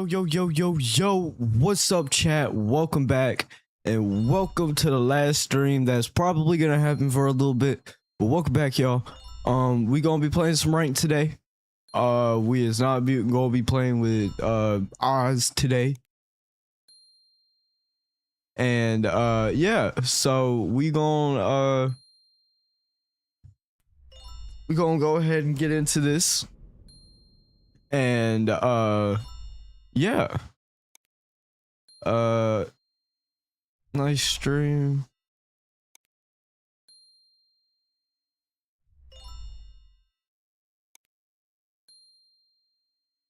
Yo, what's up, chat? Welcome back, and welcome to the last stream that's probably gonna happen for a little bit, but welcome back, y'all. We gonna be playing some rank today. We is not gonna be playing with Oz today. And yeah, so we gonna go ahead and get into this. And yeah. Nice stream.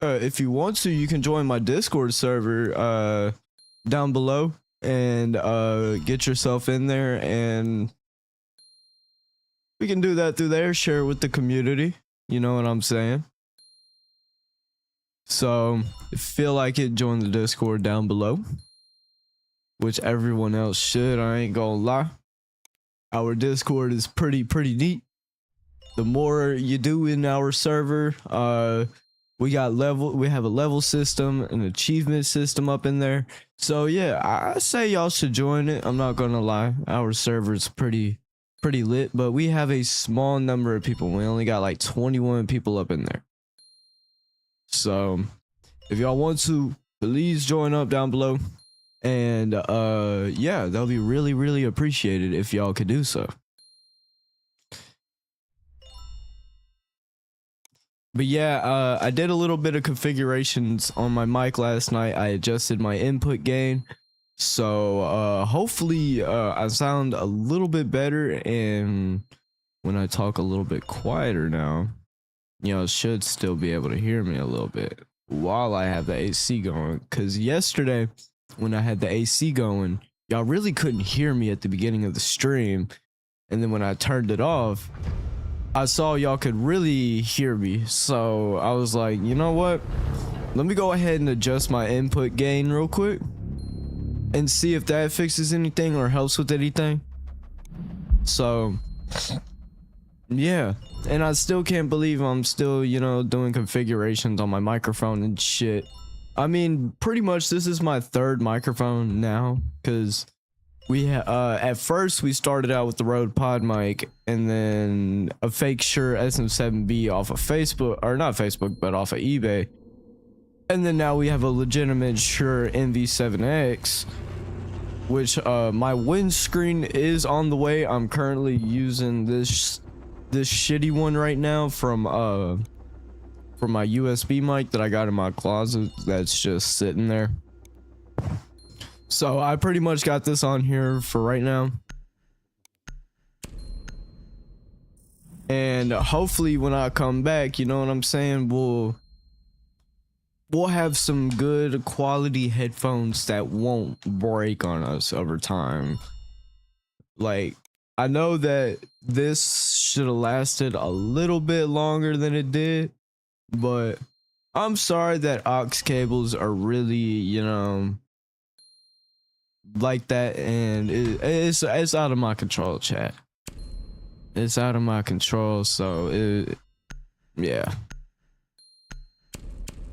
If you want to, you can join my Discord server down below and get yourself in there, and we can do that through there, share it with the community, you know what I'm saying? So if you feel like it, join the Discord down below, which everyone else should. I ain't gonna lie, our Discord is pretty neat. The more you do in our server, we have a level system, an achievement system up in there. So yeah, I say y'all should join it. I'm not gonna lie, our server's pretty lit, but we have a small number of people. We only got like 21 people up in there. So if y'all want to, please join up down below, and yeah, that'll be really appreciated if y'all could do so. But yeah, I did a little bit of configurations on my mic last night. I adjusted my input gain, so hopefully I sound a little bit better, and when I talk a little bit quieter now, you know, should still be able to hear me a little bit while I have the AC going. Because yesterday when I had the AC going, y'all really couldn't hear me at the beginning of the stream, and then when I turned it off, I saw y'all could really hear me. So I was like, you know what, let me go ahead and adjust my input gain real quick and see if that fixes anything or helps with anything. So yeah, and I still can't believe I'm still, you know, doing configurations on my microphone and shit. I mean, pretty much this is my third microphone now, because we at first we started out with the Rode Pod mic, and then a fake Shure SM7B off of Facebook, or not Facebook, but off of eBay, and then now we have a legitimate Shure NV7X, which my windscreen is on the way. I'm currently using this shitty one right now from my USB mic that I got in my closet that's just sitting there. So I pretty much got this on here for right now, and hopefully when I come back, you know what I'm saying, we'll have some good quality headphones that won't break on us over time. Like, I know that this should have lasted a little bit longer than it did, but I'm sorry that aux cables are really, you know, like that, and it's out of my control, chat. It's out of my control, so yeah.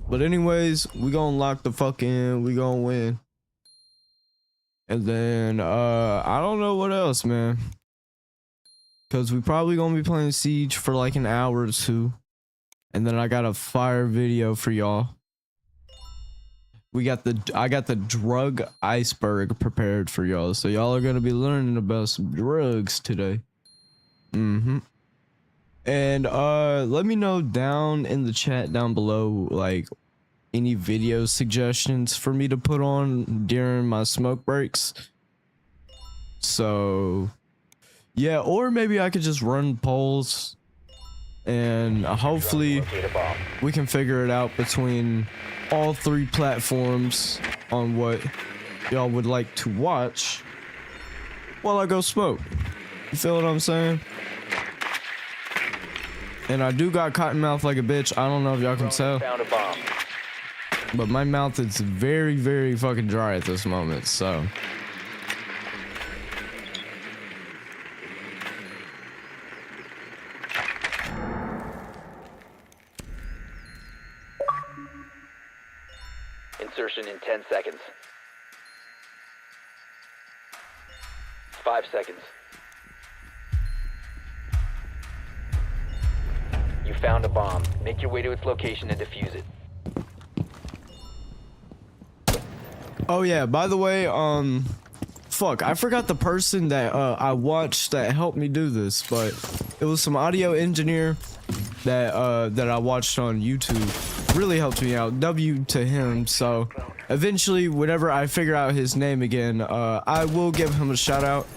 But anyways, we gonna lock the fuck in, we gonna win. And then I don't know what else, man, because we probably gonna be playing Siege for like an hour or two, and then I got a fire video for y'all. I got the drug iceberg prepared for y'all, so y'all are gonna be learning about some drugs today. And let me know down in the chat down below, like, any video suggestions for me to put on during my smoke breaks. So yeah, or maybe I could just run polls, and hopefully we can figure it out between all three platforms on what y'all would like to watch while I go smoke. You feel what I'm saying? And I do got cotton mouth like a bitch. I don't know if y'all can tell, but my mouth is very fucking dry at this moment, so Insertion in 10 seconds. 5 seconds. You found a bomb. Make your way to its location and defuse it. Oh yeah, by the way, fuck, I forgot the person that I watched that helped me do this, but it was some audio engineer that I watched on YouTube. Really helped me out. W to him. So eventually, whenever I figure out his name again, I will give him a shout out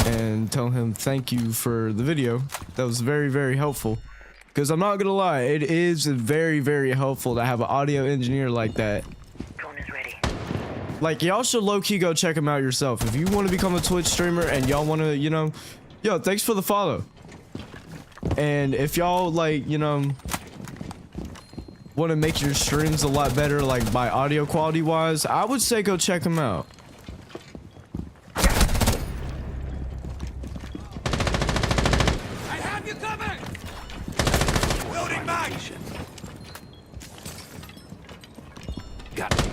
and tell him thank you for the video. That was very, very helpful. Because I'm not gonna lie, it is very, very helpful to have an audio engineer like that. Drone is ready. Like, y'all should low-key go check him out yourself. If you want to become a Twitch streamer and y'all want to, you know, yo, thanks for the follow. And if y'all, like, you know, want to make your streams a lot better, like, by audio quality-wise, I would say go check him out. I have you covered! Loading back! Got it.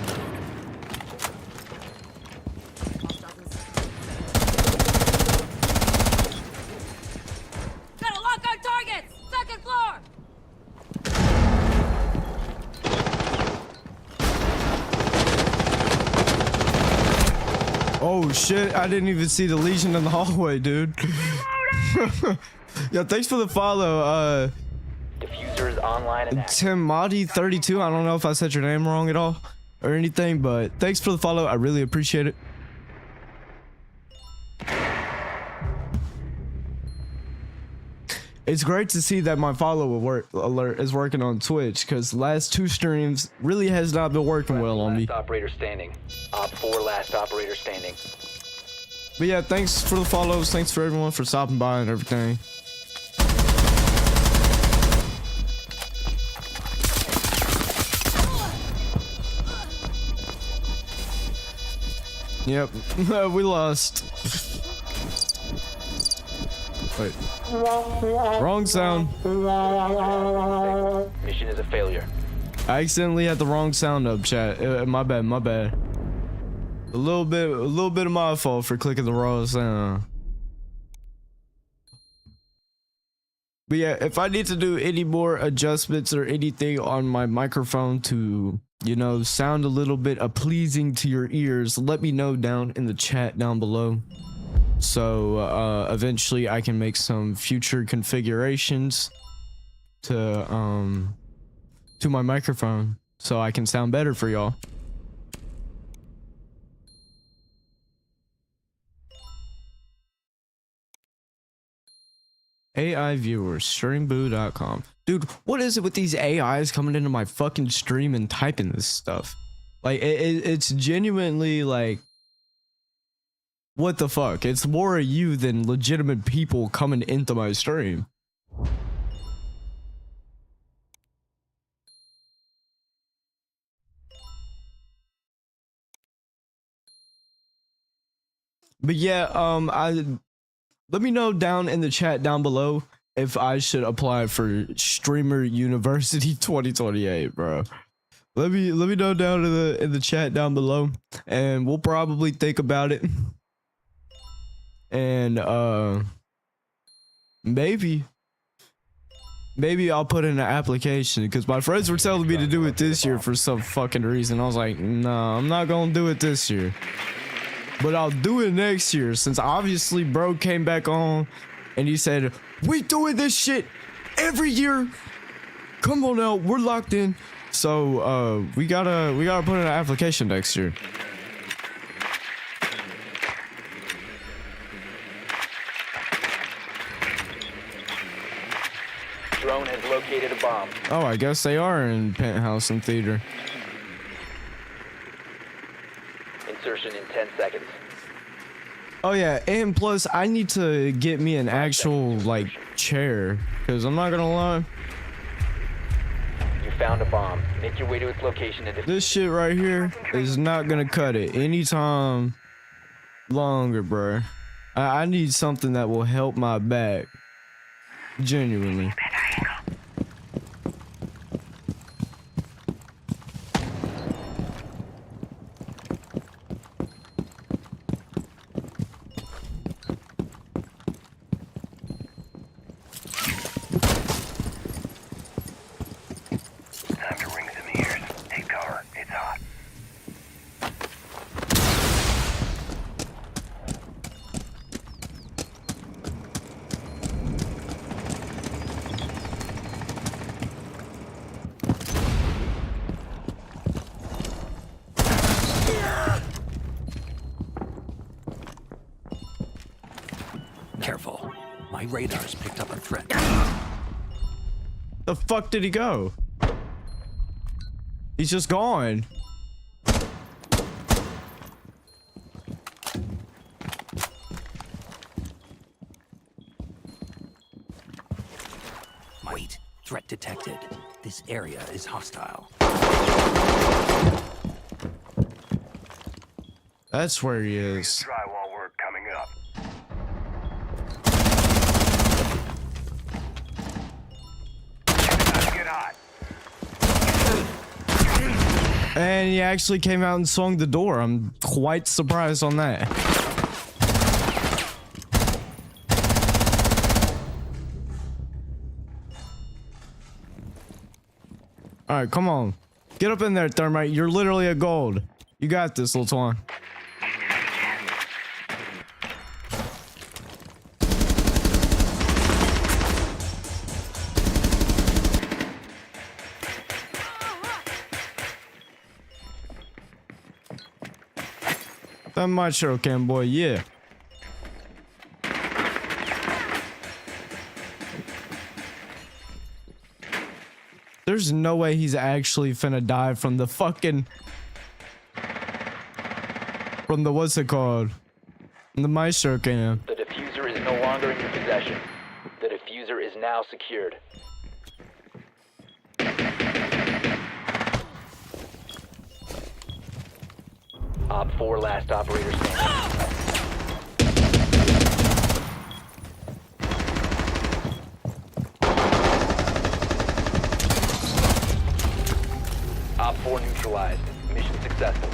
Gotta lock our targets! Second floor! Oh shit, I didn't even see the Legion in the hallway, dude. Yeah, thanks for the follow, Diffuser is online and active. Timati32. I don't know if I said your name wrong at all or anything, but thanks for the follow. I really appreciate it. It's great to see that my follow alert is working on Twitch, because the last 2 streams really has not been working well on me. Last operator standing. Op 4 last operator standing. But yeah, thanks for the follows. Thanks for everyone for stopping by and everything. Yep, we lost. Wait. Wrong sound. Mission is a failure. I accidentally had the wrong sound up, chat. My bad, my bad. A little bit of my fault for clicking the wrong sound. But yeah, if I need to do any more adjustments or anything on my microphone to, you know, sound a little bit pleasing to your ears, let me know down in the chat down below. So eventually I can make some future configurations to my microphone so I can sound better for y'all. AI viewers, streamboo.com. Dude, what is it with these AIs coming into my fucking stream and typing this stuff? Like, it's genuinely like, what the fuck? It's more of you than legitimate people coming into my stream. But yeah, let me know down in the chat down below if I should apply for Streamer University 2028, bro. Let me know down in the chat down below, and we'll probably think about it. And maybe I'll put in an application, because my friends were telling me to do it this year for some fucking reason. I was like, no, I'm not gonna do it this year. But I'll do it next year, since obviously bro came back on and he said, we doing this shit every year. Come on now, we're locked in. So we gotta put in an application next year. Drone has located a bomb. Oh, I guess they are in Penthouse and Theater. Insertion in 10 seconds. Oh yeah, and plus I need to get me an actual like chair, because I'm not gonna lie, You found a bomb. Make your way to its location and defuse. this shit right here is not gonna cut it anytime longer, bro. I need something that will help my back, genuinely. Careful. My radar's picked up a threat. The fuck did he go? He's just gone. Wait. Threat detected. This area is hostile. That's where he is. Drywall work coming up. Time to get hot. And he actually came out and swung the door. I'm quite surprised on that. Alright, come on. Get up in there, Thermite. You're literally a gold. You got this, little Twan. That my sure can, boy, yeah. There's no way he's actually finna die from the fucking... From the, what's it called? The Maestro cam. The diffuser is no longer in your possession. The diffuser is now secured. Op 4 last operator standing. Op 4 neutralized. Mission successful.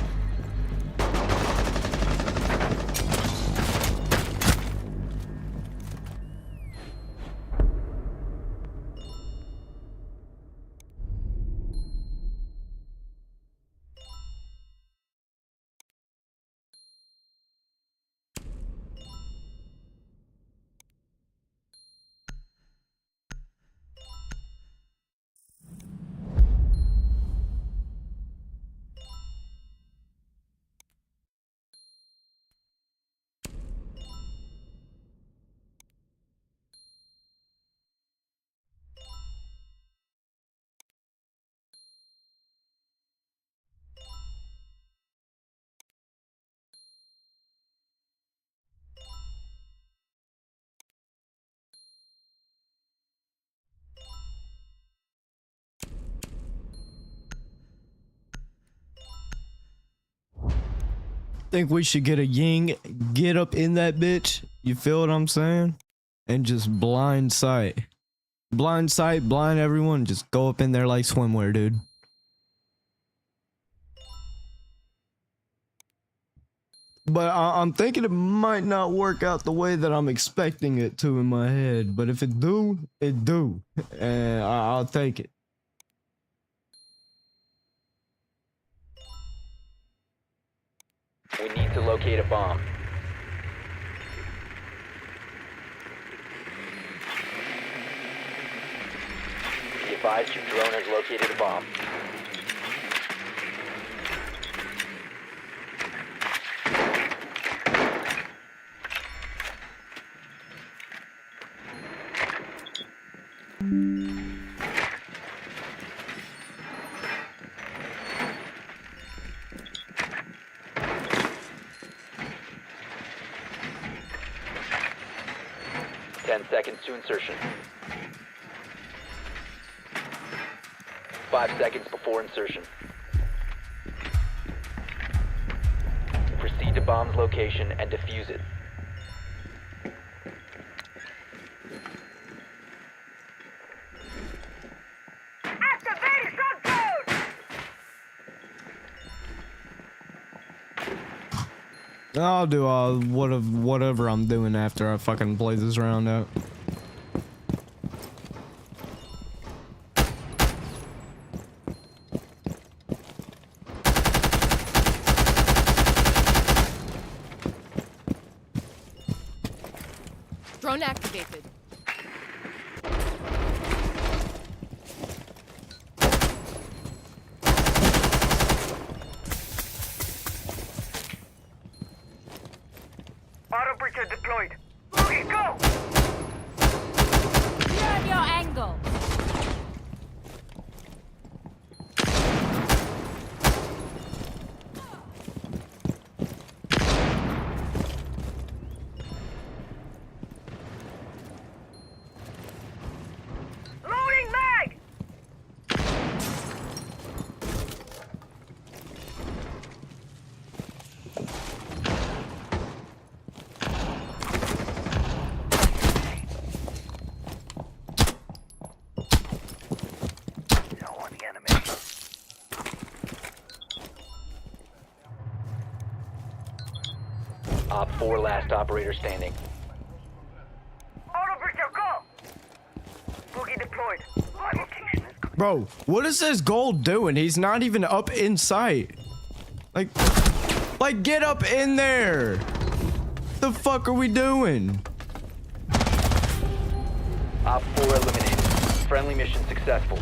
Think we should get a Ying, get up in that bitch. You feel what I'm saying? And just blind sight. Blind sight, blind everyone. Just go up in there like swimwear, dude. But I'm thinking it might not work out the way that I'm expecting it to in my head. But if it do, it do. And I'll take it. We need to locate a bomb. Be advised your drone has located a bomb. Seconds to insertion. 5 seconds before insertion. Proceed to bomb's location and defuse it. Activating control! I'll do whatever I'm doing after I fucking play this round out. Drone activated. Auto breacher deployed. Boogie, go! Turn your angle. Loading mag! No on the enemy. Op 4 last operator standing. Auto breacher, go! Boogie deployed. My location is Bro, what is this gold doing? He's not even up in sight. Like get up in there. The fuck are we doing? Op 4 eliminated. Friendly mission successful.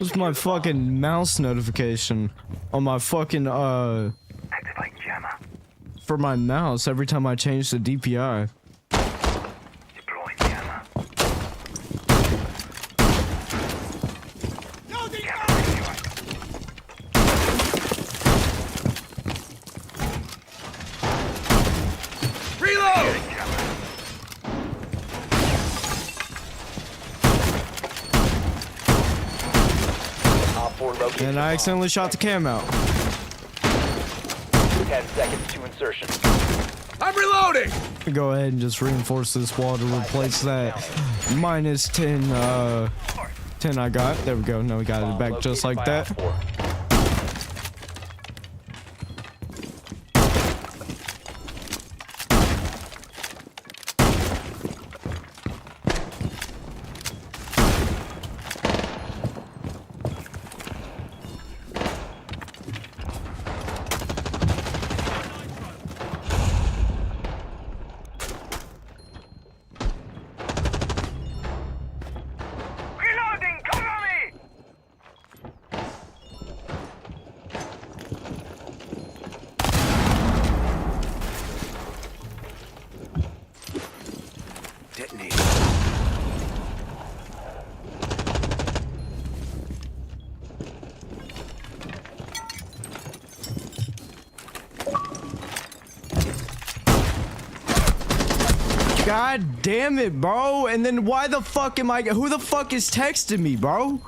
What's my fucking mouse notification on my fucking activate jammer. for my mouse every time I change the DPI? Deploy jammer. Reload! Op 4 located. And I accidentally shot the cam out. 10 seconds to insertion. I'm reloading! Go ahead and just reinforce this wall to replace that minus 10 10 I got. There we go. Now we got it back just like that. Op 4. Reloading, cover me! Detonate. God damn it, bro. And then why the fuck am I... Who the fuck is texting me, bro?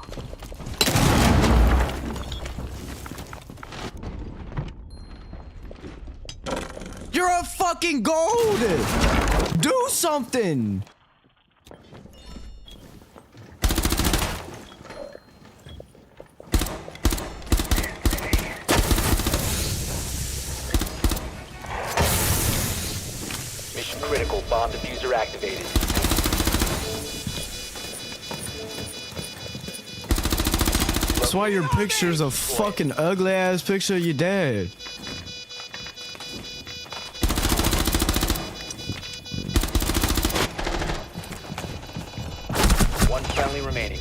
You're a fucking gold. Do something. Mission critical. Bomb diffuser activated. That's why your picture's a fucking ugly ass picture of your dad. One friendly remaining.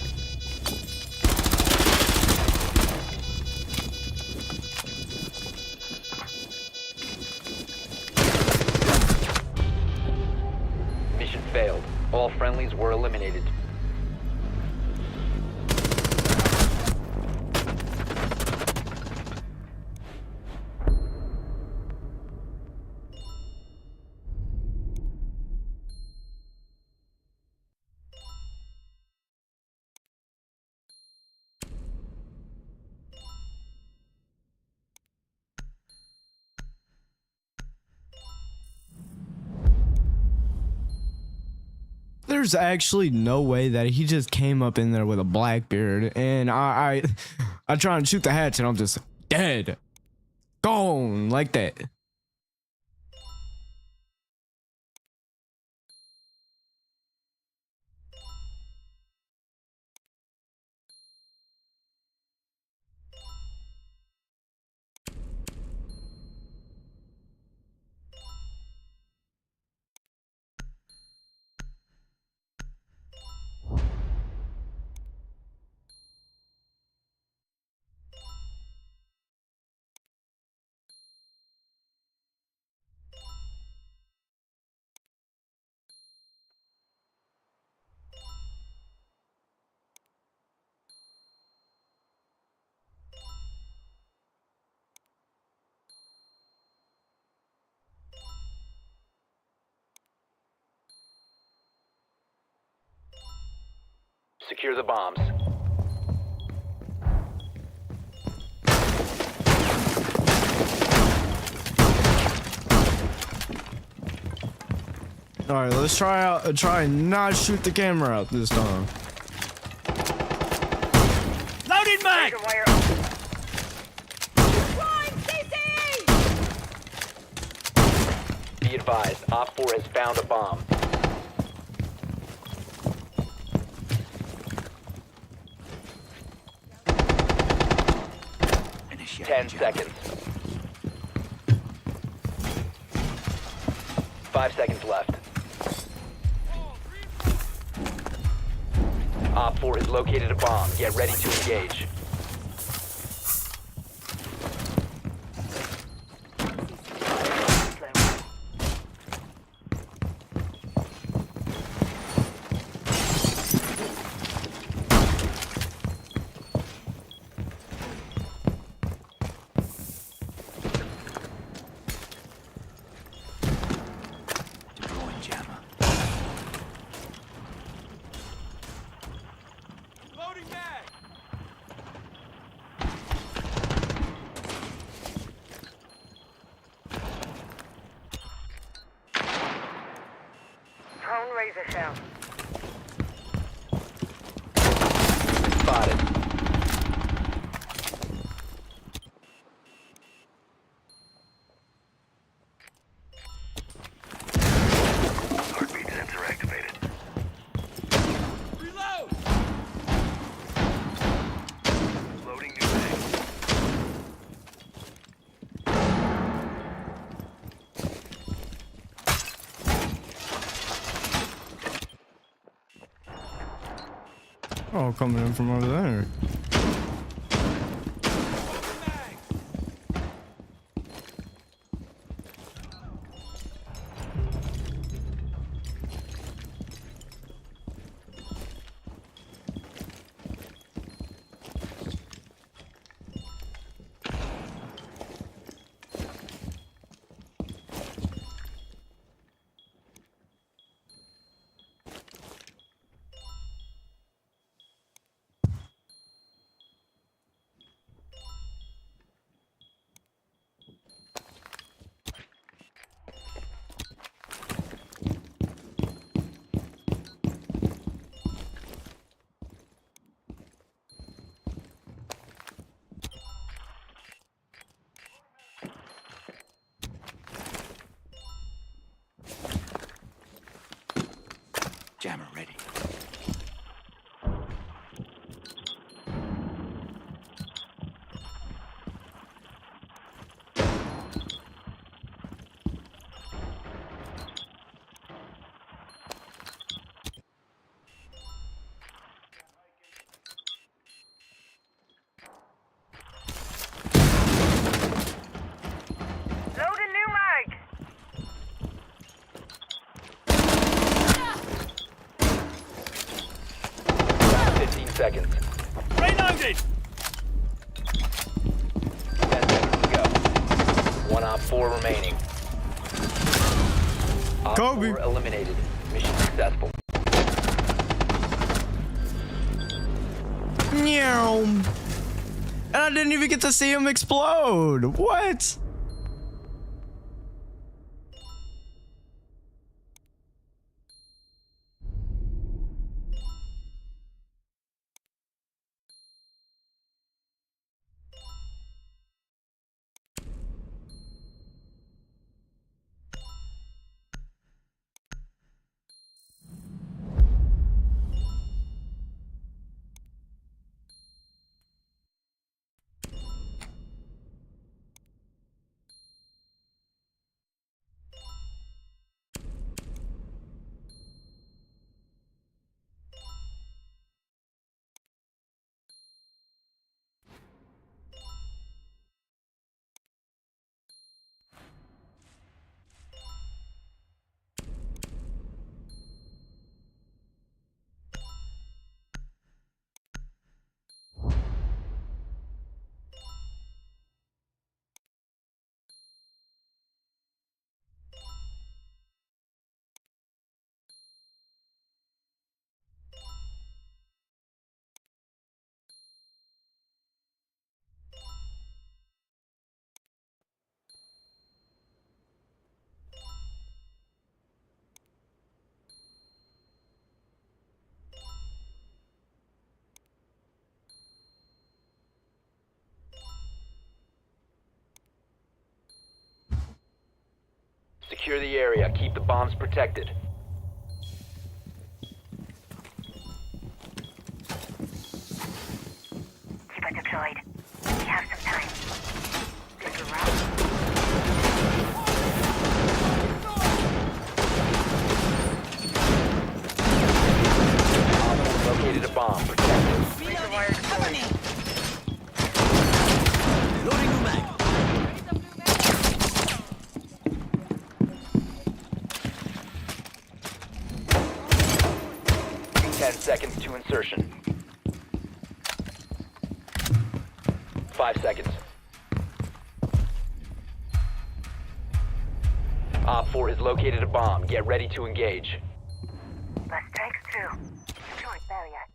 Mission failed. All friendlies were eliminated. There's actually no way that he just came up in there with a black beard, and I try and shoot the hatch, and I'm just dead, gone like that. Secure the bombs. All right, let's try and not shoot the camera out this time. Loaded mag! Razor wire. Be advised, Op 4 has found a bomb. Initiate 10 jam. seconds. 5 seconds left. Op 4 has located a bomb. Get ready to engage. Deploying jammer. Loading mag! Prone razor shell. Spotted. Heartbeat sensor activated. Reload! Loading new mag. Oh, coming in from over there. seconds. Reloaded! 10 seconds to go. One op 4 remaining. Op Kobe. 4 eliminated. Mission successful. Meow. And I didn't even get to see him explode. What? Secure the area. Keep the bombs protected. Keep it deployed. We have some time. Little round. Located a bomb. Protect it. Cover me. Loading new mag. 10 seconds to insertion. 5 seconds. Op 4 has located a bomb. Get ready to engage. Less strikes through. Destroyed barrier.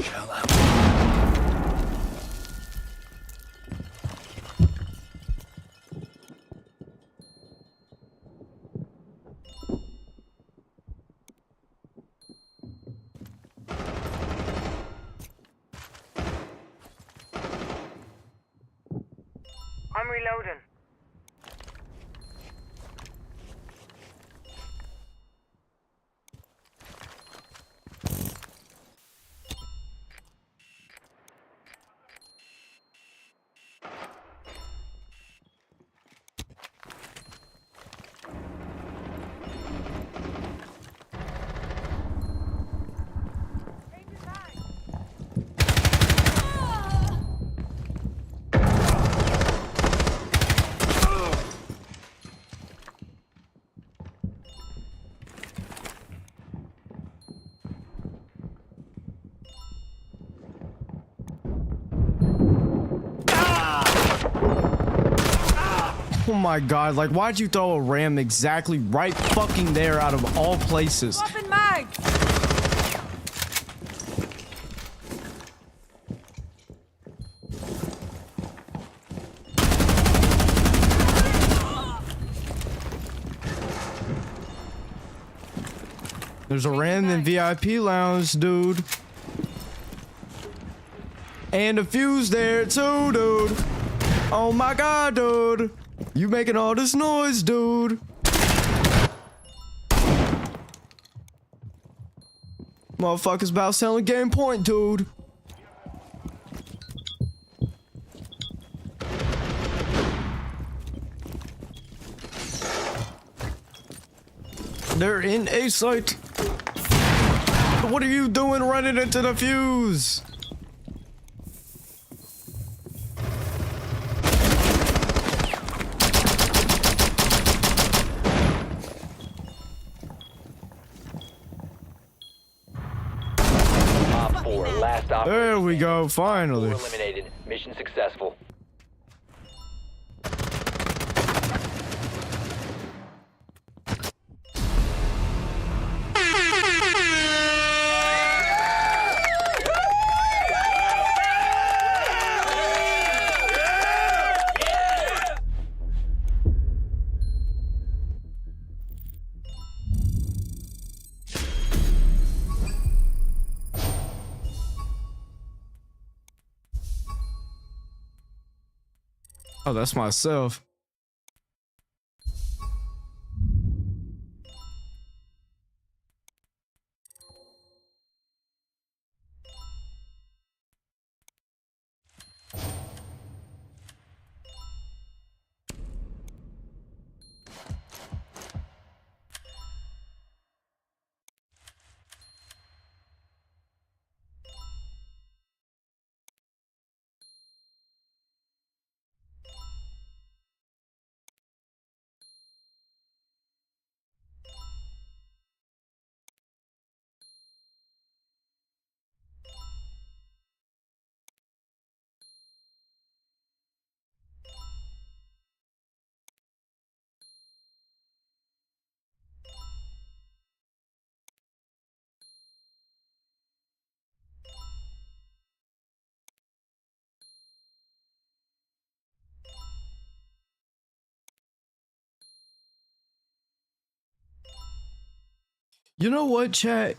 Shell out. I'm reloading. Oh my god, like why'd you throw a ram exactly right fucking there out of all places? Open mag. There's a ram in VIP lounge, dude. And a fuse there too, dude. Oh my god, dude. You making all this noise, dude. Motherfuckers about selling game point, dude. They're in A site. What are you doing running into the fuse? There we go, finally. Eliminated. Mission successful. Oh, that's myself. You know what, chat?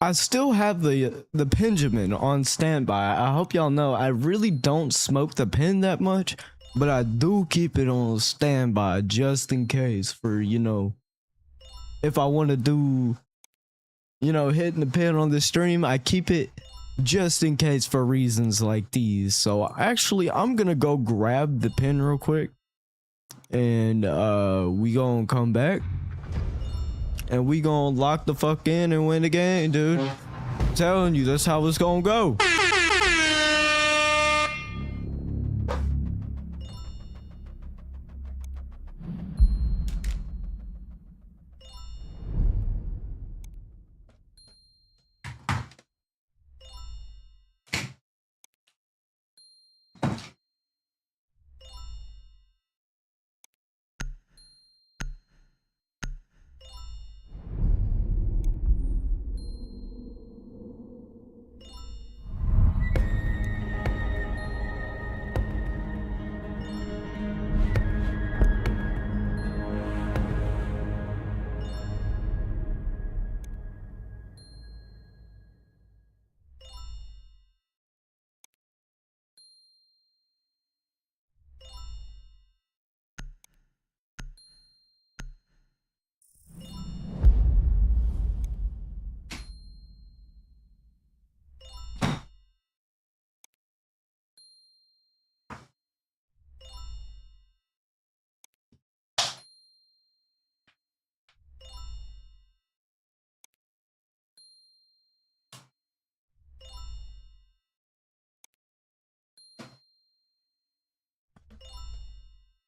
I still have the Benjamin on standby. I hope y'all know I really don't smoke the pen that much, but I do keep it on standby just in case for, you know, if I want to do, you know, hitting the pen on the stream, I keep it just in case for reasons like these. So actually, I'm gonna go grab the pen real quick, and we gonna come back. And we gonna lock the fuck in and win the game, dude. I'm telling you, that's how it's gonna go.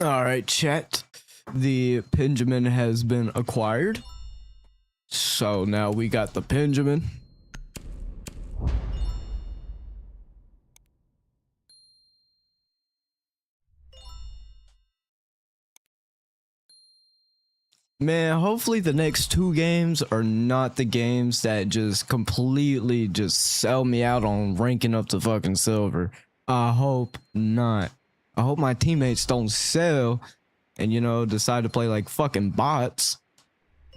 All right, chat. The Benjamin has been acquired. So now we got the Benjamin. Man, hopefully the next 2 games are not the games that just completely just sell me out on ranking up to fucking silver. I hope not. I hope my teammates don't sell and, you know, decide to play like fucking bots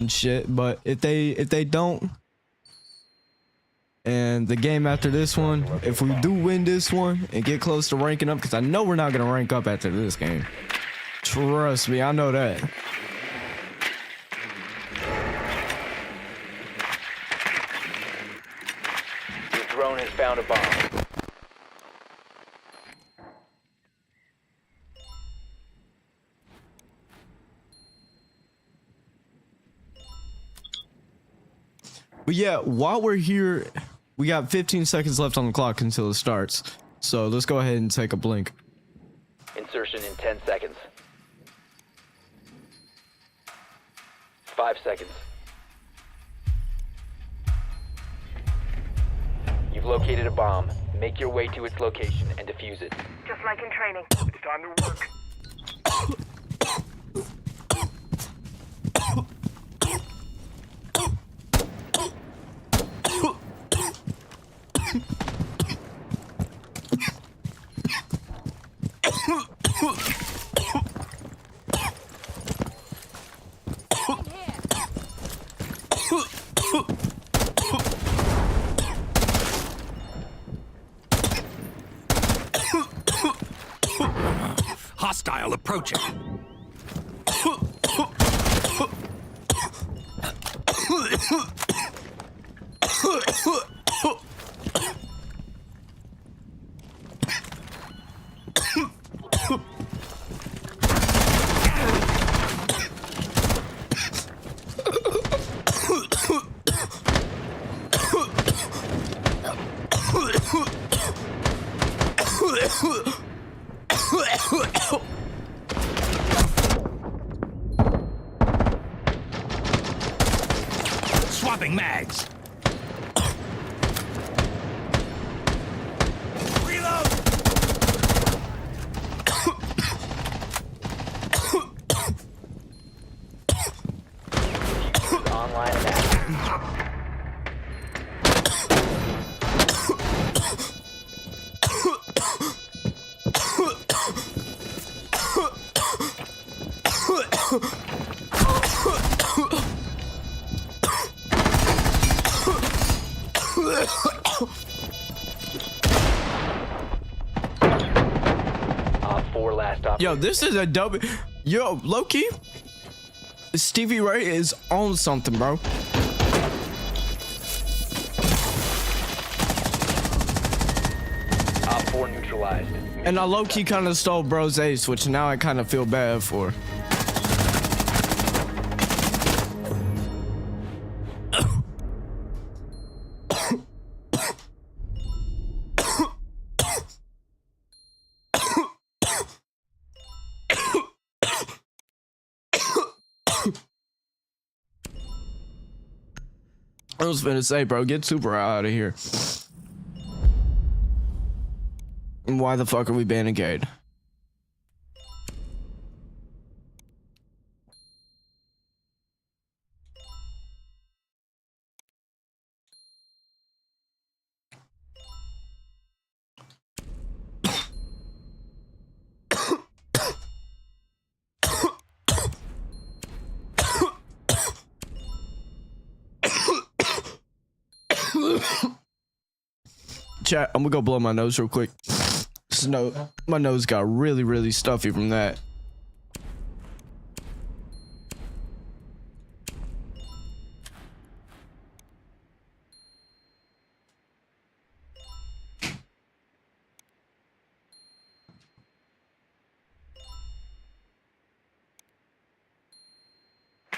and shit. But if they don't, and the game after this one, if we do win this one and get close to ranking up, because I know we're not gonna rank up after this game. Trust me, I know that. Your drone has found a bomb. But yeah, while we're here, we got 15 seconds left on the clock until it starts. So let's go ahead and take a blink. Insertion in 10 seconds. 5 seconds. You've located a bomb. Make your way to its location and defuse it. Just like in training. It's time to work. Hostile approaching. Swapping mags. Reload. Diffuser is online and active. Op 4 last op. Yo, this is a W. Yo, Loki. Stevie Ray is on something, bro. Op 4 neutralized. And I low-key kind of stole bro's ace, which now I kind of feel bad for. I was finna say, bro, get Super out of here. And why the fuck are we banning Gade? Chat, I'm gonna go blow my nose real quick. My nose got really, really stuffy from that.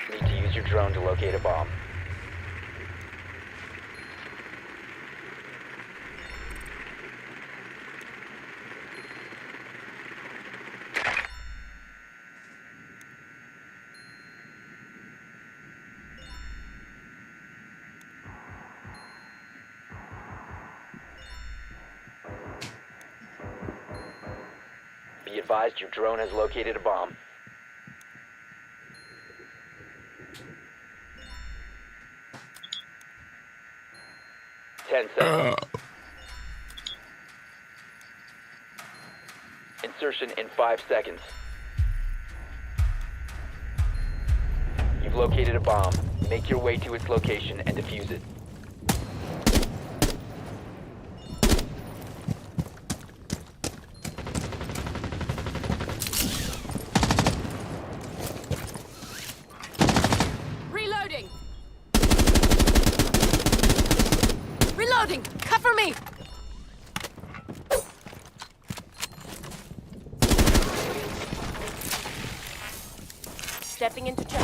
Need to use your drone to locate a bomb. Be advised your drone has located a bomb. Ten seconds. Insertion in 5 seconds. You've located a bomb. Make your way to its location and defuse it. Reloading. Reloading. Cover me. Stepping into check.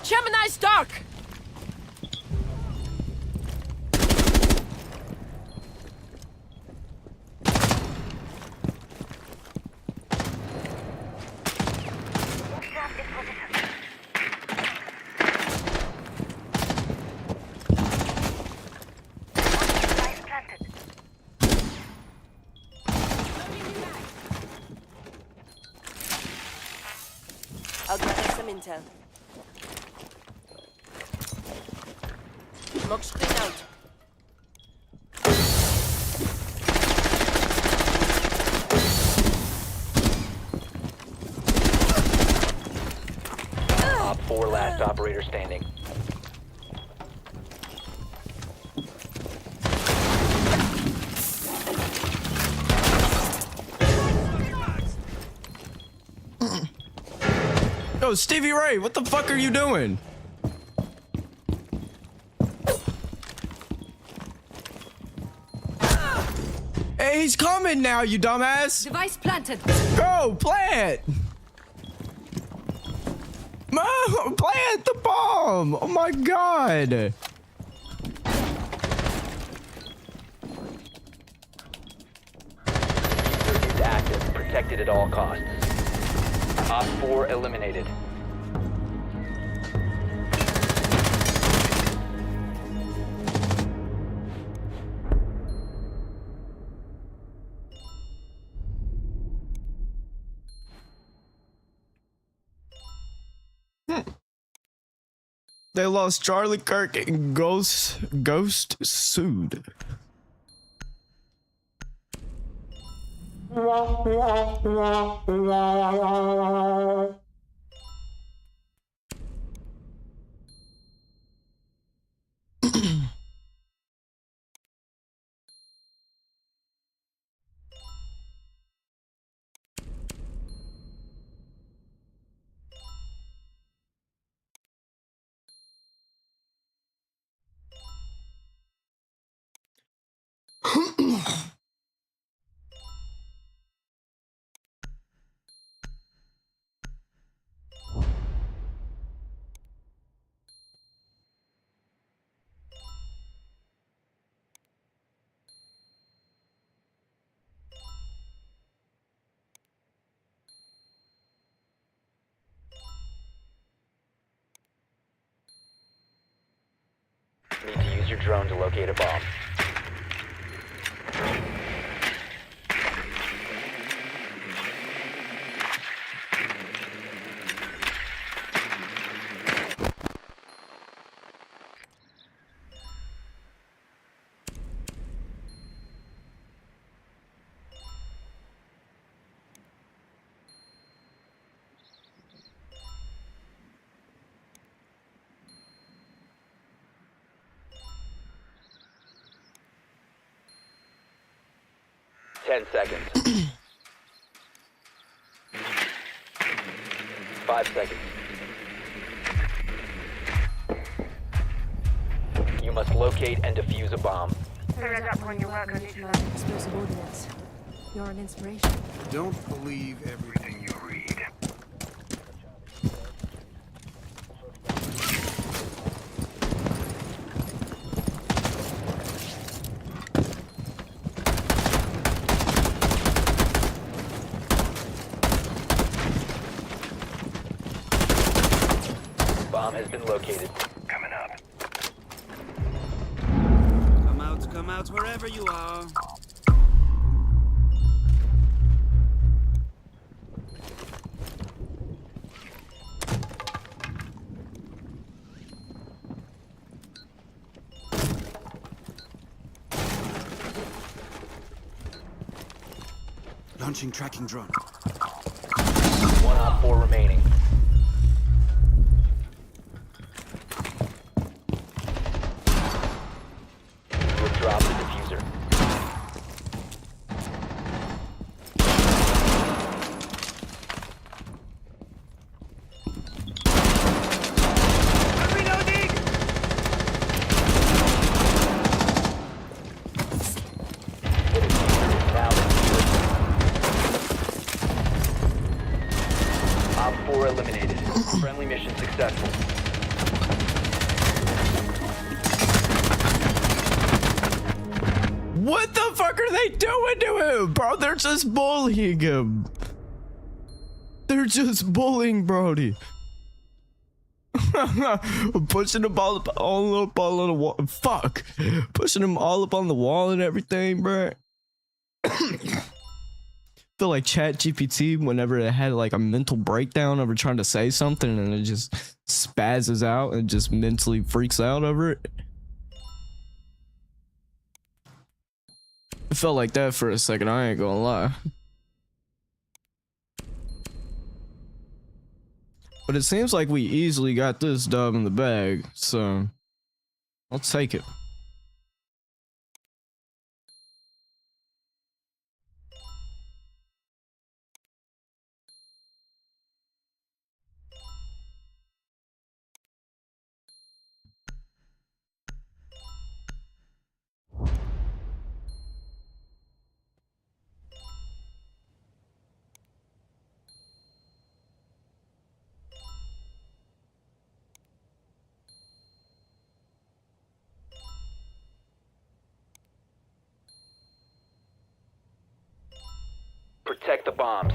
Gemini's dark. intel. Smoke screen out. Op 4 last operator standing. Yo, Stevie Ray, what the fuck are you doing? Hey, he's coming now, you dumbass! Device planted. Go, plant! Plant the bomb! Oh my god! Diffuser is active, protected at all costs. Op 4 eliminated. They lost Charlie Kirk and Ghost sued. Need to use your drone to locate a bomb. Ten seconds. 5 seconds. You must locate and defuse a bomb. Figures up when you work on each one. Explosive ordnance. You're an inspiration. Don't believe everything you read. Bomb has been located. Coming up. Come out wherever you are. Launching tracking drone. One Op 4 remaining. You have dropped the diffuser. The diffuser is now secured. Op 4 eliminated. Friendly mission successful. What the fuck are they doing to him, bro? They're just bullying him. They're just bullying Brody. Pushing him all up on the wall. Fuck. Pushing him all up on the wall and everything, bro. feel like Chat GPT, whenever it had like a mental breakdown over trying to say something and it just spazzes out and just mentally freaks out over it. It felt like that for a second, I ain't gonna lie. But it seems like we easily got this dub in the bag, so I'll take it. Protect the bombs.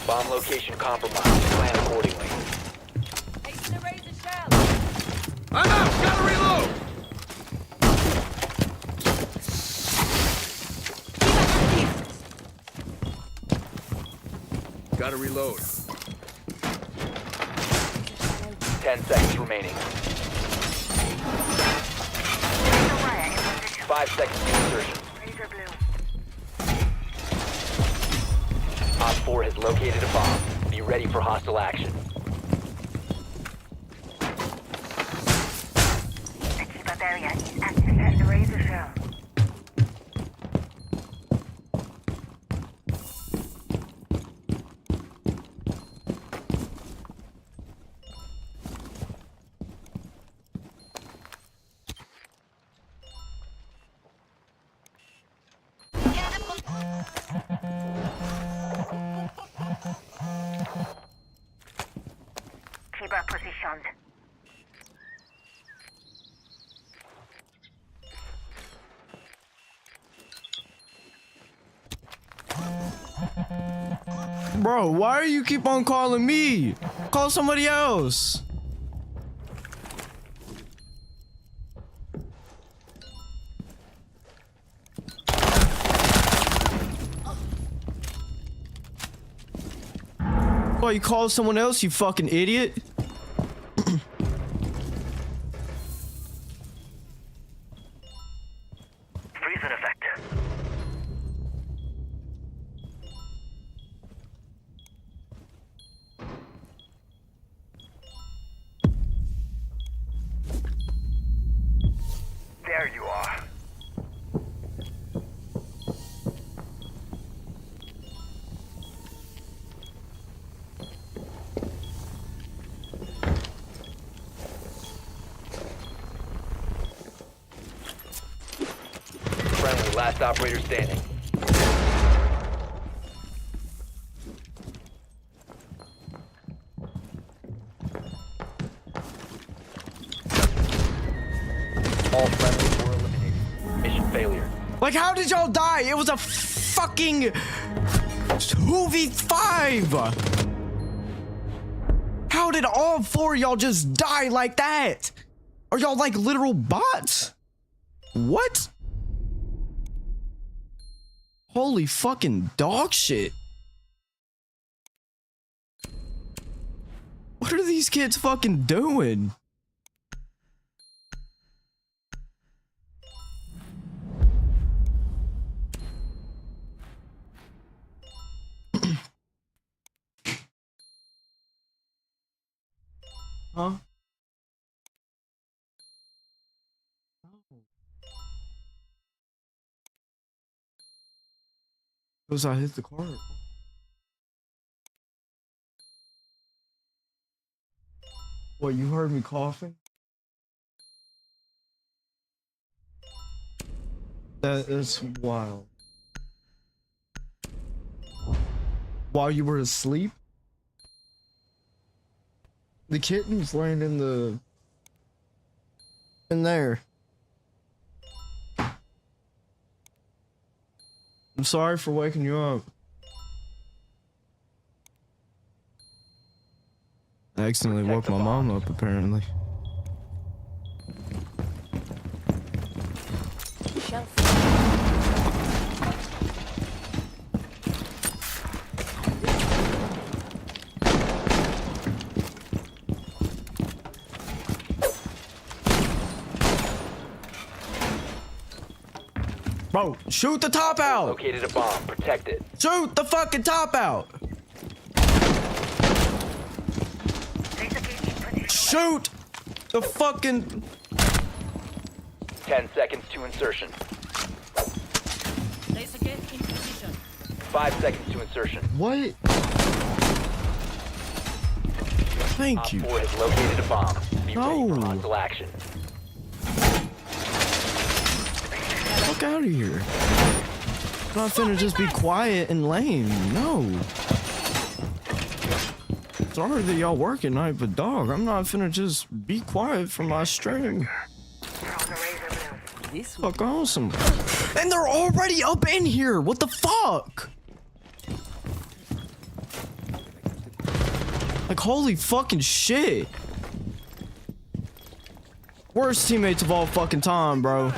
Bomb location compromised. Plan accordingly. Taking the razor shell. I'm out! Gotta reload! Gotta reload. 10 seconds remaining. 5 seconds to insertion. Razor blue. Op 4 has located a bomb. Be ready for hostile action. The keeper barrier is active at the razor shell. Keeper positioned. Bro, why do you keep on calling me? Call somebody else. Why you call someone else, you fucking idiot? Freeze in effect. There you are. Friendly, last operator standing. All friendlies were eliminated. Mission failure. Like, how did y'all die? It was a fucking 2v5. How did all four of y'all just die like that? Are y'all like literal bots? What? Holy fucking dog shit. What are these kids fucking doing? Huh? Because I hit the card. What, you heard me coughing? That is wild. While you were asleep? The kitten's laying in there. I'm sorry for waking you up. I accidentally woke my mom up, apparently. Shelf. Bro, shoot the top out! Located a bomb. Protect it. Shoot the fucking top out! There's a gate in position. Shoot the fucking... 10 seconds to insertion. Place a gate in position. 5 seconds to insertion. What? Thank Op you. 4 has located a bomb. Be ready for No. hostile action. Fuck out of here. I'm not finna just be quiet and lame. No. Sorry that y'all work at night, but dog, I'm not finna just be quiet for my stream. We're on the razor blue. This one. Fuck awesome. And they're already up in here. What the fuck? Like, holy fucking shit. Worst teammates of all fucking time, bro.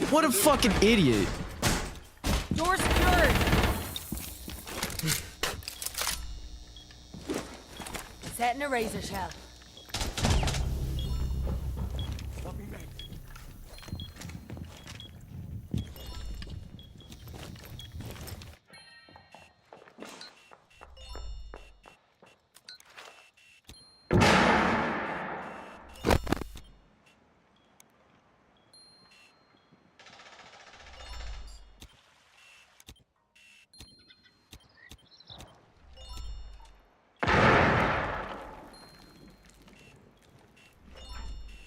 What a fucking idiot. Door secured. Setting a razor shell.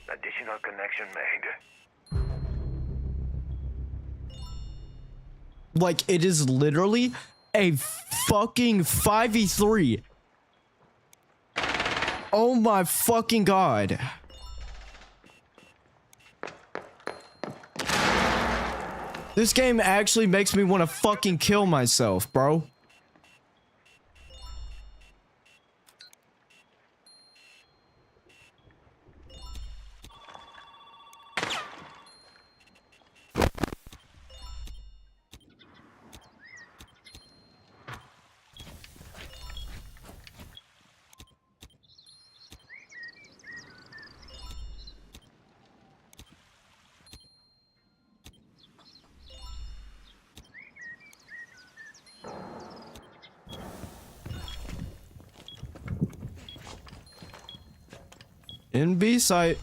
Additional connection made. Like, it is literally a fucking 5v3. Oh my fucking god. This game actually makes me want to fucking kill myself, bro. In B site.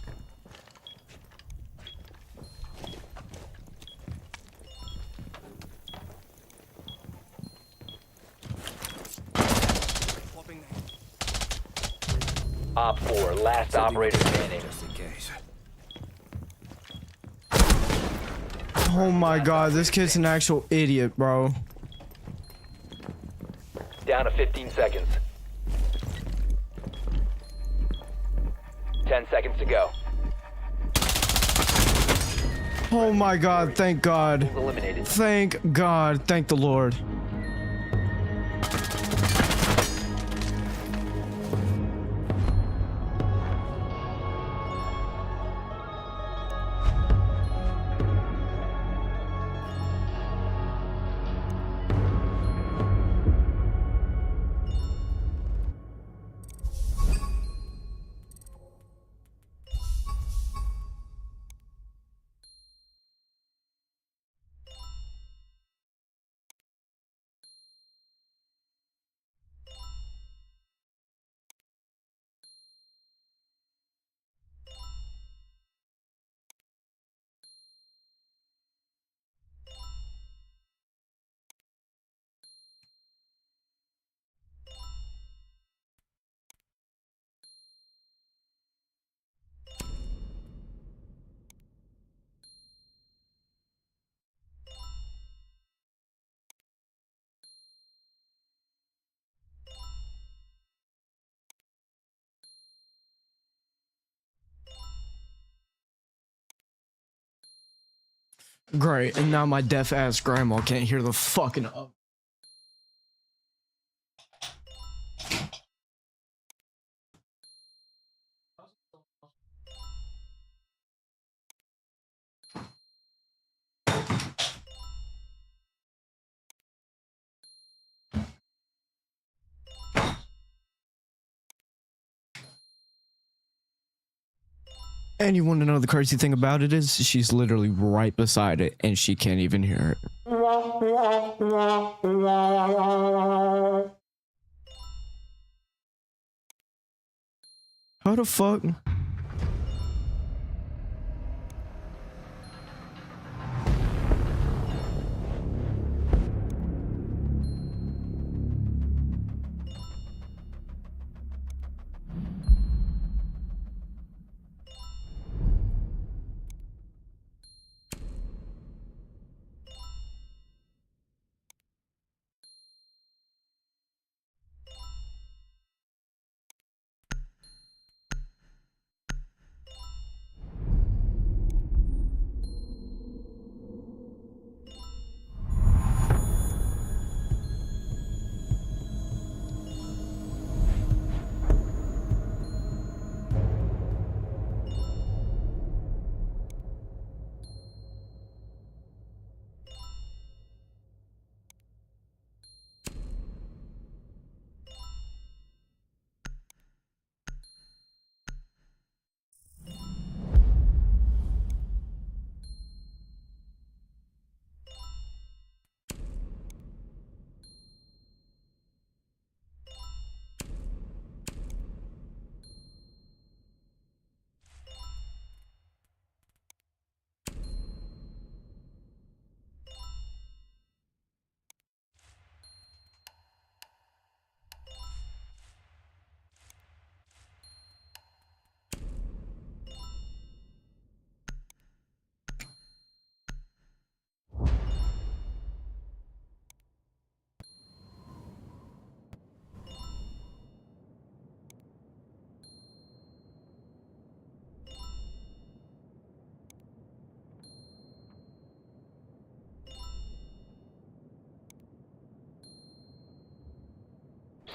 Op 4, last operator standing. Just in case. Oh my god, this kid's an actual idiot, bro. Down to 15 seconds. 10 seconds to go. Oh my god, thank god. Eliminated. Thank god, thank the Lord. Great, and now my deaf ass grandma can't hear the fucking And you want to know the crazy thing about it is she's literally right beside it and she can't even hear it. How the fuck?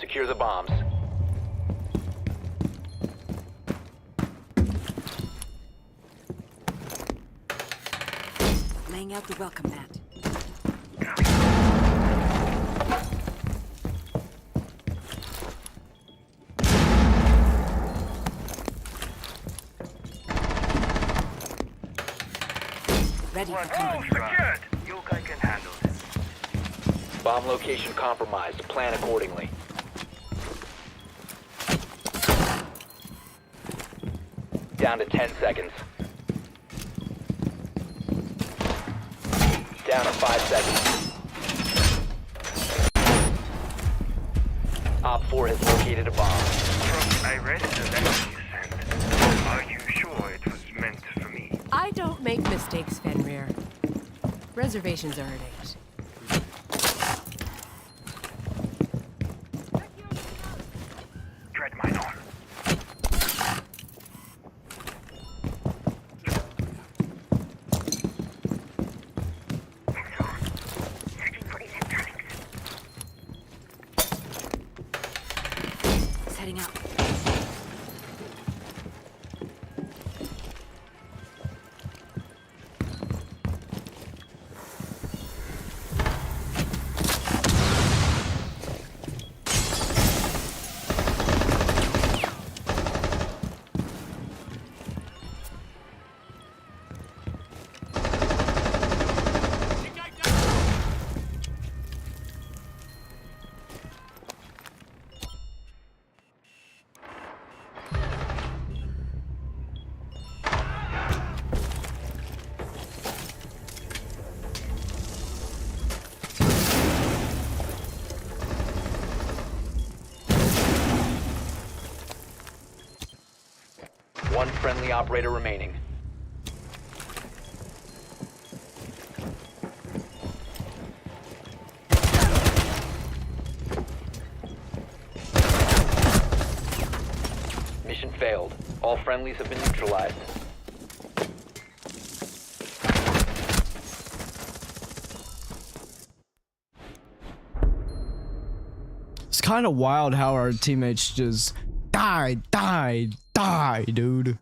Secure the bombs. Laying out the welcome mat. Ready for company. Secured. You guys can handle this. Bomb location compromised. Plan accordingly. Down to 10 seconds. Down to 5 seconds. Op 4 has located a bomb. I read the letter you sent. Are you sure it was meant for me? I don't make mistakes, Fenrir. Reservations are at 8. Dread mine on. Searching for electronics. Setting up. One friendly operator remaining. Mission failed. All friendlies have been neutralized. It's kind of wild how our teammates just die, dude.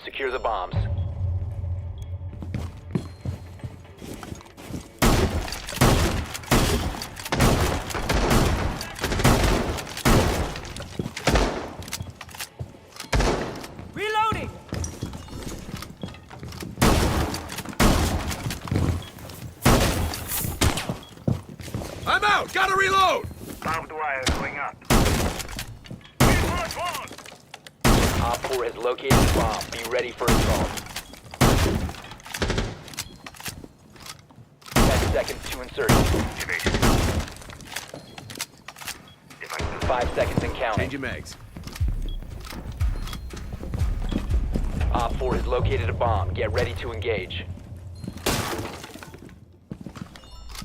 Secure the bombs. Reloading! I'm out! Gotta reload! Barbed wire going up. Op 4 has located the bomb. Be ready for assault. 10 seconds to insertion. Evasion. 5 seconds and counting. Change your mags. Op 4 has located a bomb. Get ready to engage.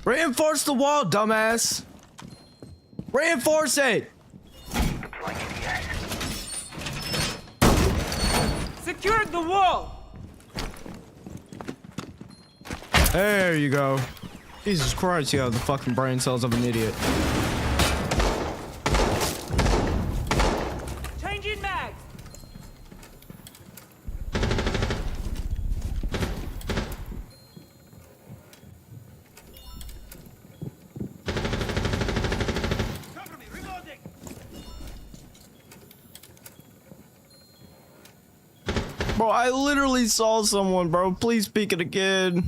Reinforce the wall, dumbass. Reinforce it. Deploying ADS. Secured the wall! There you go. Jesus Christ, you have the fucking brain cells of an idiot. Changing mag! Cover me, reloading! Bro, I literally saw someone, bro. Please speak it again.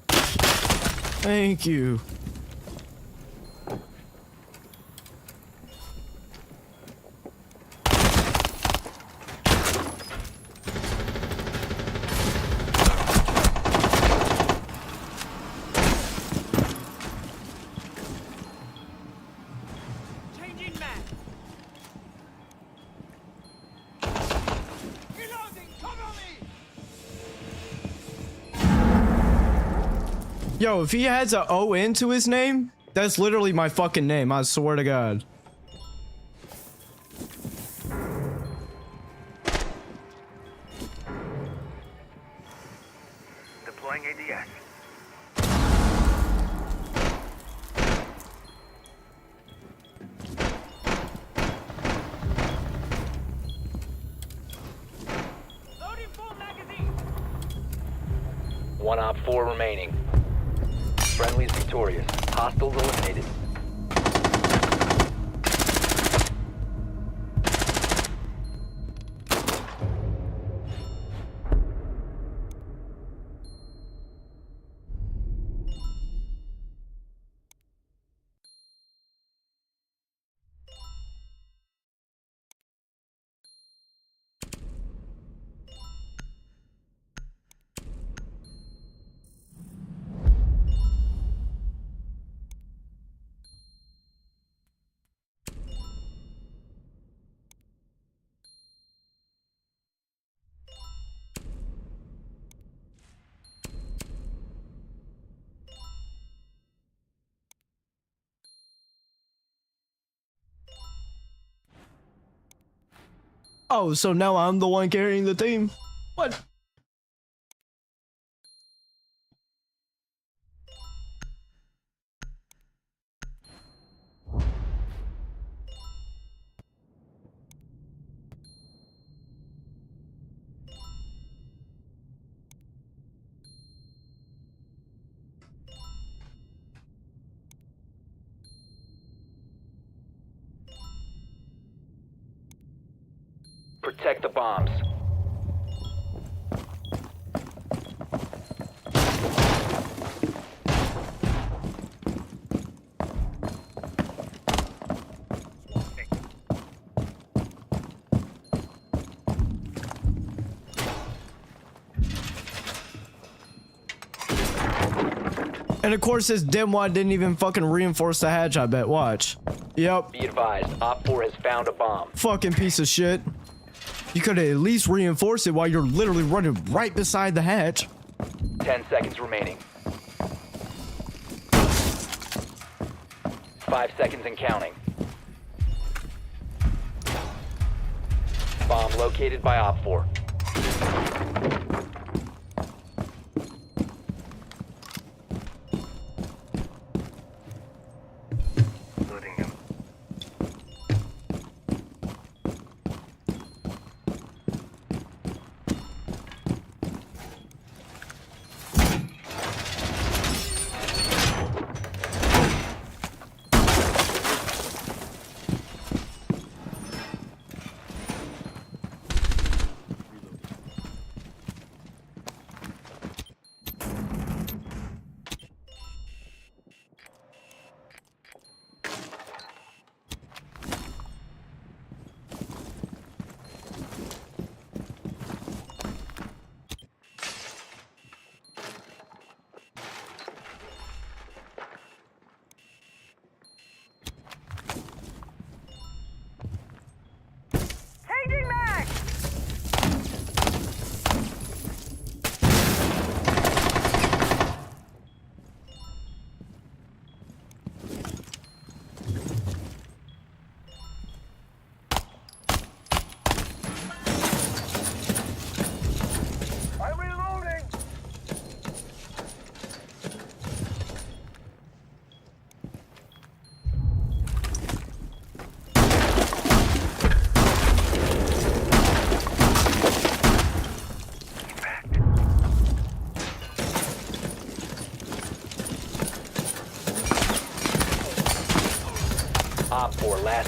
Thank you. Changing mag! Reloading! Cover me! Yo, if he has a O into his name, that's literally my fucking name. I swear to God. Deploying ADS. Loading full magazine! One Op 4 remaining. Friendly's victorious. Hostiles eliminated. Oh, so now I'm the one carrying the team? What? Protect the bombs. And of course this dimwad didn't even fucking reinforce the hatch, I bet. Watch. Yep. Be advised, Op 4 has found a bomb. Fucking piece of shit. You could at least reinforce it while you're literally running right beside the hatch. 10 seconds remaining. 5 seconds and counting. Bomb located by Op 4. Loading him.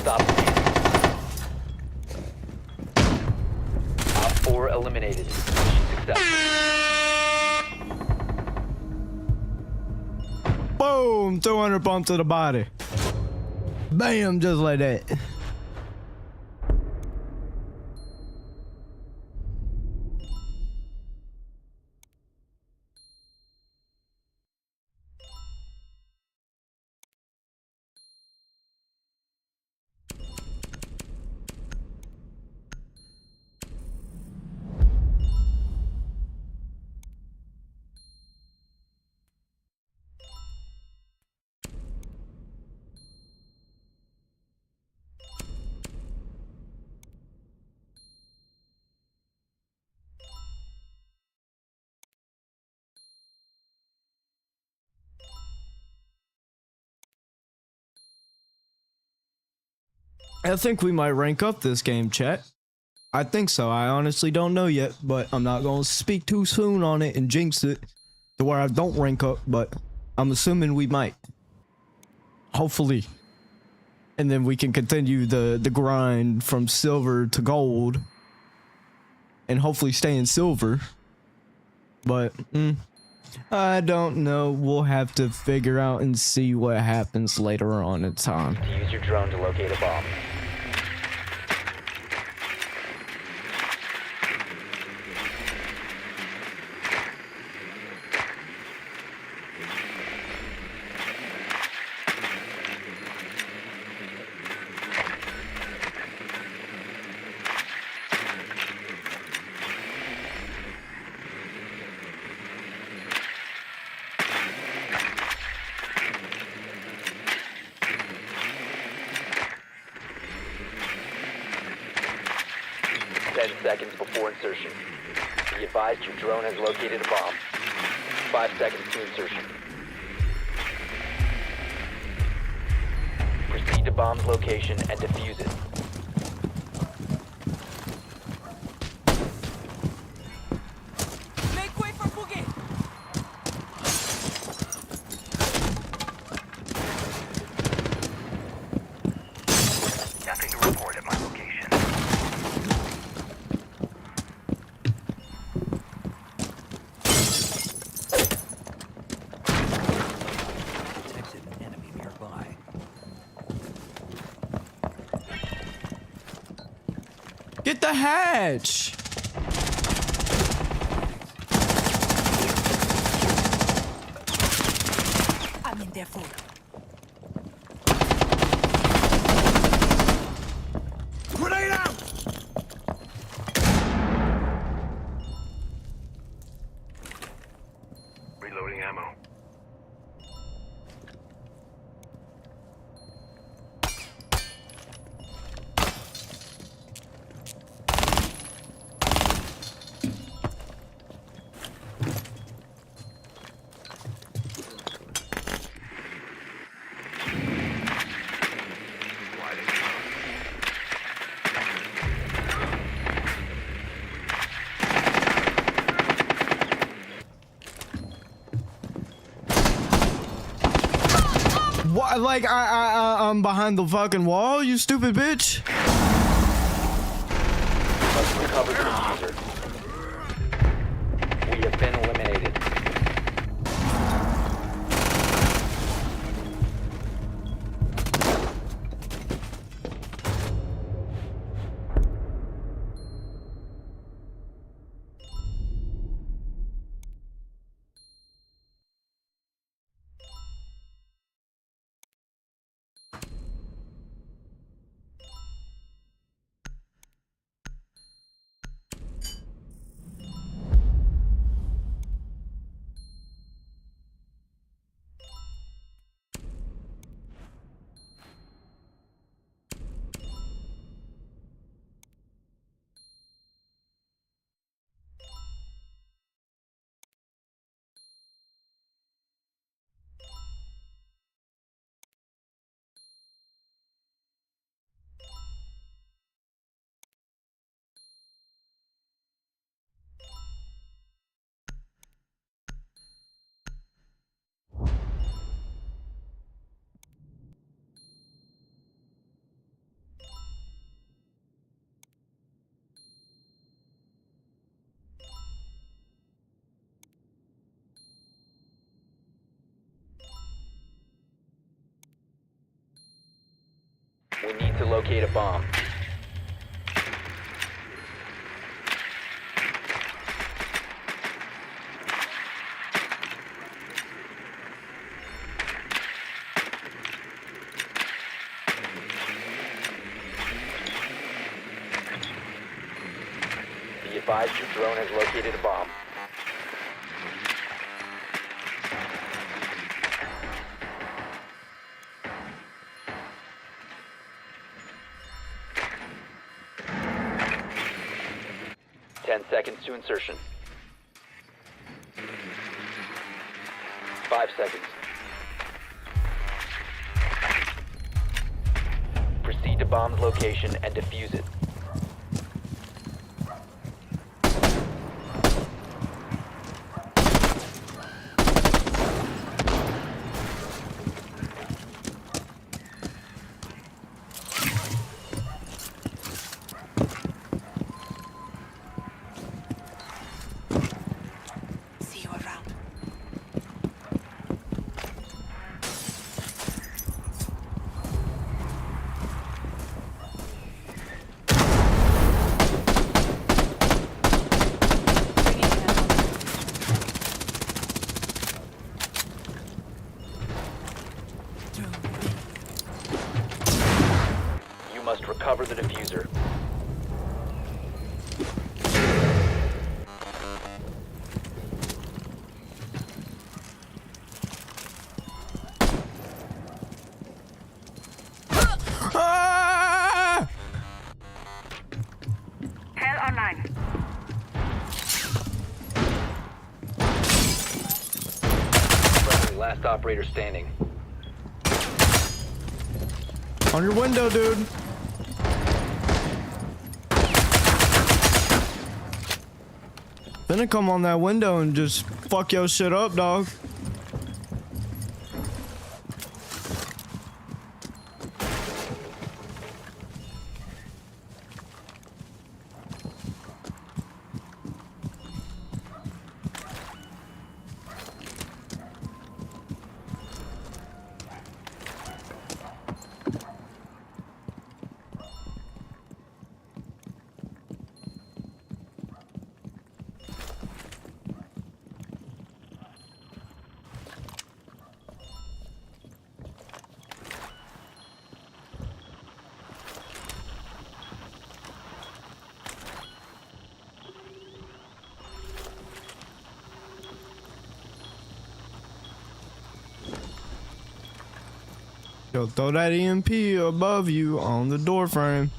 stop standing. Op 4 eliminated. Mission successful. Boom! 200 bump to the body. Bam! Just like that. I think we might rank up this game, chat. I think so. I honestly don't know yet, but I'm not going to speak too soon on it and jinx it to where I don't rank up, but I'm assuming we might. Hopefully. And then we can continue the grind from silver to gold. And hopefully stay in silver. But, I don't know. We'll have to figure out and see what happens later on in time. Use your drone to locate a bomb. Seconds before insertion. Be advised your drone has located a bomb. 5 seconds to insertion. Proceed to bomb's location and defuse it. Make way for Boogie! Nothing to report at my location. Detected an enemy nearby. Get the hatch! I'm in their food. Grenade out! Reloading ammo. What? Like, I'm behind the fucking wall, you stupid bitch. Must recover the diffuser. We have been eliminated. locate a bomb. Be advised your drone has located a bomb. Ten seconds to insertion. 5 seconds. Proceed to bomb's location and defuse it. See you around. Bring it down. You must recover the diffuser. Ah! Hell online. Friendly, last operator standing. On your window, dude. Finna come on that window and just fuck your shit up, dog. Yo, throw that EMP above you on the door frame.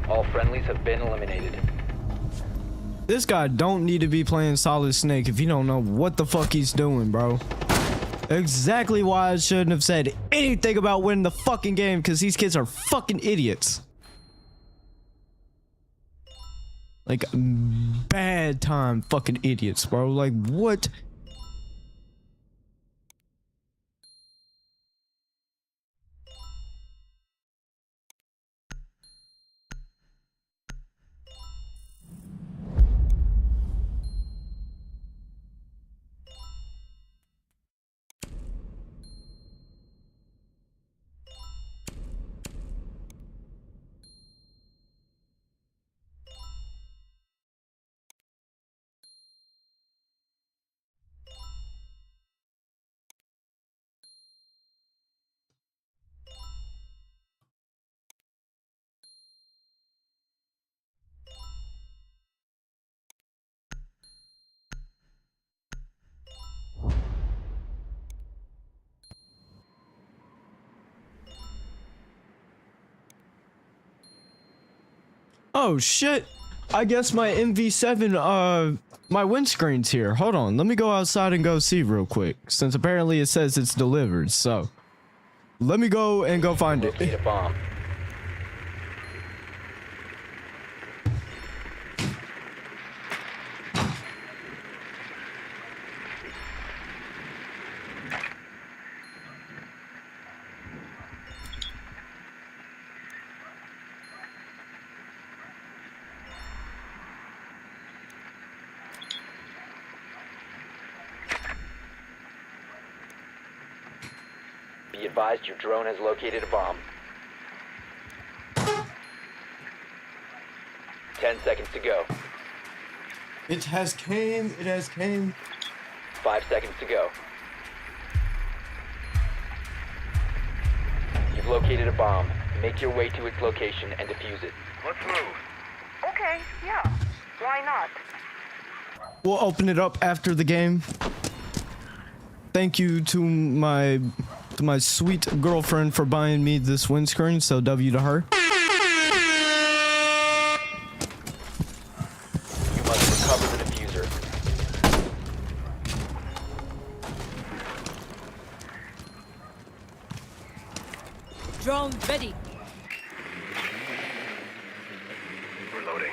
All friendlies have been eliminated. This guy don't need to be playing Solid Snake if you don't know what the fuck he's doing, bro. Exactly why I shouldn't have said anything about winning the fucking game, because these kids are fucking idiots. Like, bad time fucking idiots, bro. Like, what? Oh shit. I guess my MV7 my windscreen's here. Hold on. Let me go outside and go see real quick, since apparently it says it's delivered. So, let me go and go find it. Locate a bomb. Be advised your drone has located a bomb. 10 seconds to go. It has came. It has came. 5 seconds to go. You've located a bomb. Make your way to its location and defuse it. Let's move. Okay, yeah. Why not? We'll open it up after the game. Thank you to my sweet girlfriend for buying me this windscreen. So W to her. You must recover the diffuser. Drone ready. Reloading.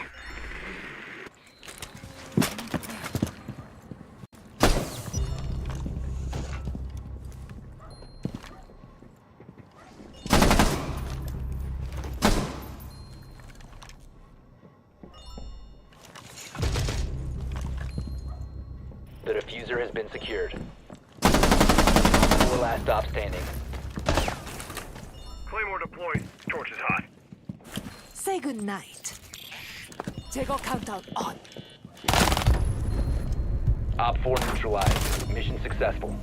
The diffuser has been secured. 4 last stop standing. Claymore deployed. Torch is hot. Say goodnight. 제거 countdown on. Op 4 neutralized. Mission successful.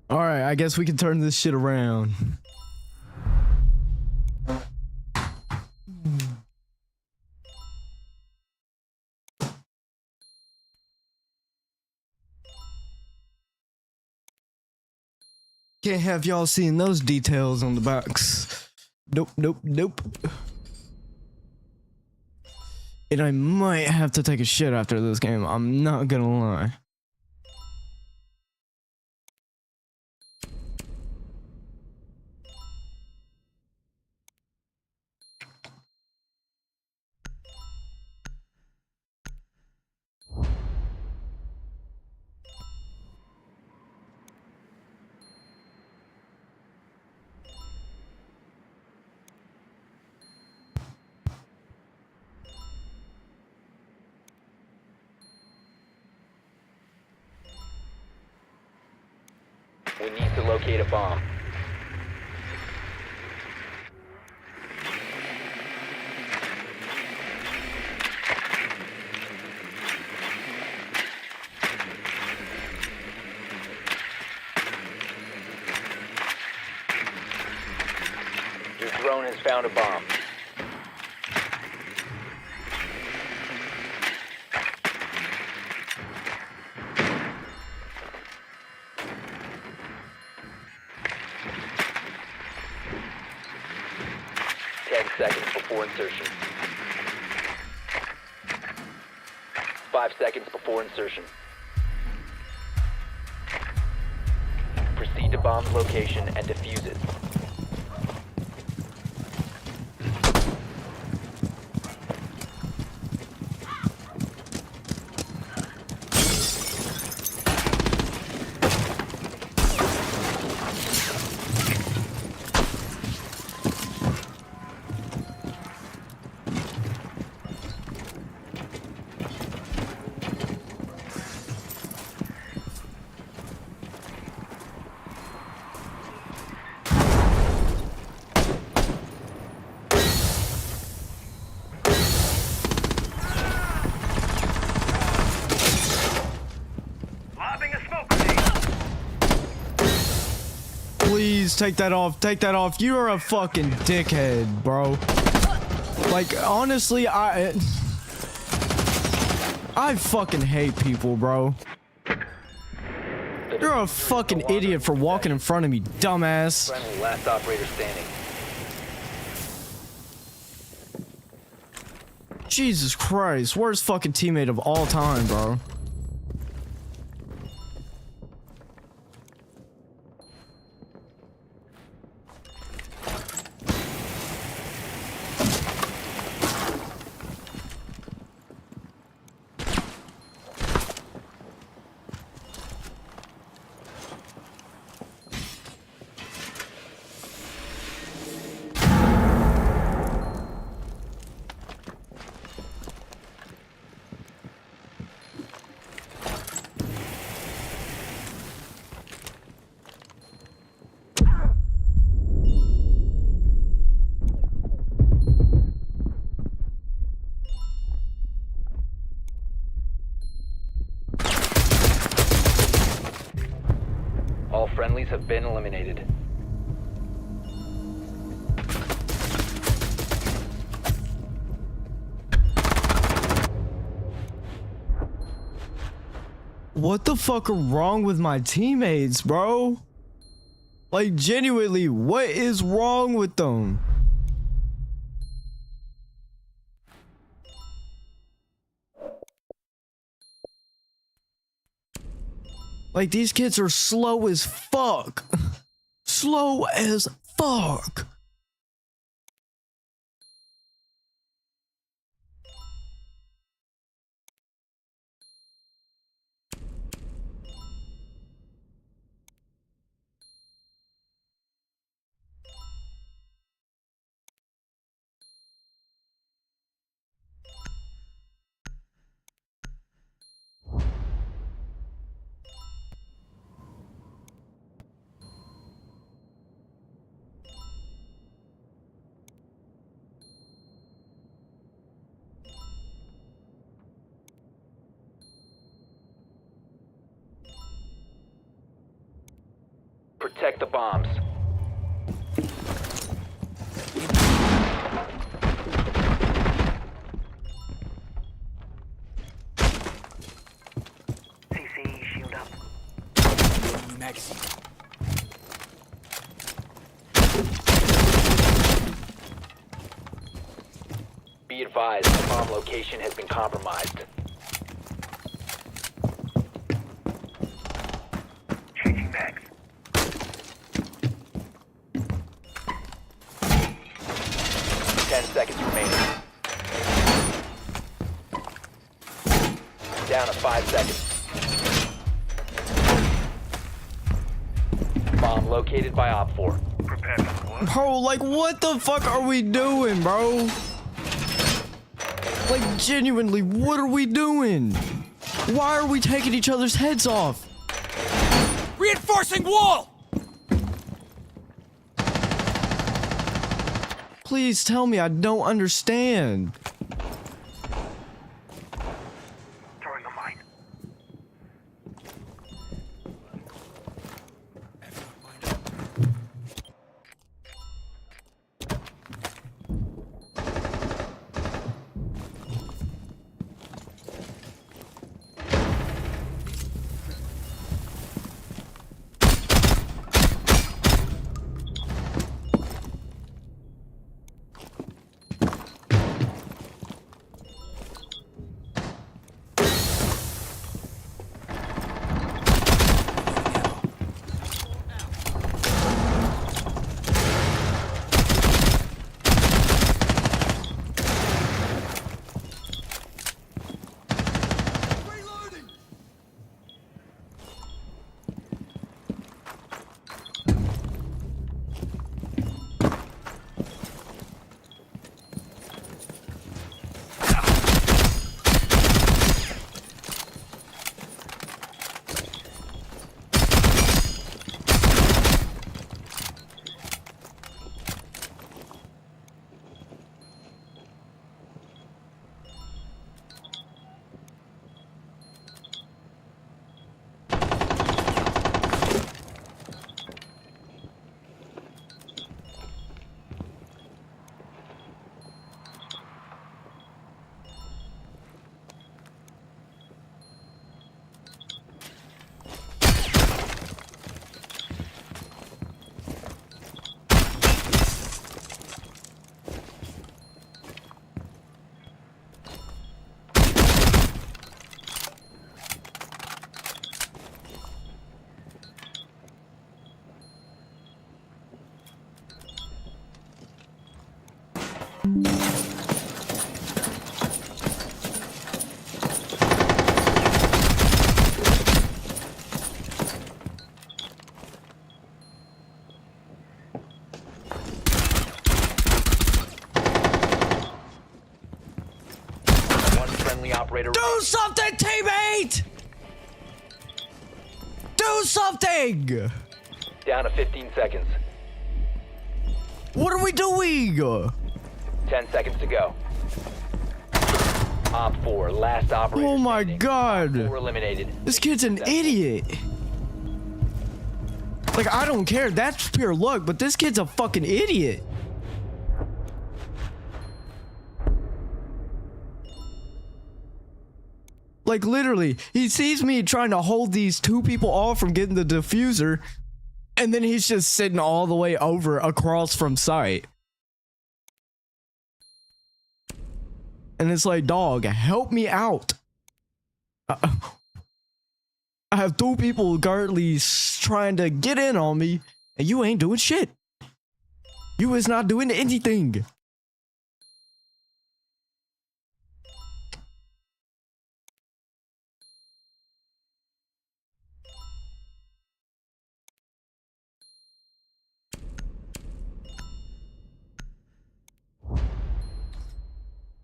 All right, I guess we can turn this shit around. Can't have y'all seeing those details on the box. Nope, nope, nope. And I might have to take a shit after this game. I'm not gonna lie. We need to locate a bomb. Your drone has found a bomb. Seconds before insertion. 5 seconds before insertion. Proceed to bomb's location and defuse it. Lobbing a smoke grenade. Please take that off. Take that off. You're a fucking dickhead, bro. Like, honestly, I fucking hate people, bro. You're a fucking idiot for walking in front of me, dumbass. Friendly, last operator standing. Jesus Christ, worst fucking teammate of all time, bro. been eliminated. What the fuck are wrong with my teammates, bro? Like, genuinely, what is wrong with them? Like, these kids are slow as fuck. Slow as fuck. Protect the bombs. CC, shield up. New magazine. Be advised, the bomb location has been compromised. Changing mags. Seconds remaining. Down to 5 seconds. Bomb located by Op 4. Prepare for the war. Bro, like, what the fuck are we doing, bro? Like, genuinely, what are we doing? Why are we taking each other's heads off? Reinforcing wall! Please tell me I don't understand. Throwing a mine. Operator. Do something, teammate! Do something! Down to 15 seconds. What are we doing? 10 seconds to go. Op 4, last operator. Oh my standing. god. Op 4 eliminated. This kid's an idiot. Like, I don't care. That's pure luck, but this kid's a fucking idiot. Like, literally, he sees me trying to hold these two people off from getting the diffuser, and then he's just sitting all the way over across from sight. And it's like, dog, help me out. I have two people currently trying to get in on me, and you ain't doing shit. You is not doing anything.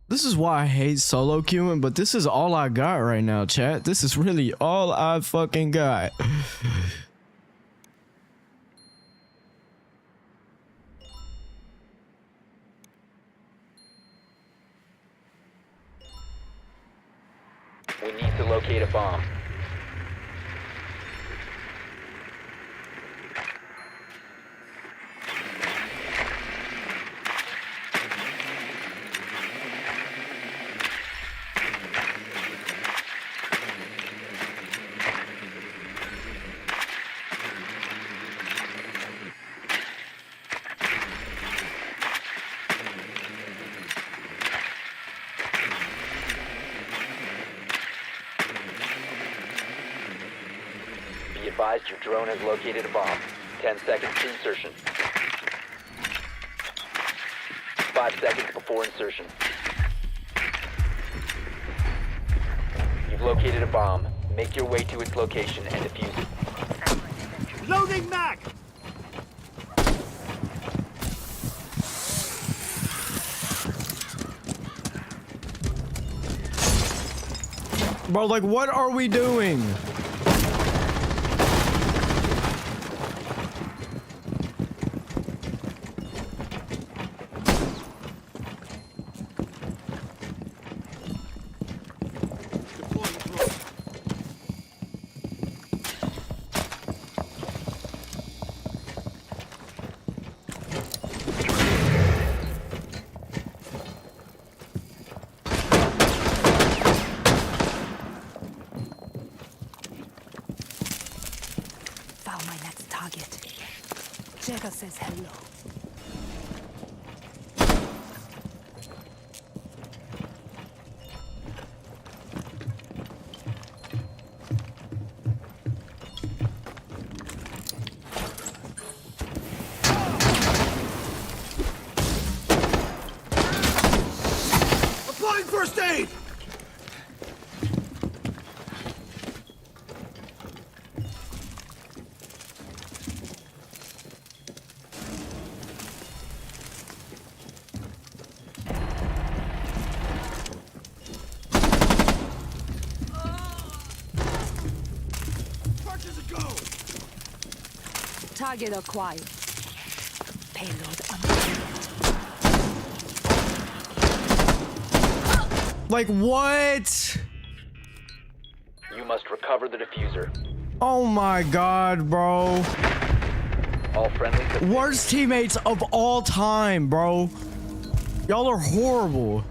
This is why I hate solo queuing, but this is all I got right now, chat. This is really all I fucking got. We need to locate a bomb. Be advised your drone has located a bomb. 10 seconds to insertion. 5 seconds before insertion. You've located a bomb. Make your way to its location and defuse it. Loading mag! Bro, like, what are we doing? Found my next target. Jagger says hello. Applying first aid! Charges a go! Target acquired. Payload unloaded. Like, what? You must recover the diffuser. Oh my god, bro. All friendlies have Worst teammates of all time, bro. Y'all are horrible.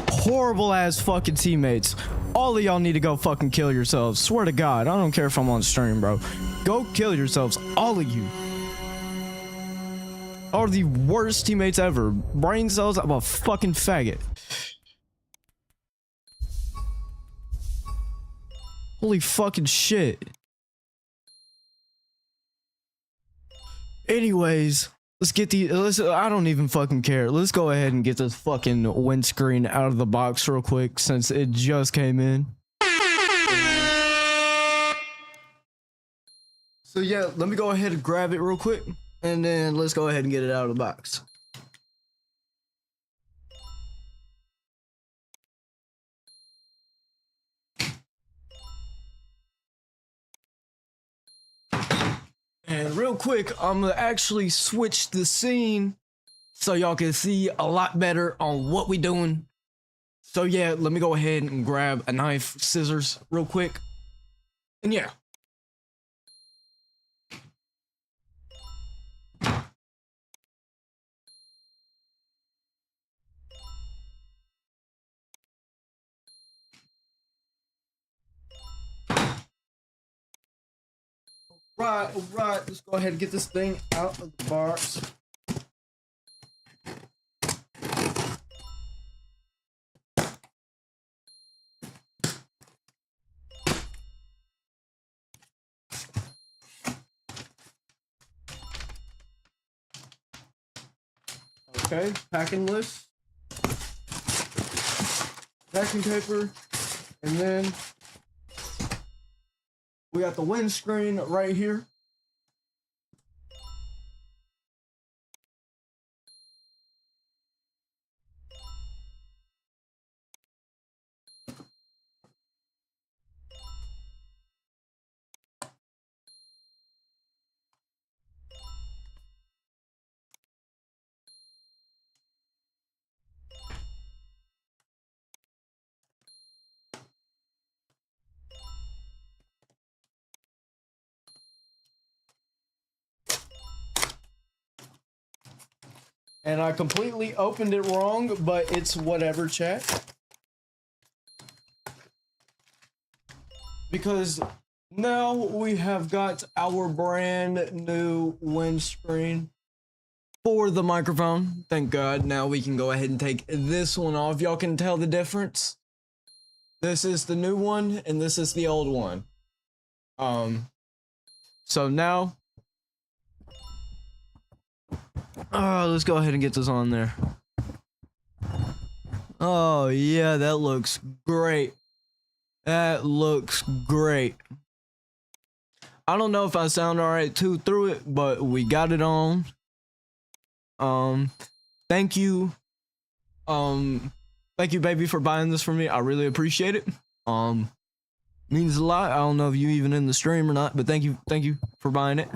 Horrible ass fucking teammates. All of y'all need to go fucking kill yourselves. Swear to God, I don't care if I'm on stream, bro. Go kill yourselves, all of you. Are the worst teammates ever. Brain cells, I'm a fucking faggot. Holy fucking shit. Anyways, let's get I don't even fucking care. Let's go ahead and get this fucking windscreen out of the box real quick since it just came in. So yeah, let me go ahead and grab it real quick and then let's go ahead and get it out of the box. And real quick, I'm gonna actually switch the scene so y'all can see a lot better on what we doing. So yeah, let me go ahead and grab a knife, scissors real quick. And yeah, Right, right. Let's go ahead and get this thing out of the box. Okay, packing list, packing paper, and then we got the windscreen right here. And I completely opened it wrong, but it's whatever, chat. Because now we have got our brand new windscreen for the microphone. Thank God. Now we can go ahead and take this one off. Y'all can tell the difference. This is the new one and this is the old one. So now let's go ahead and get this on there. Oh yeah, that looks great. That looks great. I don't know if I sound alright too through it, but we got it on. Thank you. Thank you, baby, for buying this for me. I really appreciate it. Means a lot. I don't know if you even in the stream or not, but thank you for buying it.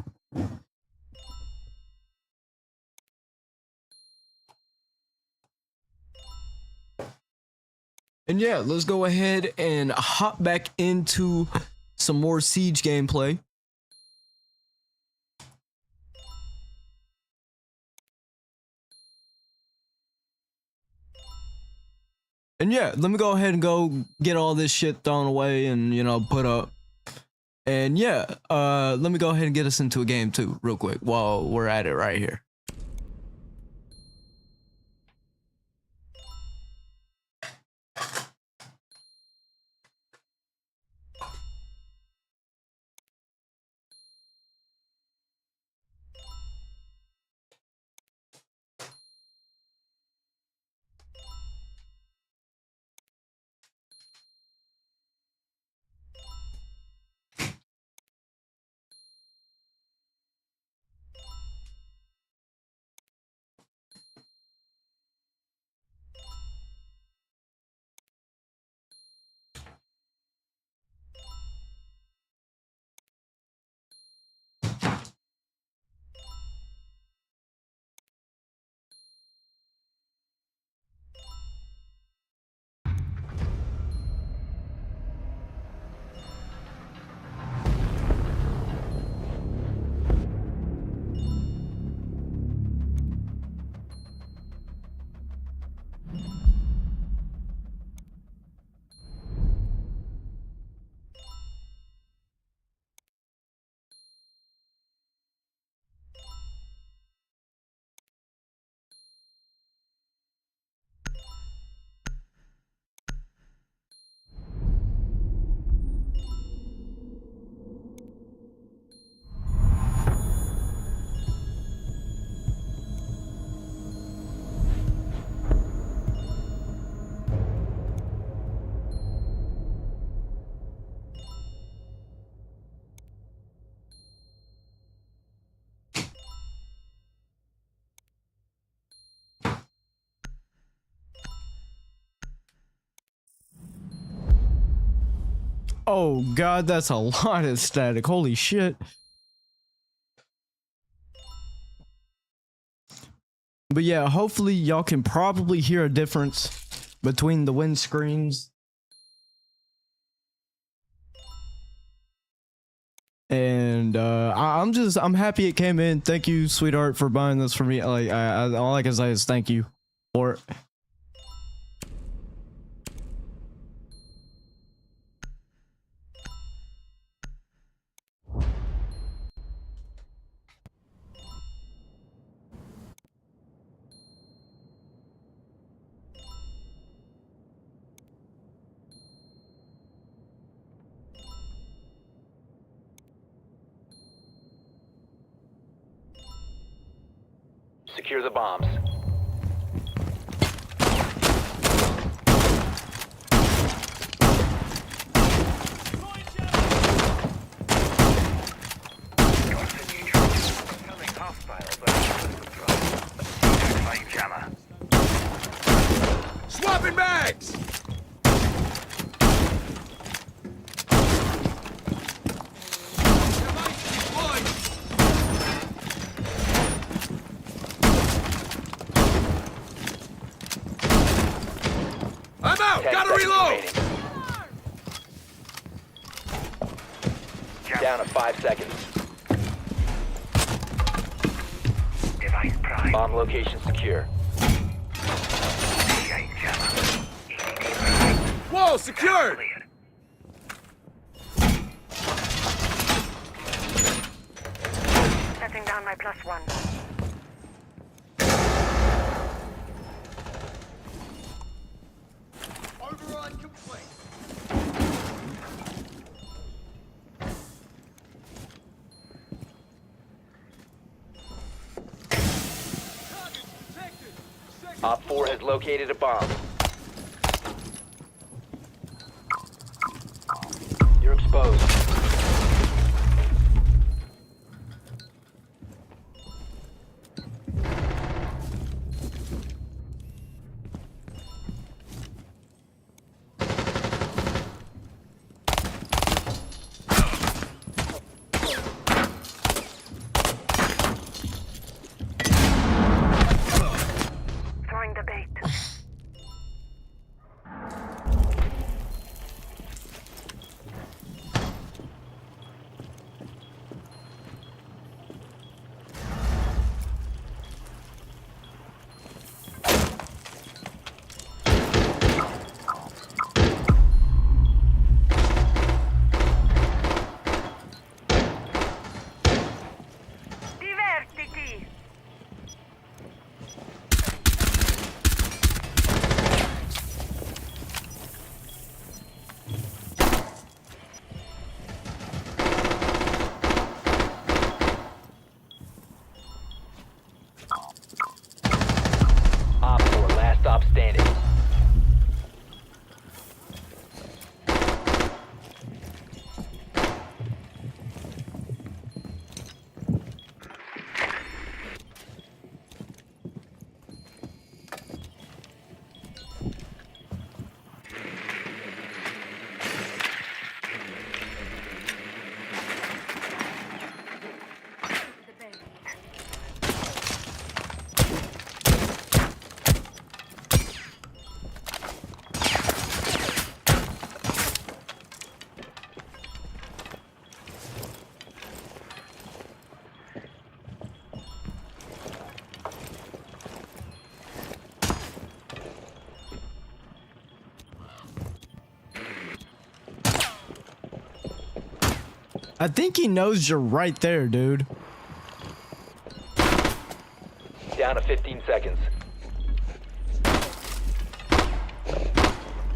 And yeah, let's go ahead and hop back into some more Siege gameplay. And yeah, let me go ahead and go get all this shit thrown away and, you know, put up. And yeah, let me go ahead and get us into a game too, real quick, while we're at it right here. Oh god, that's a lot of static. Holy shit. But yeah, hopefully y'all can probably hear a difference between the windscreens. And I'm happy it came in. Thank you, sweetheart, for buying this for me. Like all I can say is thank you for it. Secure the bombs. Incoming hostiles under control. Flying jammer. Swapping bags! I'm out! 10 Gotta seconds reload! remaining. Down to 5 seconds. Device prime. Bomb location secure. Flying jammer. EDD prime. Whoa, secured! Cleared. Setting down my +1. Override complete. Target detected. Second Op 4 has located a bomb. You're exposed. Throwing the bait. Divertiti! Op 4, last stop standing. The bait. I think he knows you're right there, dude. Down to 15 seconds.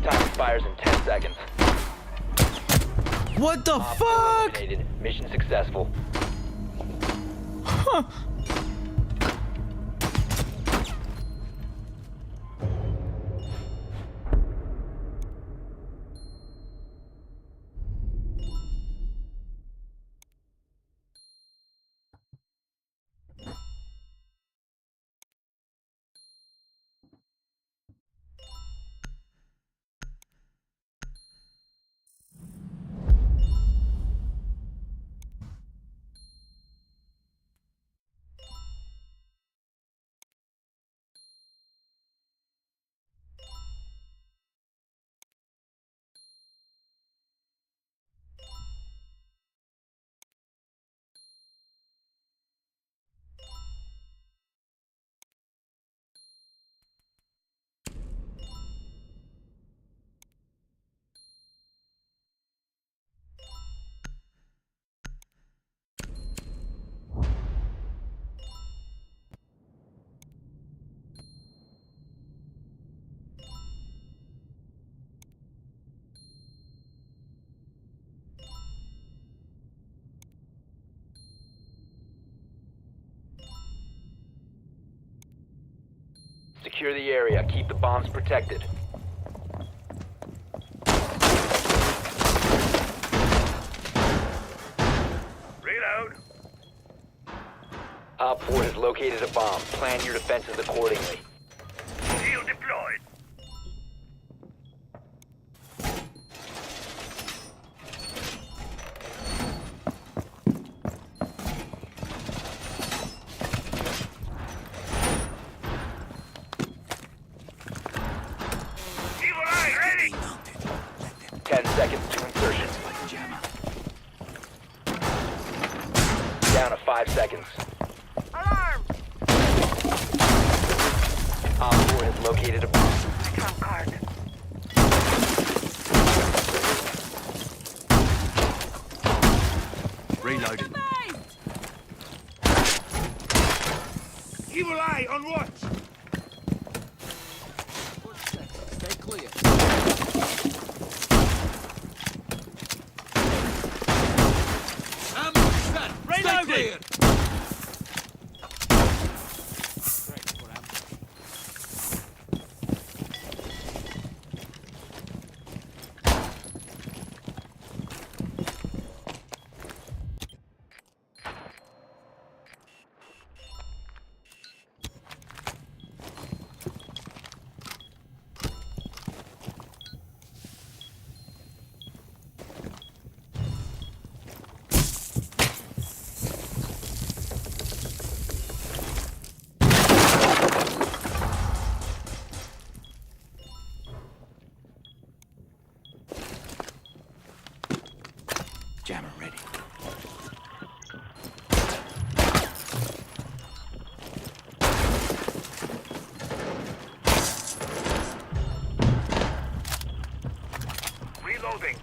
Time expires in 10 seconds. What the Op 4 fuck? eliminated. Mission successful. Secure the area. Keep the bombs protected. Reload. Op 4 has located a bomb. Plan your defenses accordingly. Shield deployed. Evil eye ready. 10 seconds to insertion. Down to 5 seconds. Alarm! Op 4 has located a bomb. Trump card. Reloading. Evil eye on watch. Stay clear. Ammo set. Stay clear. Jammer ready. Reloading.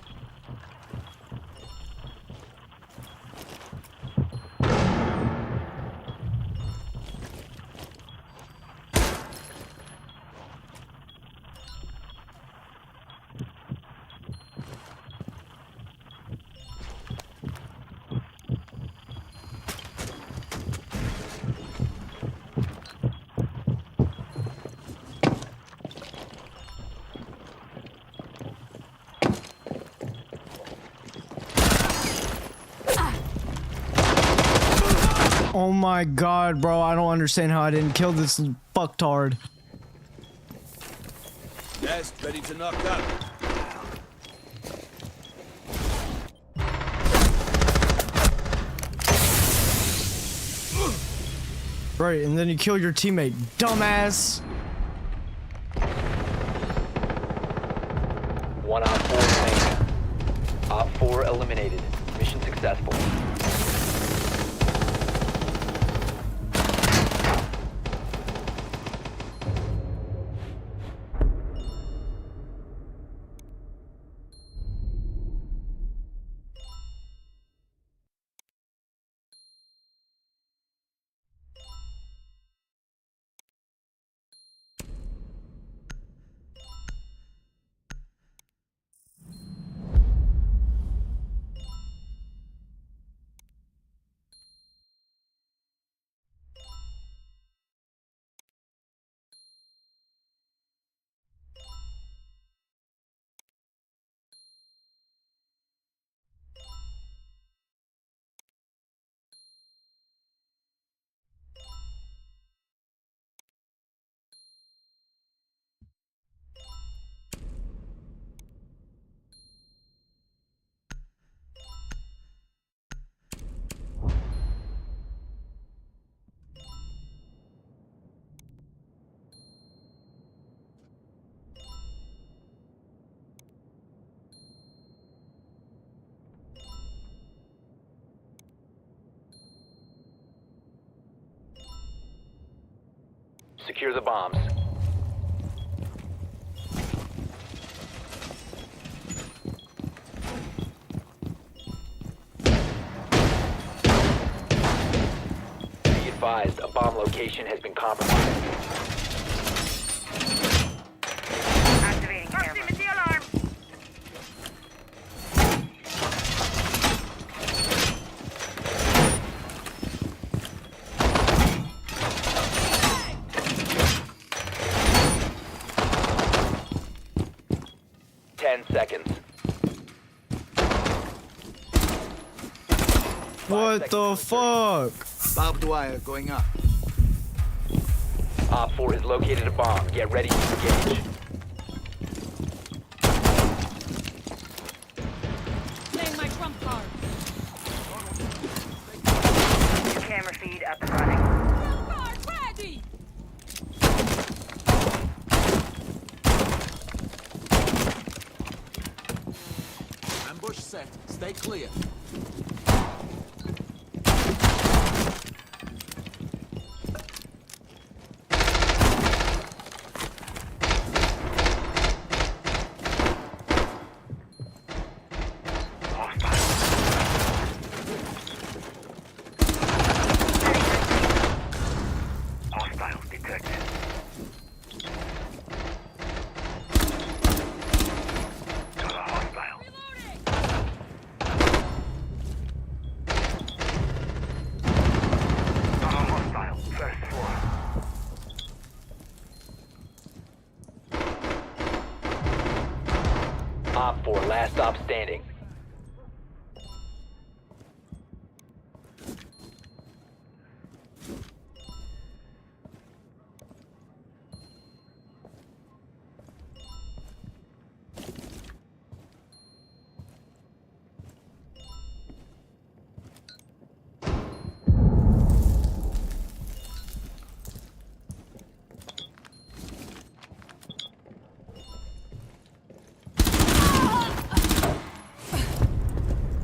Oh my god, bro. I don't understand how I didn't kill this fucktard. Nest ready to knock out. Right, and then you kill your teammate, dumbass. One Op 4 remaining. Op 4 eliminated. Mission successful. Secure the bombs. Be advised, a bomb location has been compromised. Activating camera. Proximity alarm. 10 seconds. What the fuck? Barbed wire going up. Op 4 has located a bomb. Get ready to engage. Playing my trump card. Camera feed up and running. Trump card ready! Ambush set. Stay clear. Hostiles detected. Got a hostile. Got a hostile. First floor. Op 4, last stop standing.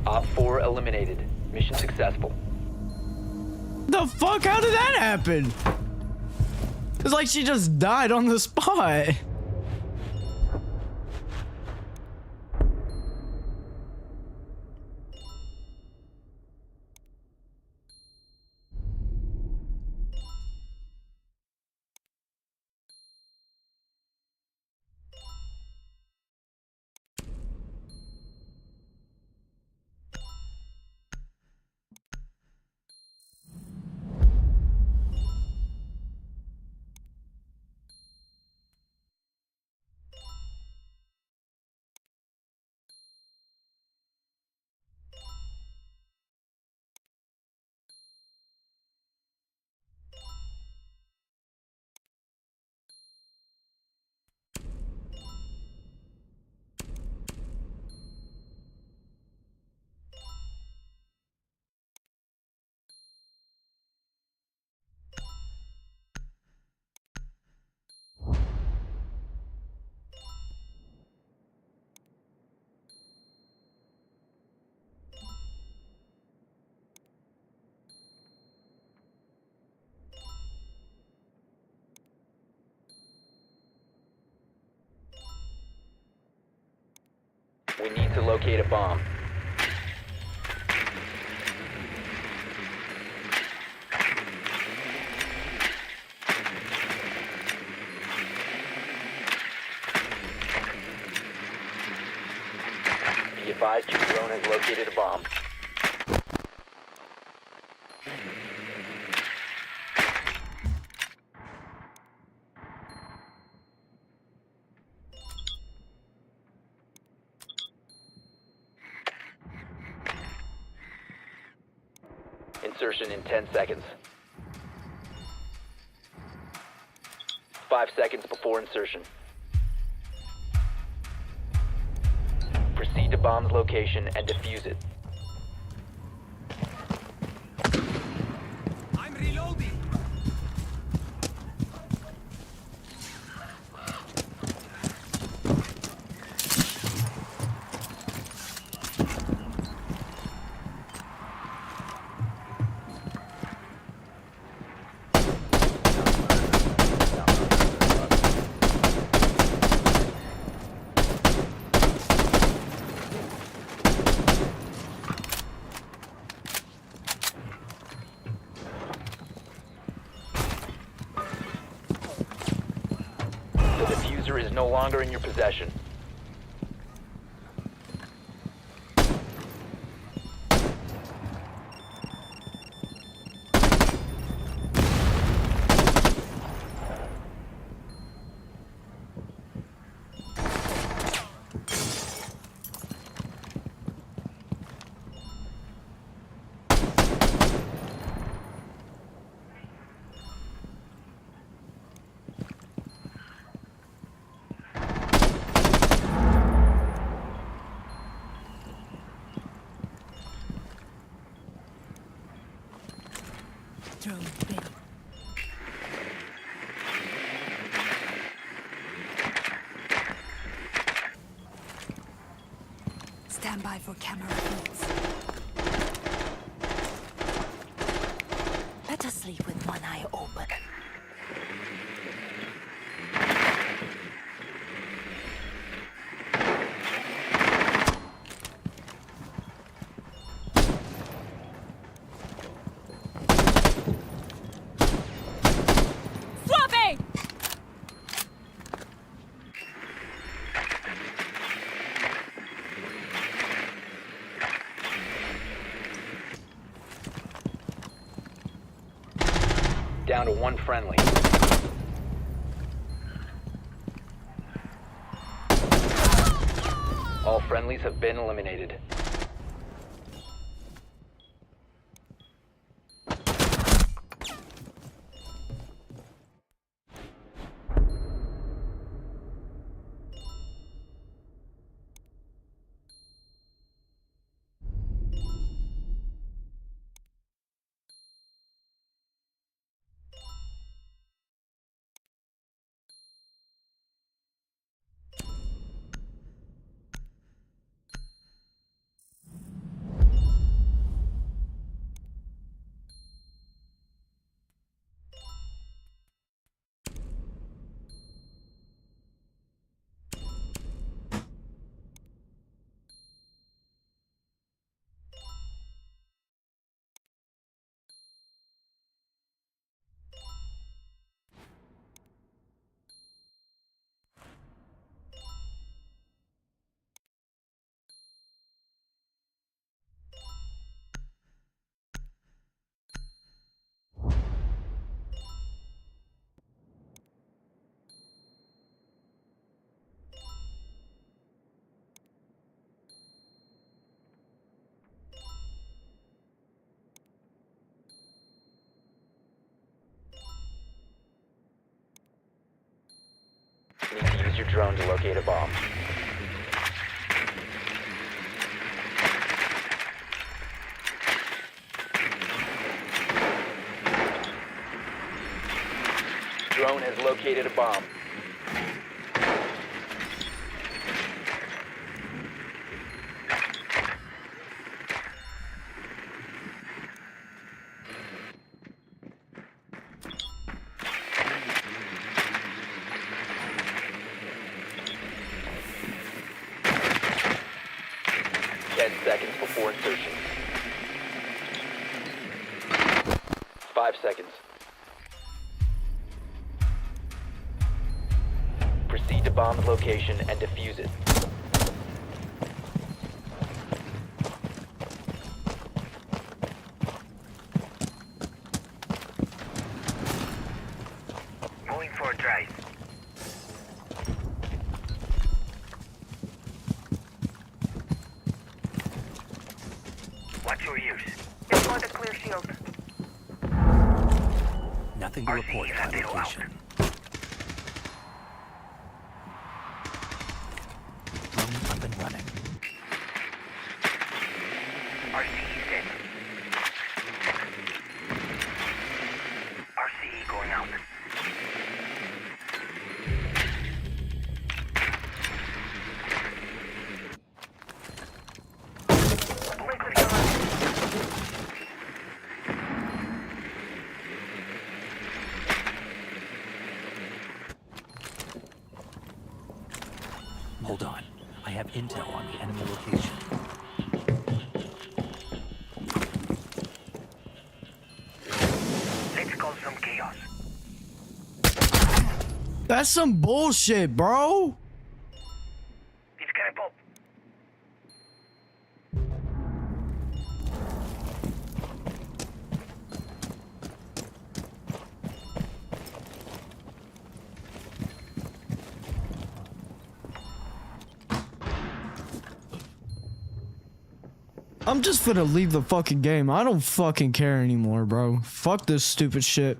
Op 4 eliminated. Mission successful. The fuck? How did that happen? It's like she just died on the spot. We need to locate a bomb. Be advised your drone has located a bomb. Insertion in 10 seconds. 5 seconds before insertion. Proceed to bomb's location and defuse it. I'm reloading. The diffuser is no longer in your possession. Stand by for camera feeds. Better sleep with one eye open. Swapping! Down to one friendly. All friendlies have been eliminated. Need to use your drone to locate a bomb. Drone has located a bomb. Seconds before insertion. 5 seconds. Proceed to bomb's location and defuse it. Going for a drive. Watch your ears. Deploy the clear shield. Nothing to report RC on is location. Drone up and running. RCE dead. RCE going out. Hold on. I have intel on the enemy location. Let's cause some chaos. That's some bullshit, bro. It's gonna pop. I'm just finna leave the fucking game. I don't fucking care anymore, bro. Fuck this stupid shit.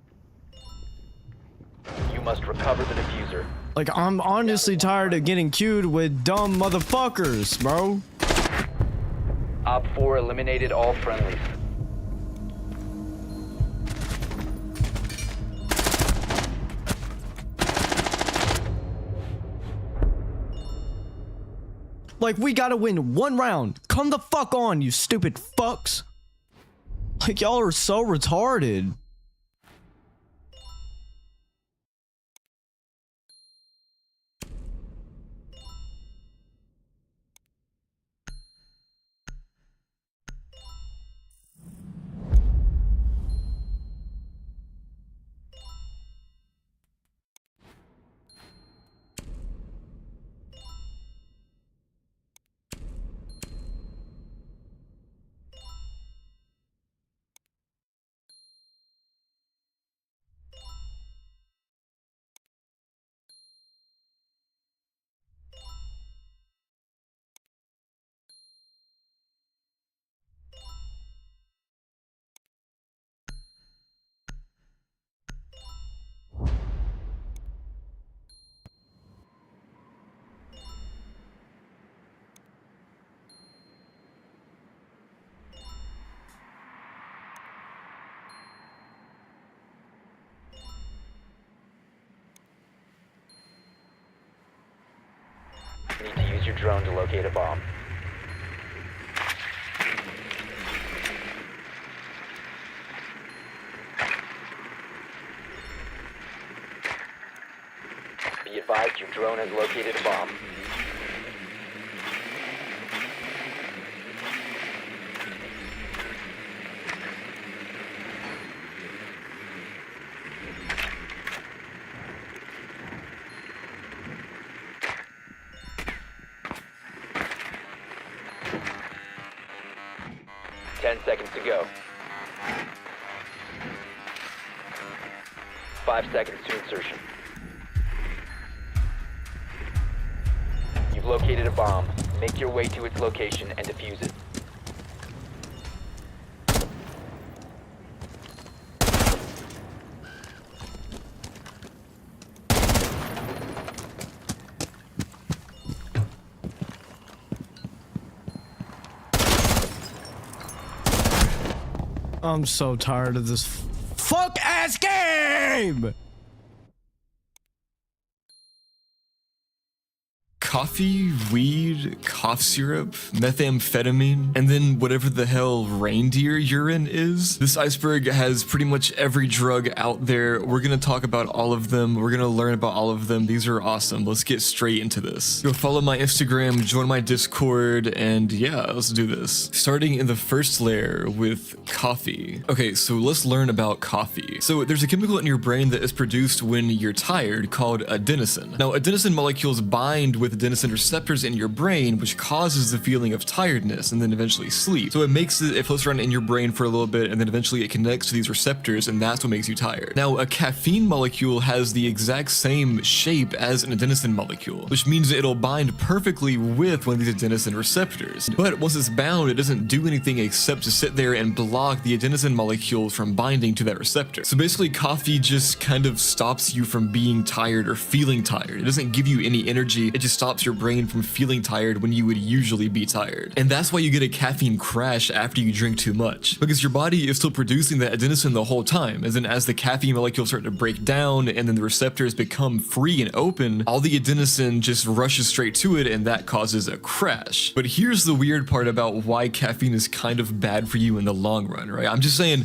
You must recover the diffuser. Like, I'm honestly tired of getting queued with dumb motherfuckers, bro. Op 4 eliminated all friendlies. Like, we gotta win one round. Come the fuck on, you stupid fucks. Like, y'all are so retarded. Need to use your drone to locate a bomb. Be advised your drone has located a bomb. Ten seconds to go. 5 seconds to insertion. You've located a bomb. Make your way to its location and defuse it. I'm so tired of this fuck ass game. Coffee, weed, cough syrup, methamphetamine, and then whatever the hell reindeer urine is. This iceberg has pretty much every drug out there. We're gonna talk about all of them. We're gonna learn about all of them. These are awesome. Let's get straight into this. Go follow my Instagram, join my Discord, and yeah, let's do this. Starting in the first layer with coffee. Okay, so let's learn about coffee. So there's a chemical in your brain that is produced when you're tired called adenosine. Now, adenosine molecules bind with adenosine receptors in your brain, which causes the feeling of tiredness and then eventually sleep. So it floats around in your brain for a little bit, and then eventually it connects to these receptors, and that's what makes you tired. Now, a caffeine molecule has the exact same shape as an adenosine molecule, which means that it'll bind perfectly with one of these adenosine receptors. But once it's bound, it doesn't do anything except to sit there and block the adenosine molecules from binding to that receptor. So basically, coffee just kind of stops you from being tired or feeling tired. It doesn't give you any energy. It just stops your brain from feeling tired when you would usually be tired. And that's why you get a caffeine crash after you drink too much, because your body is still producing that adenosine the whole time. As in, as the caffeine molecules start to break down and then the receptors become free and open, all the adenosine just rushes straight to it, and that causes a crash. But here's the weird part about why caffeine is kind of bad for you in the long run, right? I'm just saying,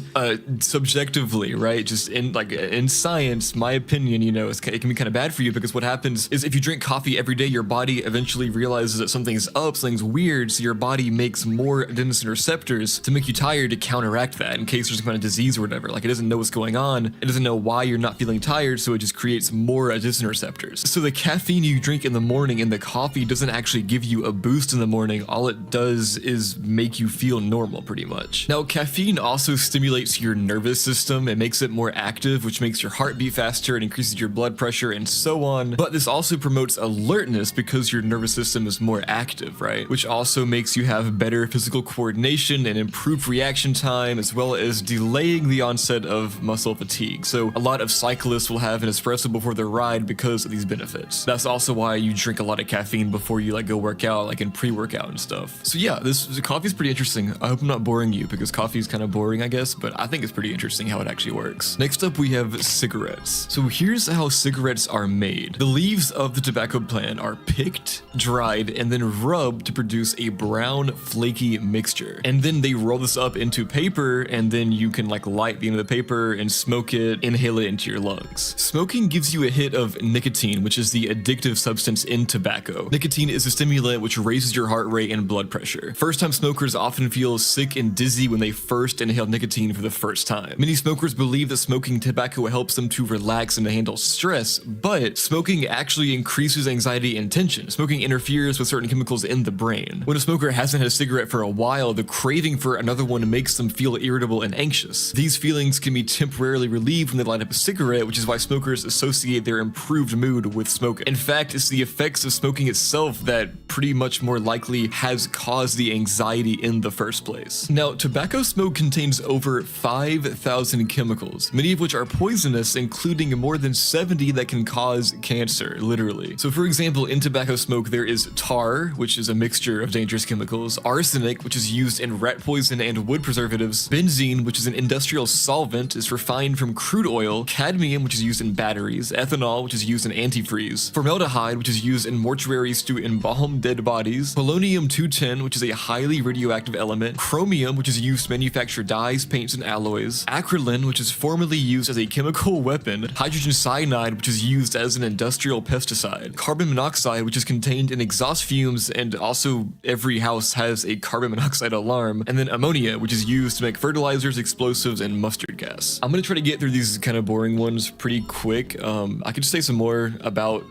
subjectively, right? Just in science, my opinion, you know, it can be kind of bad for you, because what happens is if you drink coffee every day, your body eventually realizes that something's up, something's weird, so your body makes more adenosine receptors to make you tired to counteract that in case there's some kind of disease or whatever. Like, it doesn't know what's going on, it doesn't know why you're not feeling tired, so it just creates more adenosine receptors. So the caffeine you drink in the morning and the coffee doesn't actually give you a boost in the morning. All it does is make you feel normal, pretty much. Now, caffeine also stimulates your nervous system. It makes it more active, which makes your heart beat faster and increases your blood pressure and so on. But this also promotes alertness because your nervous system is more active, right? Which also makes you have better physical coordination and improved reaction time, as well as delaying the onset of muscle fatigue. So a lot of cyclists will have an espresso before their ride because of these benefits. That's also why you drink a lot of caffeine before you go work out, like in pre-workout and stuff. So yeah, this coffee is pretty interesting. I hope I'm not boring you, because coffee is kind of boring, I guess, but I think it's pretty interesting how it actually works. Next up, we have cigarettes. So here's how cigarettes are made. The leaves of the tobacco plant are picked, dried, and then rubbed to produce a brown, flaky mixture. And then they roll this up into paper, and then you can like light the end of the paper and smoke it, inhale it into your lungs. Smoking gives you a hit of nicotine, which is the addictive substance in tobacco. Nicotine is a stimulant which raises your heart rate and blood pressure. First-time smokers often feel sick and dizzy when they first inhale nicotine for the first time. Many smokers believe that smoking tobacco helps them to relax and to handle stress, but smoking actually increases anxiety and tension. Smoking interferes with certain chemicals in the brain. When a smoker hasn't had a cigarette for a while, the craving for another one makes them feel irritable and anxious. These feelings can be temporarily relieved when they light up a cigarette, which is why smokers associate their improved mood with smoking. In fact, it's the effects of smoking itself that pretty much more likely has caused the anxiety in the first place. Now, tobacco smoke contains over 5,000 chemicals, many of which are poisonous, including more than 70 that can cause cancer, literally. So for example, in tobacco smoke, there is tar, which is a mixture of dangerous chemicals, arsenic, which is used in rat poison and wood preservatives, benzene, which is an industrial solvent, is refined from crude oil, cadmium, which is used in batteries, ethanol, which is used in antifreeze, formaldehyde, which is used in mortuaries to embalm dead bodies, polonium-210, which is a highly radioactive element, chromium, which is used to manufacture dyes, paints, and alloys, acrolein, which is formerly used as a chemical weapon, hydrogen cyanide, which is used as an industrial pesticide, carbon monoxide, which is contained in exhaust fumes, and also every house has a carbon monoxide alarm, and then ammonia, which is used to make fertilizers, explosives, and mustard gas. I'm gonna try to get through these kind of boring ones pretty quick. I could just say some more about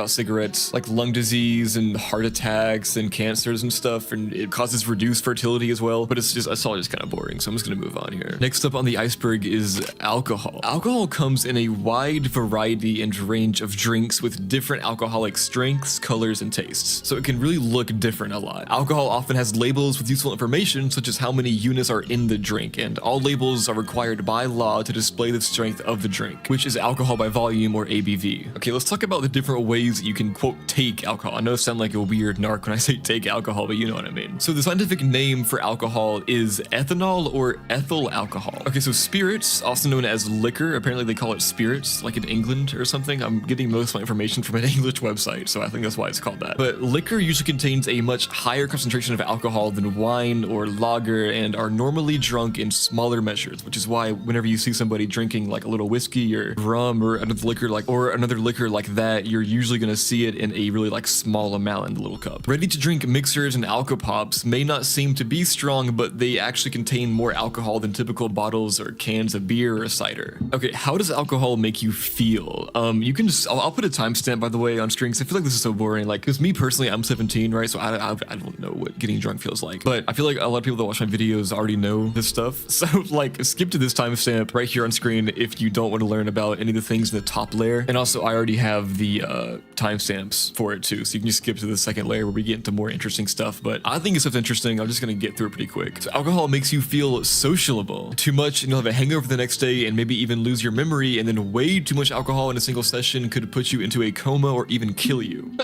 cigarettes, like lung disease and heart attacks and cancers and stuff, and it causes reduced fertility as well, but it's all just kind of boring, so I'm just gonna move on here. Next up on the iceberg is alcohol. Alcohol comes in a wide variety and range of drinks with different alcoholic strengths, colors, and tastes, so it can really look different a lot. Alcohol often has labels with useful information such as how many units are in the drink, and all labels are required by law to display the strength of the drink, which is alcohol by volume or ABV. Okay, let's talk about the different ways that you can quote take alcohol. I know it sounds like a weird narc when I say take alcohol, but you know what I mean. So the scientific name for alcohol is ethanol or ethyl alcohol. Okay, so spirits, also known as liquor, apparently they call it spirits, like in England or something. I'm getting most of my information from an English website, so I think that's why it's called that. But liquor usually contains a much higher concentration of alcohol than wine or lager and are normally drunk in smaller measures, which is why whenever you see somebody drinking like a little whiskey or rum or another liquor like that, you're usually going to see it in a really like small amount in the little cup. Ready to drink mixers and alcopops may not seem to be strong, but they actually contain more alcohol than typical bottles or cans of beer or cider. Okay, how does alcohol make you feel? You can just, I'll put a timestamp by the way on screen because I feel like this is so boring. Like, because me personally, I'm 17, right? So I don't know what getting drunk feels like, but I feel like a lot of people that watch my videos already know this stuff. So like, skip to this timestamp right here on screen if you don't want to learn about any of the things in the top layer. And also, I already have the timestamps for it too, so you can just skip to the second layer where we get into more interesting stuff. But I think it's stuff interesting. I'm just gonna get through it pretty quick. So alcohol makes you feel sociable. Too much and you'll have a hangover the next day and maybe even lose your memory, and then way too much alcohol in a single session could put you into a coma or even kill you.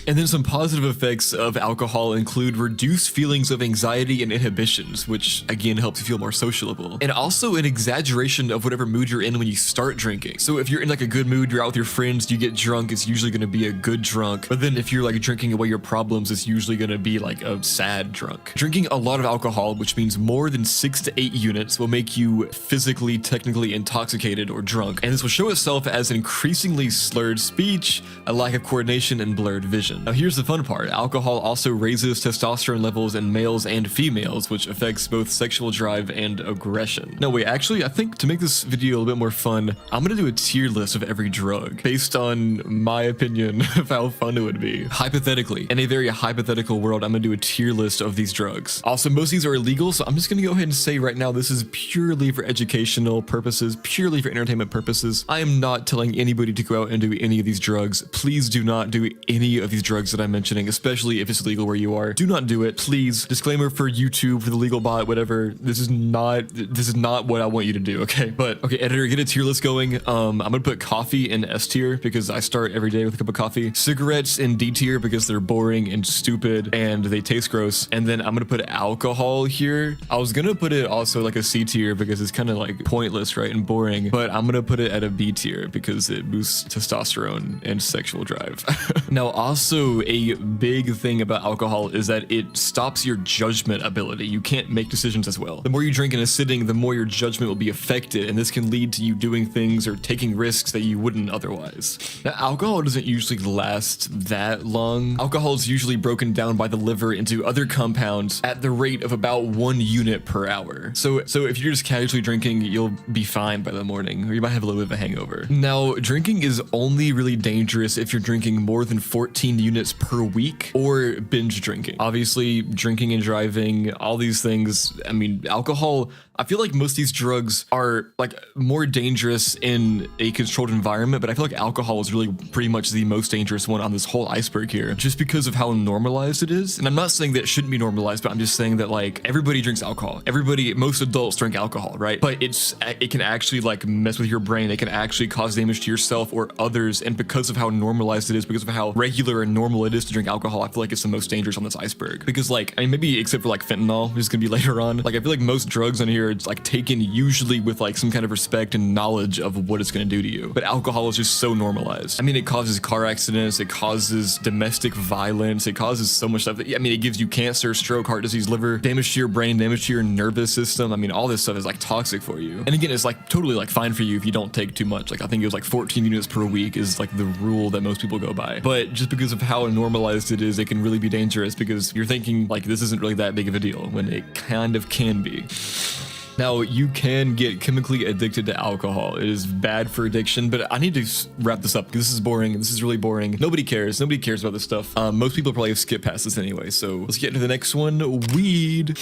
And then some positive effects of alcohol include reduced feelings of anxiety and inhibitions, which again helps you feel more sociable. And also an exaggeration of whatever mood you're in when you start drinking. So if you're in like a good mood, you're out with your friends, you get drunk, it's usually gonna be a good drunk. But then if you're like drinking away your problems, it's usually gonna be like a sad drunk. Drinking a lot of alcohol, which means more than 6 to 8 units, will make you physically, technically intoxicated or drunk. And this will show itself as increasingly slurred speech, a lack of coordination, and blurred vision. Now here's the fun part. Alcohol also raises testosterone levels in males and females, which affects both sexual drive and aggression. No wait, actually I think to make this video a little bit more fun, I'm gonna do a tier list of every drug based on my opinion of how fun it would be. Hypothetically, in a very hypothetical world, I'm gonna do a tier list of these drugs. Also, most of these are illegal, so I'm just gonna go ahead and say right now this is purely for educational purposes, purely for entertainment purposes. I am not telling anybody to go out and do any of these drugs. Please do not do any of these drugs drugs that I'm mentioning, especially if it's illegal where you are. Do not do it, please. Disclaimer for YouTube, for the legal bot, whatever. This is not what I want you to do, okay? But okay, editor, get a tier list going. I'm gonna put coffee in S tier because I start every day with a cup of coffee. Cigarettes in D tier because they're boring and stupid and they taste gross. And then I'm gonna put alcohol here. I was gonna put it also like a C tier because it's kind of like pointless, right, and boring. But I'm gonna put it at a B tier because it boosts testosterone and sexual drive. Now, also a big thing about alcohol is that it stops your judgment ability. You can't make decisions as well. The more you drink in a sitting, the more your judgment will be affected, and this can lead to you doing things or taking risks that you wouldn't otherwise. Now, alcohol doesn't usually last that long. Alcohol is usually broken down by the liver into other compounds at the rate of about 1 unit per hour. So if you're just casually drinking, you'll be fine by the morning, or you might have a little bit of a hangover. Now, drinking is only really dangerous if you're drinking more than 14 units per week or binge drinking. Obviously, drinking and driving, all these things, I mean, alcohol, I feel like most of these drugs are like more dangerous in a controlled environment, but I feel like alcohol is really pretty much the most dangerous one on this whole iceberg here, just because of how normalized it is. And I'm not saying that it shouldn't be normalized, but I'm just saying that like everybody drinks alcohol. Most adults drink alcohol, right? But it can actually like mess with your brain. It can actually cause damage to yourself or others. And because of how normalized it is, because of how regular and normal it is to drink alcohol, I feel like it's the most dangerous on this iceberg. Because like, I mean, maybe except for like fentanyl, which is gonna be later on. Like I feel like most drugs on here, it's like taken usually with like some kind of respect and knowledge of what it's going to do to you. But alcohol is just so normalized. I mean, it causes car accidents, it causes domestic violence, it causes so much stuff. I mean, it gives you cancer, stroke, heart disease, liver, damage to your brain, damage to your nervous system. I mean, all this stuff is like toxic for you. And again, it's like totally like fine for you if you don't take too much. Like I think it was like 14 units per week is like the rule that most people go by. But just because of how normalized it is, it can really be dangerous because you're thinking like this isn't really that big of a deal when it kind of can be. Now, you can get chemically addicted to alcohol. It is bad for addiction, but I need to wrap this up because this is boring. This is really boring. Nobody cares. Nobody cares about this stuff. Most people probably have skipped past this anyway, so let's get into the next one. Weed.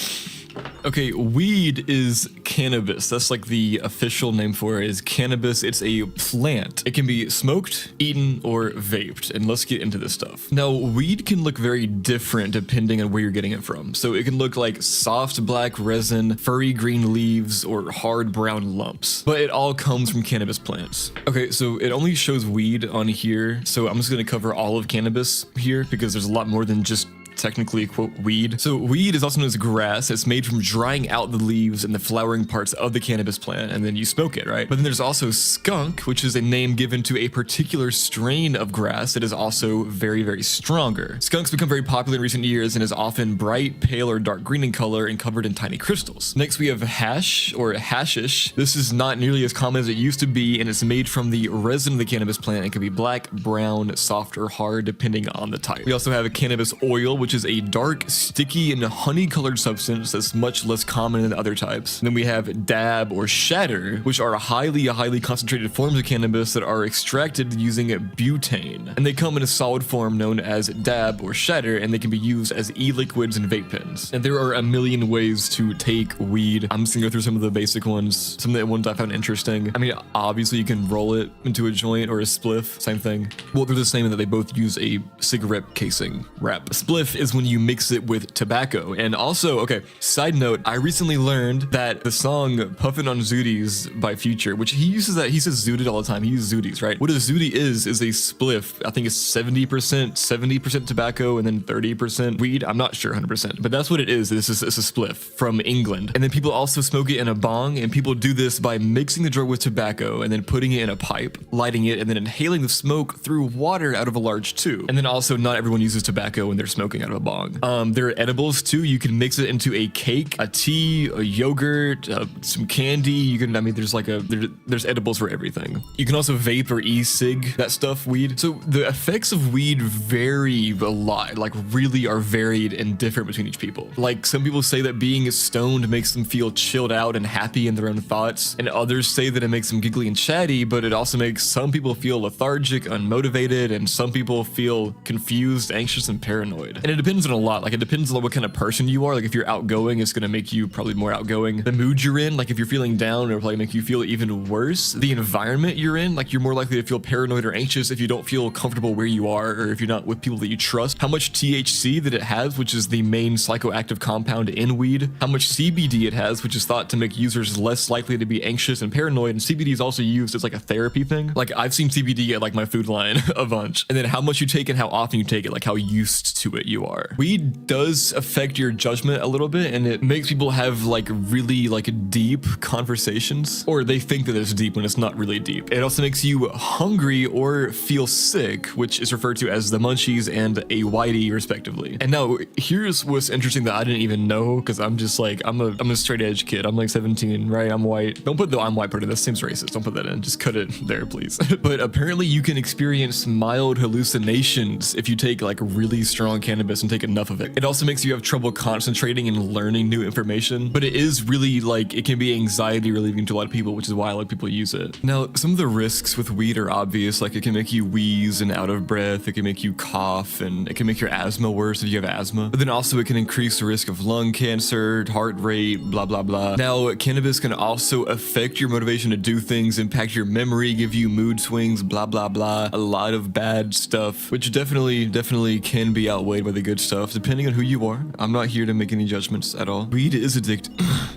Okay, weed is cannabis. That's like the official name for it is cannabis. It's a plant. It can be smoked, eaten, or vaped. And let's get into this stuff. Now, weed can look very different depending on where you're getting it from. So it can look like soft black resin, furry green leaves, or hard brown lumps. But it all comes from cannabis plants. Okay, so it only shows weed on here. So I'm just gonna cover all of cannabis here because there's a lot more than just technically quote weed. So weed is also known as grass. It's made from drying out the leaves and the flowering parts of the cannabis plant, and then you smoke it, right? But then there's also skunk, which is a name given to a particular strain of grass that is also very, very stronger. Skunks become very popular in recent years and is often bright, pale, or dark green in color and covered in tiny crystals. Next, we have hash or hashish. This is not nearly as common as it used to be, and it's made from the resin of the cannabis plant. It can be black, brown, soft, or hard, depending on the type. We also have a cannabis oil, which is a dark, sticky, and honey-colored substance that's much less common than other types. And then we have dab or shatter, which are highly concentrated forms of cannabis that are extracted using butane. And they come in a solid form known as dab or shatter, and they can be used as e-liquids and vape pens. And there are a million ways to take weed. I'm just gonna go through some of the basic ones, some of the ones I found interesting. I mean, obviously you can roll it into a joint or a spliff, same thing. Well, they're the same in that they both use a cigarette casing wrap. A spliff is when you mix it with tobacco. And also, okay, side note, I recently learned that the song Puffin' on Zooties by Future, which he uses that, he says zooted all the time, he uses zooties, right? What a zootie is a spliff. I think it's 70% tobacco and then 30% weed. I'm not sure 100%, but that's what it is. It's a spliff from England. And then people also smoke it in a bong, and people do this by mixing the drug with tobacco and then putting it in a pipe, lighting it, and then inhaling the smoke through water out of a large tube. And then also, not everyone uses tobacco when they're smoking out of a bong. There are edibles too. You can mix it into a cake, a tea, a yogurt, some candy. You can, I mean, there's edibles for everything. You can also vape or e-cig that stuff, weed. So the effects of weed vary a lot, like really are varied and different between each people. Like some people say that being stoned makes them feel chilled out and happy in their own thoughts, and others say that it makes them giggly and chatty, but it also makes some people feel lethargic, unmotivated, and some people feel confused, anxious, and paranoid. And depends on a lot. Like, it depends on what kind of person you are. Like, if you're outgoing, it's gonna make you probably more outgoing. The mood you're in, like if you're feeling down, it'll probably make you feel even worse. The environment you're in, like you're more likely to feel paranoid or anxious if you don't feel comfortable where you are, or if you're not with people that you trust. How much THC that it has, which is the main psychoactive compound in weed. How much CBD it has, which is thought to make users less likely to be anxious and paranoid. And CBD is also used as like a therapy thing. Like, I've seen CBD at like my food line a bunch. And then how much you take and how often you take it, like how used to it you are. Weed does affect your judgment a little bit, and it makes people have like really like deep conversations, or they think that it's deep when it's not really deep. It also makes you hungry or feel sick, which is referred to as the munchies and a whitey respectively. And now here's what's interesting that I didn't even know, because I'm just like, I'm a straight edge kid. I'm like 17, right? I'm white. Don't put the I'm white part of this. Seems racist. Don't put that in. Just cut it there, please. But apparently you can experience mild hallucinations if you take like really strong cannabis and take enough of it. It also makes you have trouble concentrating and learning new information, but it is really like, it can be anxiety relieving to a lot of people, which is why a lot of people use it. Now, some of the risks with weed are obvious. Like, it can make you wheeze and out of breath. It can make you cough, and it can make your asthma worse if you have asthma. But then also it can increase the risk of lung cancer, heart rate, blah, blah, blah. Now, cannabis can also affect your motivation to do things, impact your memory, give you mood swings, blah, blah, blah. A lot of bad stuff, which definitely can be outweighed by the good stuff, depending on who you are. I'm not here to make any judgments at all. Weed is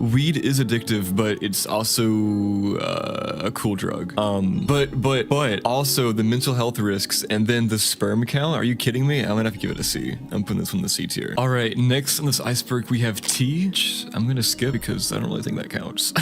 weed is addictive, but it's also a cool drug. But also the mental health risks, and then the sperm count. Are you kidding me? I'm gonna have to give it a C. I'm putting this one in the C tier. All right, next on this iceberg we have tea, which I'm gonna skip because I don't really think that counts.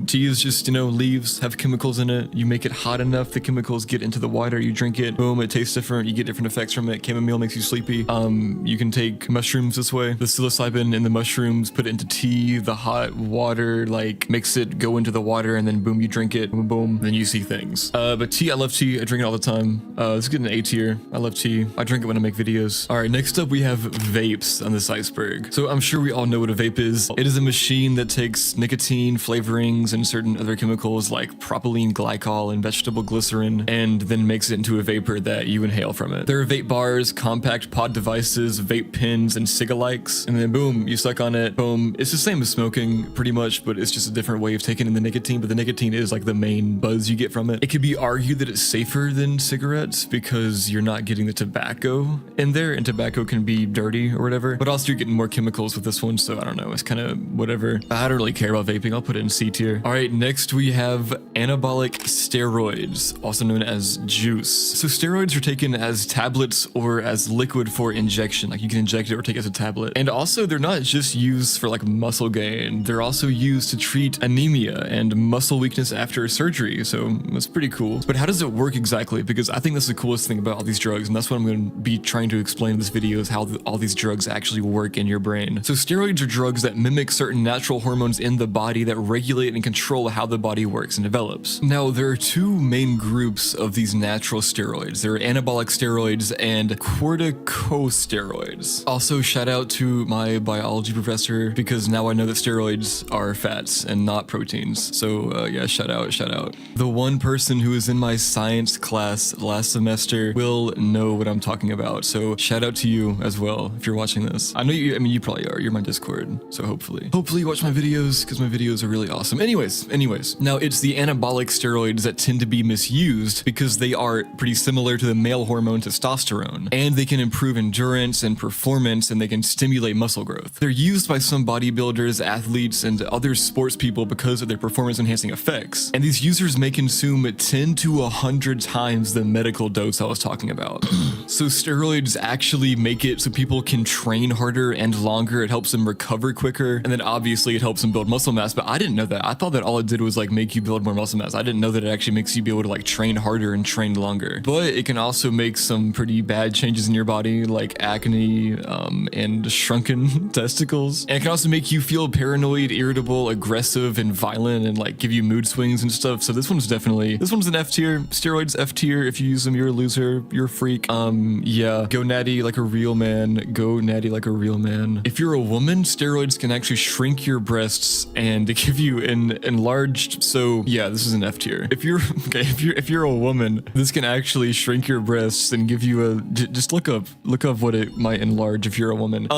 Tea is just, you know, leaves have chemicals in it. You make it hot enough, the chemicals get into the water, you drink it, boom, it tastes different, you get different effects from it. Chamomile makes you sleepy. You can take mushrooms this way. The psilocybin in the mushrooms, put it into tea, the hot water, like makes it go into the water, and then boom, you drink it, boom, boom, then you see things. But tea, I love tea. I drink it all the time. This is getting an A tier. I love tea. I drink it when I make videos. All right, next up we have vapes on this iceberg. So I'm sure we all know what a vape is. It is a machine that takes nicotine, flavorings, and certain other chemicals like propylene glycol and vegetable glycerin, and then makes it into a vapor that you inhale from it. There are vape bars, compact pod devices, vape pens, and cigalikes, and then boom, you suck on it, boom. It's the same as smoking pretty much, but it's just a different way of taking in the nicotine, but the nicotine is like the main buzz you get from it. It could be argued that it's safer than cigarettes because you're not getting the tobacco in there, and tobacco can be dirty or whatever, but also you're getting more chemicals with this one, so I don't know, it's kind of whatever. I don't really care about vaping. I'll put it in C tier. All right, next we have anabolic steroids, also known as juice. So steroids are taken as tablets or as liquid for injection, like you can inject it or take it as a tablet. And also they're not just used for like muscle gain, they're also used to treat anemia and muscle weakness after surgery, so that's pretty cool. But how does it work exactly? Because I think that's the coolest thing about all these drugs, and that's what I'm going to be trying to explain in this video, is how all these drugs actually work in your brain. So steroids are drugs that mimic certain natural hormones in the body that regulate and control how the body works and develops. Now, there are two main groups of these natural steroids. There are anabolic steroids and corticosteroids. Also, shout out to my biology professor, because now I know that steroids are fats and not proteins. So yeah, shout out. The one person who was in my science class last semester will know what I'm talking about. So shout out to you as well if you're watching this. I know you, I mean, you probably are. You're my Discord. So hopefully you watch my videos, because my videos are really awesome. Anyways, now it's the anabolic steroids that tend to be misused because they are pretty similar to the male hormone testosterone, and they can improve endurance and performance, and they can stimulate muscle growth. They're used by some bodybuilders, athletes, and other sports people because of their performance enhancing effects. And these users may consume 10 to 100 times the medical dose I was talking about. So steroids actually make it so people can train harder and longer. It helps them recover quicker, and then obviously it helps them build muscle mass. But I didn't know that. I thought that all it did was like make you build more muscle mass. I didn't know that it actually makes you be able to like train harder and train longer. But it can also make some pretty bad changes in your body, like acne and shrunken testicles. And it can also make you feel paranoid, irritable, aggressive, and violent, and like give you mood swings and stuff. So this one's an F tier. Steroids F tier. If you use them, you're a loser. You're a freak. Yeah. Go natty like a real man. Go natty like a real man. If you're a woman, steroids can actually shrink your breasts and give you an enlarged. So yeah, this is an F tier. If you're okay, if you're a woman, this can actually shrink your breasts and give you a, just look up what might enlarge if you're a woman.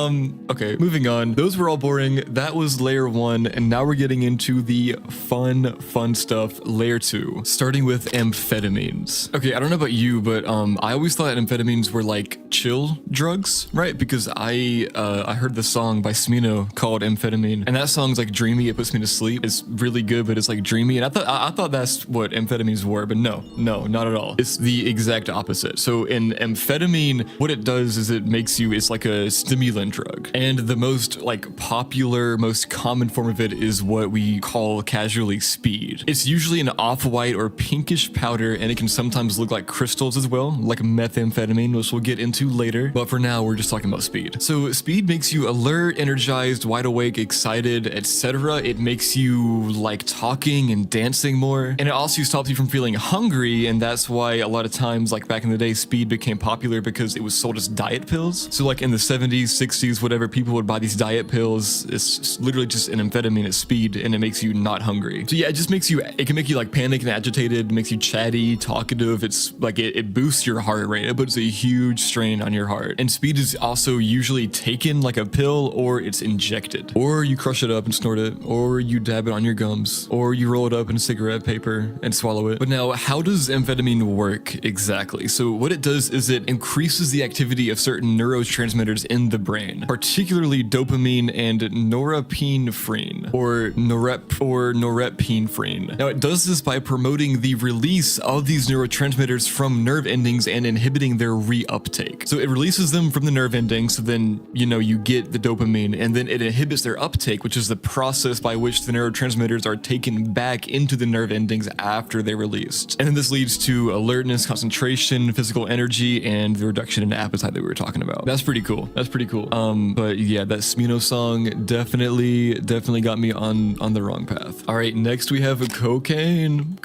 Okay, moving on. Those were all boring. That was layer 1, and now we're getting into the fun stuff, layer 2, starting with amphetamines. Okay, I don't know about you, but I always thought amphetamines were like chill drugs, right? Because I heard the song by Smino called Amphetamine, and that song's like dreamy. It puts me to sleep. It's really good, but it's like dreamy, and I thought that's what amphetamines were, but no, not at all. It's the exact opposite. So in amphetamine, what it does is it makes you, it's like a stimulant drug, and the most like popular, most common form of it is what we call casually speed. It's usually an off-white or pinkish powder, and it can sometimes look like crystals as well, like methamphetamine, which we'll get into later, but for now we're just talking about speed. So speed makes you alert, energized, wide awake, excited, etc. It makes you like talking and dancing more, and it also stops you from feeling hungry, and that's why a lot of times, like back in the day, speed became popular because it was sold as diet pills. So like in the 70s, 60s, whatever, people would buy these diet pills. It's literally just an amphetamine at speed, and it makes you not hungry. So yeah, it just makes you, it can make you like panic and agitated, makes you chatty, talkative. It's like it boosts your heart rate. It puts a huge strain on your heart. And speed is also usually taken like a pill, or it's injected, or you crush it up and snort it, or you dab it on your gums, or you roll it up in cigarette paper and swallow it. But now, how does amphetamine work exactly? So what it does is it increases the activity of certain neurotransmitters in the brain, particularly dopamine and norepinephrine, or norepinephrine. Now it does this by promoting the release of these neurotransmitters from nerve endings and inhibiting their reuptake. So it releases them from the nerve endings, so then, you know, you get the dopamine, and then it inhibits their uptake, which is the process by which the neurotransmitters are taken back into the nerve endings after they're released. And then this leads to alertness, concentration, physical energy, and the reduction in appetite that we were talking about. That's pretty cool. That's pretty cool. But yeah, that Smino song definitely got me on the wrong path. All right, next we have cocaine.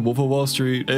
Wolf of Wall Street,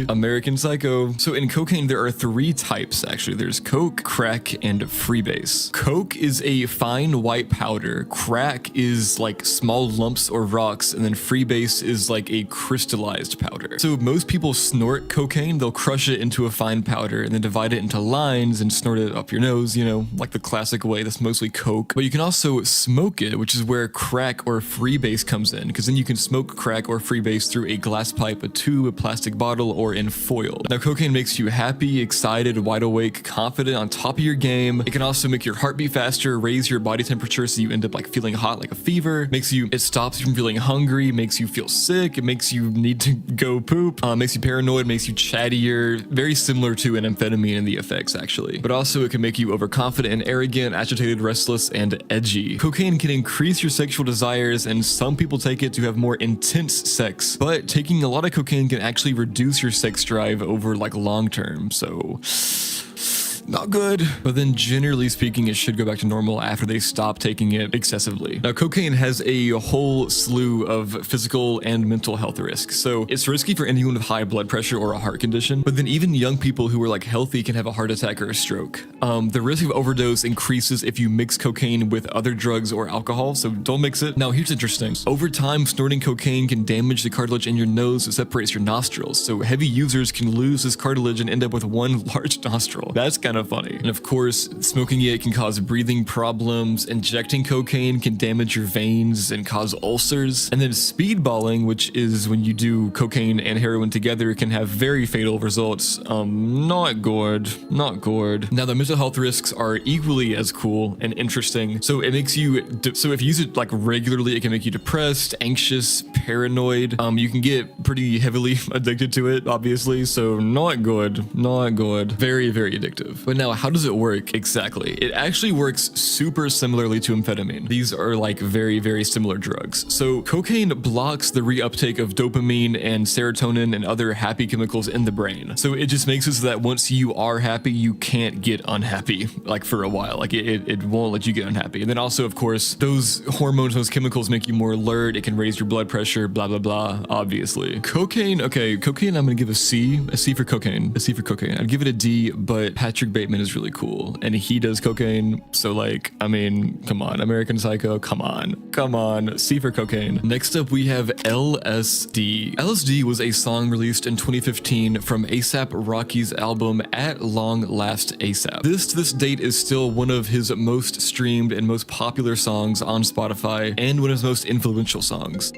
American Psycho. So in cocaine, there are 3 types actually. There's coke, crack, and freebase. Coke is a fine white powder. Crack is like small lumps or rocks, and then freebase is like a crystallized powder. So most people snort cocaine. They'll crush it into a fine powder and then divide it into lines and snort it up your nose, you know, like the classic way. That's mostly coke. But you can also smoke it, which is where crack or freebase comes in, because then you can smoke crack or freebase through a glass pipe, a tube, a plastic bottle, or in foil. Now cocaine makes you happy, excited, wide awake, confident, on top of your game. It can also make your heart beat faster, raise your body temperature so you end up like feeling hot like a fever, it stops you from feeling hungry, makes you feel sick, it makes you need to go poop, makes you paranoid, makes you chattier, very similar to an amphetamine in the effects actually. But also it can make you overconfident and arrogant, agitated, restless, and edgy. Cocaine can increase your sexual desires, and some people take it to have more intense sex, but taking a lot of cocaine can actually reduce your sex drive over like long term, so not good. But then generally speaking, it should go back to normal after they stop taking it excessively. Now, cocaine has a whole slew of physical and mental health risks. So it's risky for anyone with high blood pressure or a heart condition, but then even young people who are like healthy can have a heart attack or a stroke. The risk of overdose increases if you mix cocaine with other drugs or alcohol, so don't mix it. Now, here's interesting. Over time, snorting cocaine can damage the cartilage in your nose that separates your nostrils. So heavy users can lose this cartilage and end up with one large nostril. That's kind of funny. And of course, smoking it can cause breathing problems. Injecting cocaine can damage your veins and cause ulcers. And then speedballing, which is when you do cocaine and heroin together, can have very fatal results. Not good. Now, the mental health risks are equally as cool and interesting. So it makes you, so if you use it like regularly, it can make you depressed, anxious, paranoid. You can get pretty heavily addicted to it, obviously. So not good. Very, very addictive. But now, how does it work exactly? It actually works super similarly to amphetamine. These are like very, very similar drugs. So cocaine blocks the reuptake of dopamine and serotonin and other happy chemicals in the brain. So it just makes it so that once you are happy, you can't get unhappy like for a while. Like it won't let you get unhappy. And then also, of course, those hormones, those chemicals make you more alert. It can raise your blood pressure, blah, blah, blah, obviously. Cocaine, okay, cocaine, I'm gonna give a C for cocaine. I'd give it a D, but Patrick Patrick Bateman is really cool, and he does cocaine. So like, I mean, come on, American Psycho, come on, C for cocaine. Next up, we have LSD. LSD was a song released in 2015 from A$AP Rocky's album At Long Last A$AP. This to this date is still one of his most streamed and most popular songs on Spotify, and one of his most influential songs.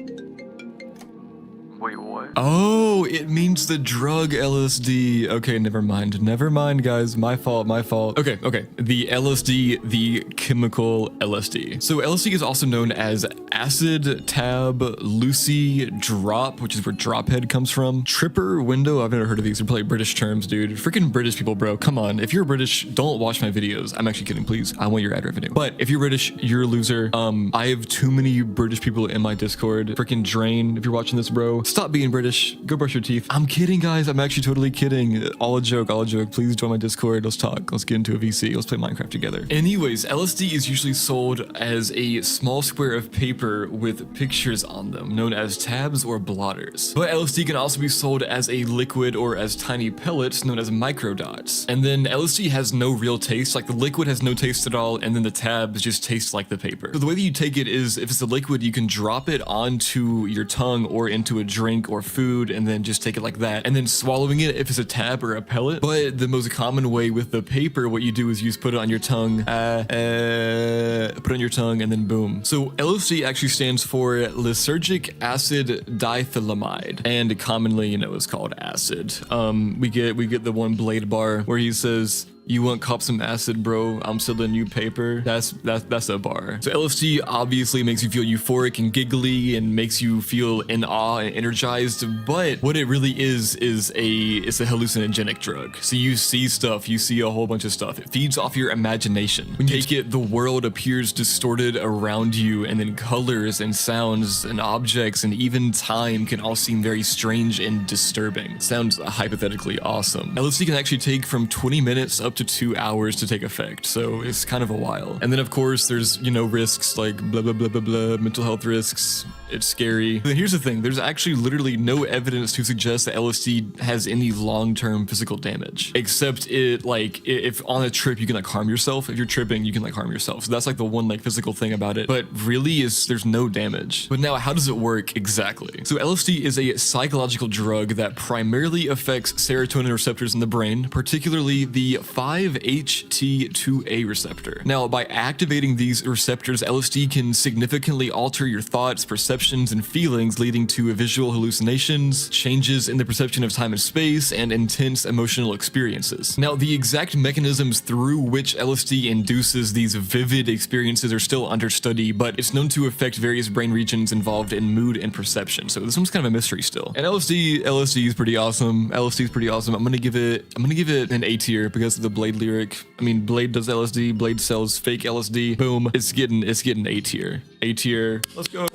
Wait, what? Oh, it means the drug LSD. Okay, never mind, guys. My fault. Okay. The LSD, the chemical LSD. So LSD is also known as acid, tab, Lucy, drop, which is where drop head comes from. Tripper, window. I've never heard of these. They're probably British terms, dude. Freaking British people, bro. Come on. If you're British, don't watch my videos. I'm actually kidding, please. I want your ad revenue. But if you're British, you're a loser. I have too many British people in my Discord. Freaking Drain, if you're watching this, bro. Stop being British. Go brush your teeth. I'm kidding, guys. I'm actually totally kidding. All a joke. Please join my Discord. Let's talk. Let's get into a VC. Let's play Minecraft together. Anyways, LSD is usually sold as a small square of paper with pictures on them, known as tabs or blotters. But LSD can also be sold as a liquid or as tiny pellets, known as microdots. And then LSD has no real taste. Like the liquid has no taste at all, and then the tabs just taste like the paper. So the way that you take it is, if it's a liquid, you can drop it onto your tongue or into a drink or food, and then just take it like that, and then swallowing it if it's a tab or a pellet. But the most common way with the paper, what you do is you just put it on your tongue, put it on your tongue, and then boom. So LSD actually stands for lysergic acid diethylamide, and commonly, you know, is called acid. We get the one Blade bar where he says, "You want cop some acid, bro? I'm selling you paper." That's a bar. So LSD obviously makes you feel euphoric and giggly and makes you feel in awe and energized. But what it really is it's a hallucinogenic drug. So you see stuff, you see a whole bunch of stuff. It feeds off your imagination. When you take it, the world appears distorted around you, and then colors and sounds and objects and even time can all seem very strange and disturbing. Sounds hypothetically awesome. LSD can actually take from 20 minutes up to 2 hours to take effect, so it's kind of a while. And then of course there's, you know, risks like blah blah blah blah blah, mental health risks. It's scary. But here's the thing, there's actually literally no evidence to suggest that LSD has any long-term physical damage, except it, like, if on a trip you can like harm yourself. If you're tripping, you can like harm yourself. So that's like the one like physical thing about it, but really there's no damage. But now, how does it work exactly? So LSD is a psychological drug that primarily affects serotonin receptors in the brain, particularly the 5-HT2A receptor. Now, by activating these receptors, LSD can significantly alter your thoughts, perceptions, and feelings, leading to visual hallucinations, changes in the perception of time and space, and intense emotional experiences. Now, the exact mechanisms through which LSD induces these vivid experiences are still under study, but it's known to affect various brain regions involved in mood and perception. So this one's kind of a mystery still. And LSD is pretty awesome. LSD is pretty awesome. I'm gonna give it an A tier because of the Blade lyric. I mean, Blade does LSD. Blade sells fake LSD. Boom. It's getting A tier. A tier. Let's go.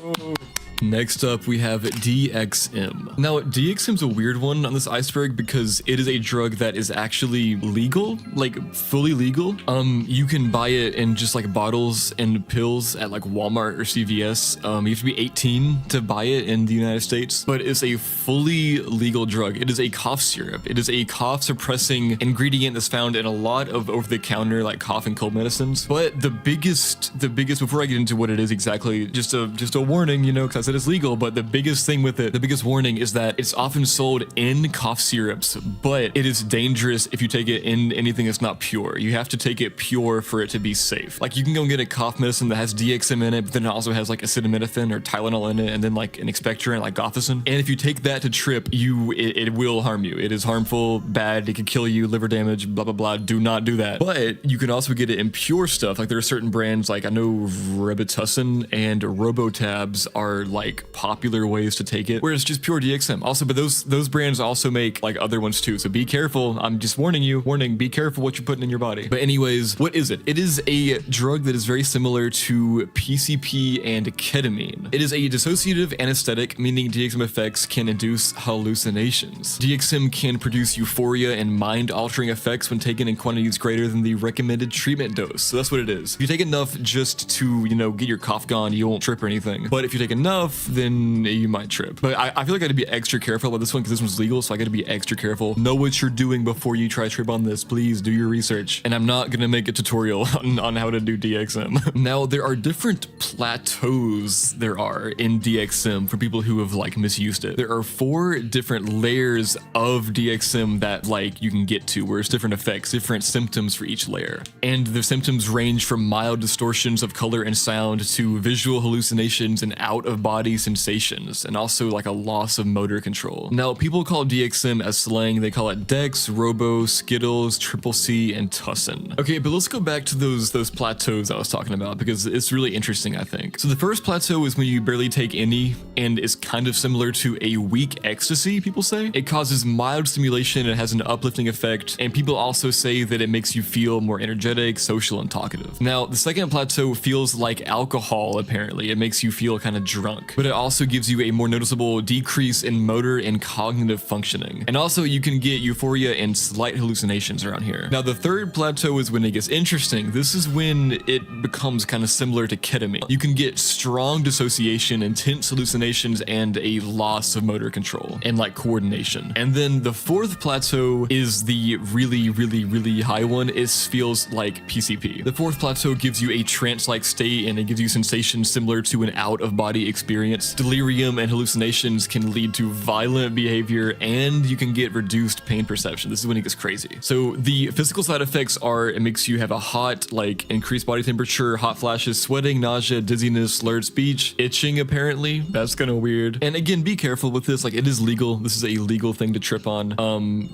Next up, we have DXM. Now, DXM's a weird one on this iceberg because it is a drug that is actually legal, like fully legal. You can buy it in just like bottles and pills at like Walmart or CVS. You have to be 18 to buy it in the United States, but it's a fully legal drug. It is a cough syrup. It is a cough suppressing ingredient that's found in a lot of over-the-counter like cough and cold medicines. But the biggest, before I get into what it is exactly, just a warning, you know, because I said it's legal, but the biggest thing with it, the biggest warning is that it's often sold in cough syrups, but it is dangerous if you take it in anything that's not pure. You have to take it pure for it to be safe. Like, you can go and get a cough medicine that has DXM in it, but then it also has like acetaminophen or Tylenol in it, and then like an expectorant like Gofficin. And if you take that to trip, it will harm you. It is harmful, bad, it could kill you, liver damage, blah blah blah. Do not do that. But you can also get it in pure stuff. Like, there are certain brands, like I know Robitussin and Robotabs are like popular ways to take it, where it's just pure DXM. Also, but those brands also make like other ones too, so be careful. I'm just warning you. Be careful what you're putting in your body. But anyways, what is it? It is a drug that is very similar to PCP and ketamine. It is a dissociative anesthetic, meaning DXM effects can induce hallucinations. DXM can produce euphoria and mind-altering effects when taken in quantities greater than the recommended treatment dose. So that's what it is. If you take enough just to, you know, get your cough gone, you won't trip or anything. But if you take enough, enough, then you might trip. But I feel like I gotta be extra careful about this one because this one's legal, so I gotta be extra careful. Know what you're doing before you try trip on this. Please do your research. And I'm not gonna make a tutorial on how to do DXM. Now, there are different plateaus there are in DXM for people who have like misused it. There are 4 different layers of DXM that like you can get to, where it's different effects, different symptoms for each layer. And the symptoms range from mild distortions of color and sound to visual hallucinations and out-of-body sensations, and also like a loss of motor control. Now, people call DXM as slang. They call it Dex, Robo, Skittles, Triple C, and Tussin. Okay, but let's go back to those plateaus I was talking about because it's really interesting, I think. So the first plateau is when you barely take any, and is kind of similar to a weak ecstasy, people say. It causes mild stimulation, it has an uplifting effect, and people also say that it makes you feel more energetic, social, and talkative. Now, the second plateau feels like alcohol, apparently. It makes you feel kind of drunk, but it also gives you a more noticeable decrease in motor and cognitive functioning. And also, you can get euphoria and slight hallucinations around here. Now, the third plateau is when it gets interesting. This is when it becomes kind of similar to ketamine. You can get strong dissociation, intense hallucinations, and a loss of motor control and like coordination. And then the fourth plateau is the really high one. It feels like PCP. The fourth plateau gives you a trance-like state, and it gives you sensations similar to an out-of-body experience. Delirium and hallucinations can lead to violent behavior, and you can get reduced pain perception. This is when it gets crazy. So the physical side effects are, it makes you have a hot, like increased body temperature, hot flashes, sweating, nausea, dizziness, slurred speech, itching apparently. That's kind of weird. And again, be careful with this. Like, it is legal. This is a legal thing to trip on.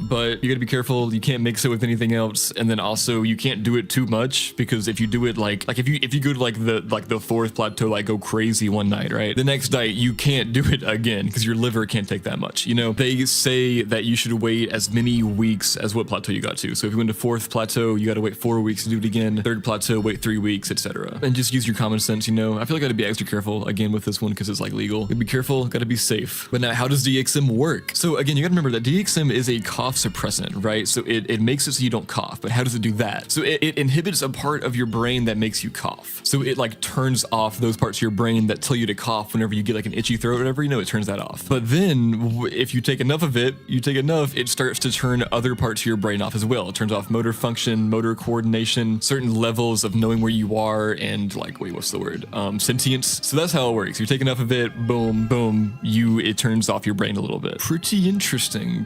But you gotta be careful. You can't mix it with anything else. And then also you can't do it too much, because if you do it like if you go to like the fourth plateau, like go crazy one night, right? The next night you can't do it again because your liver can't take that much. You know, they say that you should wait as many weeks as what plateau you got to. So if you went to fourth plateau, you got to wait 4 weeks to do it again. Third plateau, wait 3 weeks, etc. And just use your common sense. You know, I feel like I gotta be extra careful again with this one because it's like legal. Gotta be careful, gotta be safe. But now, how does DXM work? So again, you gotta remember that DXM is a cough suppressant, right? So it makes it so you don't cough. But how does it do that? So it inhibits a part of your brain that makes you cough. So it like turns off those parts of your brain that tell you to cough whenever you get like an itchy throat or whatever, you know, it turns that off. But then if you take enough of it, it starts to turn other parts of your brain off as well. It turns off motor function, motor coordination, certain levels of knowing where you are, and like, wait, what's the word? Sentience. So that's how it works. You take enough of it, boom, boom, it turns off your brain a little bit. Pretty interesting.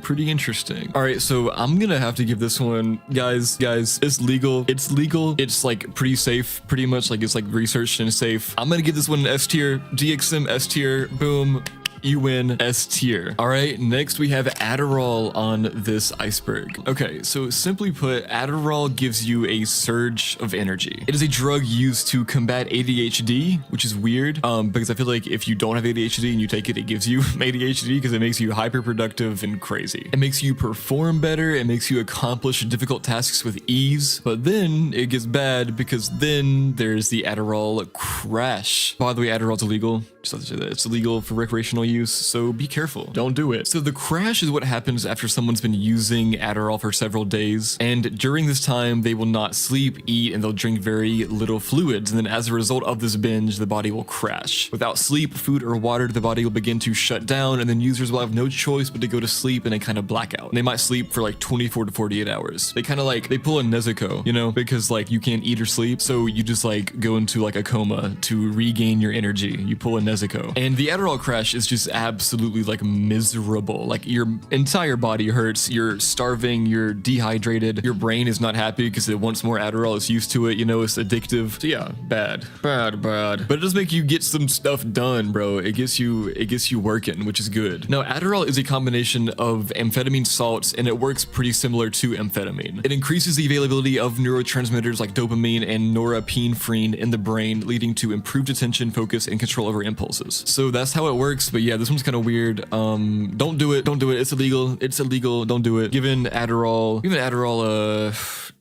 All right, so I'm gonna have to give this one, guys, it's legal. It's like pretty safe, pretty much like it's like researched and safe. I'm gonna give this one an S tier. DXM S tier, boom. You win, S tier. All right, next we have Adderall on this iceberg. Okay, so simply put, Adderall gives you a surge of energy. It is a drug used to combat ADHD, which is weird, because I feel like if you don't have ADHD and you take it, it gives you ADHD because it makes you hyperproductive and crazy. It makes you perform better, it makes you accomplish difficult tasks with ease, but then it gets bad because then there's the Adderall crash. By the way, Adderall's illegal. Just have to say that. It's illegal for recreational use, so be careful. Don't do it. So the crash is what happens after someone's been using Adderall for several days, and during this time, they will not sleep, eat, and they'll drink very little fluids, and then as a result of this binge, the body will crash. Without sleep, food, or water, the body will begin to shut down, and then users will have no choice but to go to sleep in a kind of blackout. And they might sleep for like 24 to 48 hours. They kind of like, they pull a Nezuko, you know, because like you can't eat or sleep, so you just like go into like a coma to regain your energy. You pull a Nezuko. And the Adderall crash is just absolutely like miserable. Like your entire body hurts, you're starving, you're dehydrated, your brain is not happy because it wants more Adderall, it's used to it, you know, it's addictive. So yeah, bad. But it does make you get some stuff done, bro. It gets you working, which is good. Now, Adderall is a combination of amphetamine salts, and it works pretty similar to amphetamine. It increases the availability of neurotransmitters like dopamine and norepinephrine in the brain, leading to improved attention, focus, and control over impulses. So that's how it works, but yeah, this one's kind of weird. Don't do it. Don't do it. It's illegal. It's illegal. Don't do it. Given Adderall,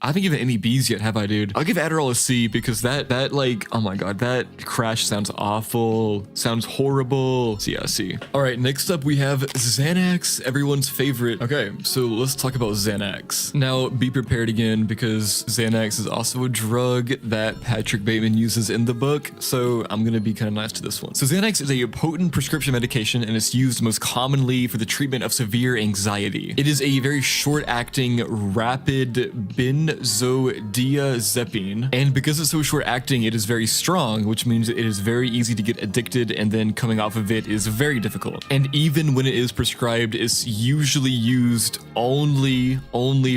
I haven't given any B's yet, have I, dude? I'll give Adderall a C because that like, oh my God, that crash sounds awful. Sounds horrible. So yeah, C. All right, next up we have Xanax, everyone's favorite. Okay, so let's talk about Xanax. Now, be prepared again because Xanax is also a drug that Patrick Bateman uses in the book, so I'm gonna be kind of nice to this one. So Xanax is a potent prescription medication and it's used most commonly for the treatment of severe anxiety. It is a very short-acting, rapid benzodiazepine, and because it's so short-acting, it is very strong, which means it is very easy to get addicted, and then coming off of it is very difficult. And even when it is prescribed, it's usually used only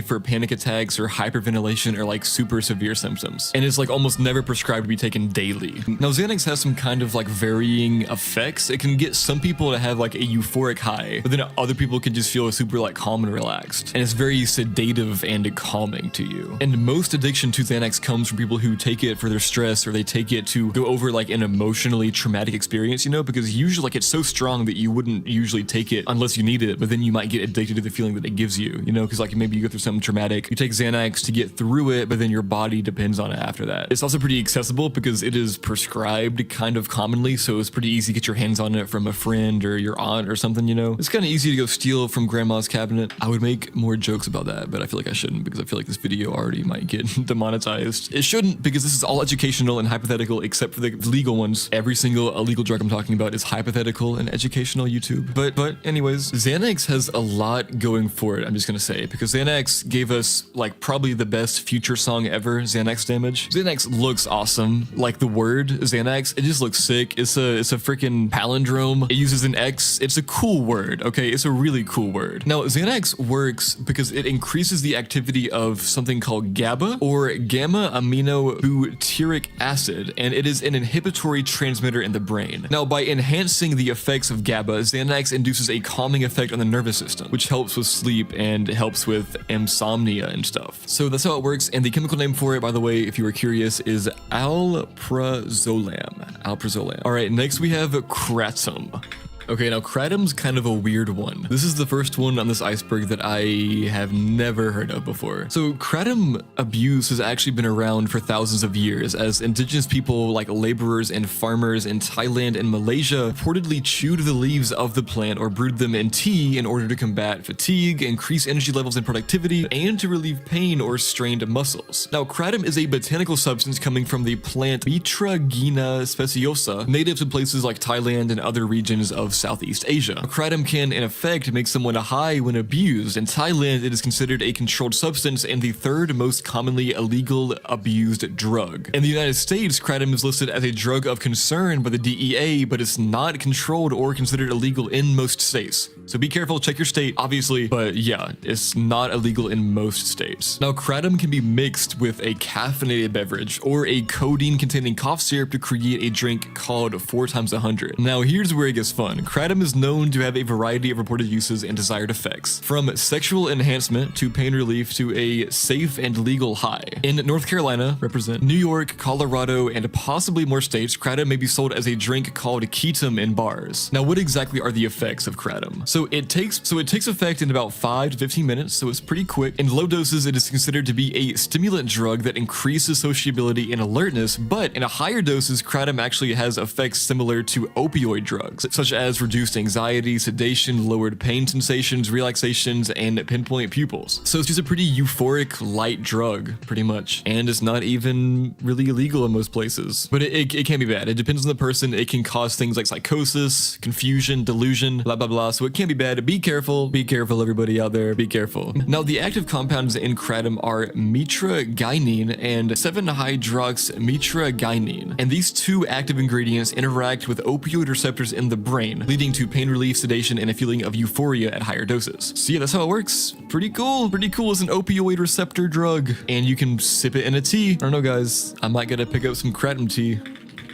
for panic attacks or hyperventilation or like super severe symptoms, and it's like almost never prescribed to be taken daily. Now Xanax has some kind of like varying effects. It can get some people to have like a euphoric high, but then other people can just feel super like calm and relaxed, and it's very sedative and calming to you. And most addiction to Xanax comes from people who take it for their stress, or they take it to go over like an emotionally traumatic experience, you know, because usually like it's so strong that you wouldn't usually take it unless you need it, but then you might get addicted to the feeling that it gives you, you know, because like maybe you go through something traumatic, you take Xanax to get through it, but then your body depends on it after that. It's also pretty accessible because it is prescribed kind of commonly, so it's pretty easy to get your hands on it from a friend or your aunt or something, you know. It's kind of easy to go steal from grandma's cabinet. I would make more jokes about that, but I feel like I shouldn't because I feel like this video already might get demonetized. It shouldn't, because this is all educational and hypothetical except for the legal ones. Every single illegal drug I'm talking about is hypothetical and educational, YouTube. But anyways, Xanax has a lot going for it, I'm just gonna say, because Xanax gave us like probably the best Future song ever, Xanax Damage. Xanax looks awesome. Like the word Xanax, it just looks sick. It's a freaking palindrome. It uses an X. It's a cool word, okay? It's a really cool word. Now, Xanax works because it increases the activity of something called GABA, or gamma aminobutyric acid, and it is an inhibitory transmitter in the brain. Now, by enhancing the effects of GABA, Xanax induces a calming effect on the nervous system, which helps with sleep and helps with insomnia and stuff. So that's how it works, and the chemical name for it, by the way, if you were curious, is alprazolam. Alprazolam. All right, next we have kratom. Okay, now kratom's kind of a weird one. This is the first one on this iceberg that I have never heard of before. So kratom abuse has actually been around for thousands of years, as indigenous people like laborers and farmers in Thailand and Malaysia reportedly chewed the leaves of the plant or brewed them in tea in order to combat fatigue, increase energy levels and productivity, and to relieve pain or strained muscles. Now, kratom is a botanical substance coming from the plant Mitragina speciosa, native to places like Thailand and other regions of Southeast Asia. Kratom can, in effect, make someone high when abused. In Thailand, it is considered a controlled substance and the third most commonly illegal abused drug. In the United States, kratom is listed as a drug of concern by the DEA, but it's not controlled or considered illegal in most states. So be careful, check your state, obviously, but yeah, it's not illegal in most states. Now, kratom can be mixed with a caffeinated beverage or a codeine-containing cough syrup to create a drink called 4 times 100. Now, here's where it gets fun. Kratom is known to have a variety of reported uses and desired effects, from sexual enhancement to pain relief to a safe and legal high. In North Carolina, represent New York, Colorado, and possibly more states, kratom may be sold as a drink called ketum in bars. Now, what exactly are the effects of kratom? So it takes effect in about 5 to 15 minutes, so it's pretty quick. In low doses, it is considered to be a stimulant drug that increases sociability and alertness, but in a higher doses, kratom actually has effects similar to opioid drugs, such as reduced anxiety, sedation, lowered pain sensations, relaxations, and pinpoint pupils. So it's just a pretty euphoric light drug, pretty much. And it's not even really illegal in most places. But it can be bad. It depends on the person. It can cause things like psychosis, confusion, delusion, blah, blah, blah. So it can be bad. Be careful. Be careful, everybody out there. Be careful. Now, the active compounds in kratom are mitragynine and 7-hydroxymitragynine. And these two active ingredients interact with opioid receptors in the brain, leading to pain relief, sedation, and a feeling of euphoria at higher doses. So yeah, that's how it works. Pretty cool. Pretty cool. It's an opioid receptor drug, and you can sip it in a tea. I don't know, guys. I might gotta pick up some kratom tea.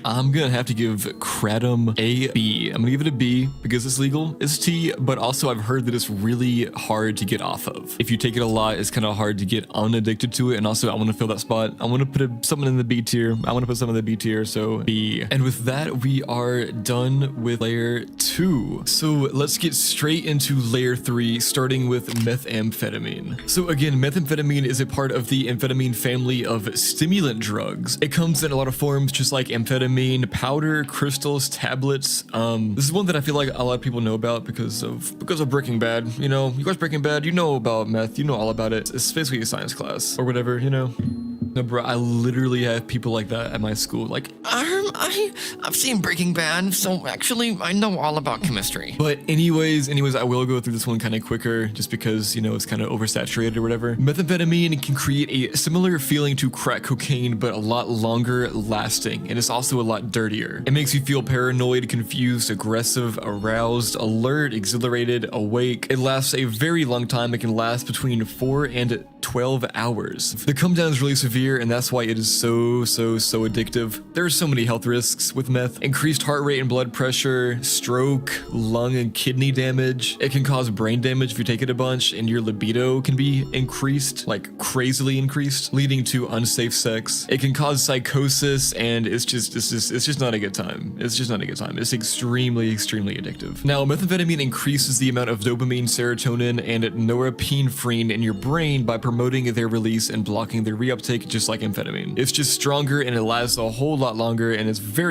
I'm gonna have to give kratom a B. I'm gonna give it a B because it's legal, it's tea, but also I've heard that it's really hard to get off of. If you take it a lot, it's kind of hard to get unaddicted to it. And also I want to fill that spot. I want to put something in the B tier. I want to put something in the B tier, so B. And with that, we are done with layer 2. So let's get straight into layer 3, starting with methamphetamine. So again, methamphetamine is a part of the amphetamine family of stimulant drugs. It comes in a lot of forms, just like amphetamine, powder, crystals, tablets. This is one that I feel like a lot of people know about because of Breaking Bad. You know, you guys Breaking Bad, you know about meth, you know all about it. It's basically a science class or whatever, you know. No, bro, I literally have people like that at my school. Like, I've seen Breaking Bad, so actually I know all about chemistry. But anyways, I will go through this one kind of quicker just because, you know, it's kind of oversaturated or whatever. Methamphetamine can create a similar feeling to crack cocaine, but a lot longer lasting, and it's also a lot dirtier. It makes you feel paranoid, confused, aggressive, aroused, alert, exhilarated, awake. It lasts a very long time. It can last between 4 and 12 hours. The come down is really severe, and that's why it is so addictive. There are so many health risks with meth. Increased heart rate and blood pressure, stroke, lung and kidney damage. It can cause brain damage if you take it a bunch, and your libido can be increased, like crazily increased, leading to unsafe sex. It can cause psychosis, and it's just not a good time. It's just not a good time. It's extremely addictive. Now, methamphetamine increases the amount of dopamine, serotonin, and norepinephrine in your brain by promoting their release and blocking their reuptake, just like amphetamine. It's just stronger and it lasts a whole lot longer, and it's bad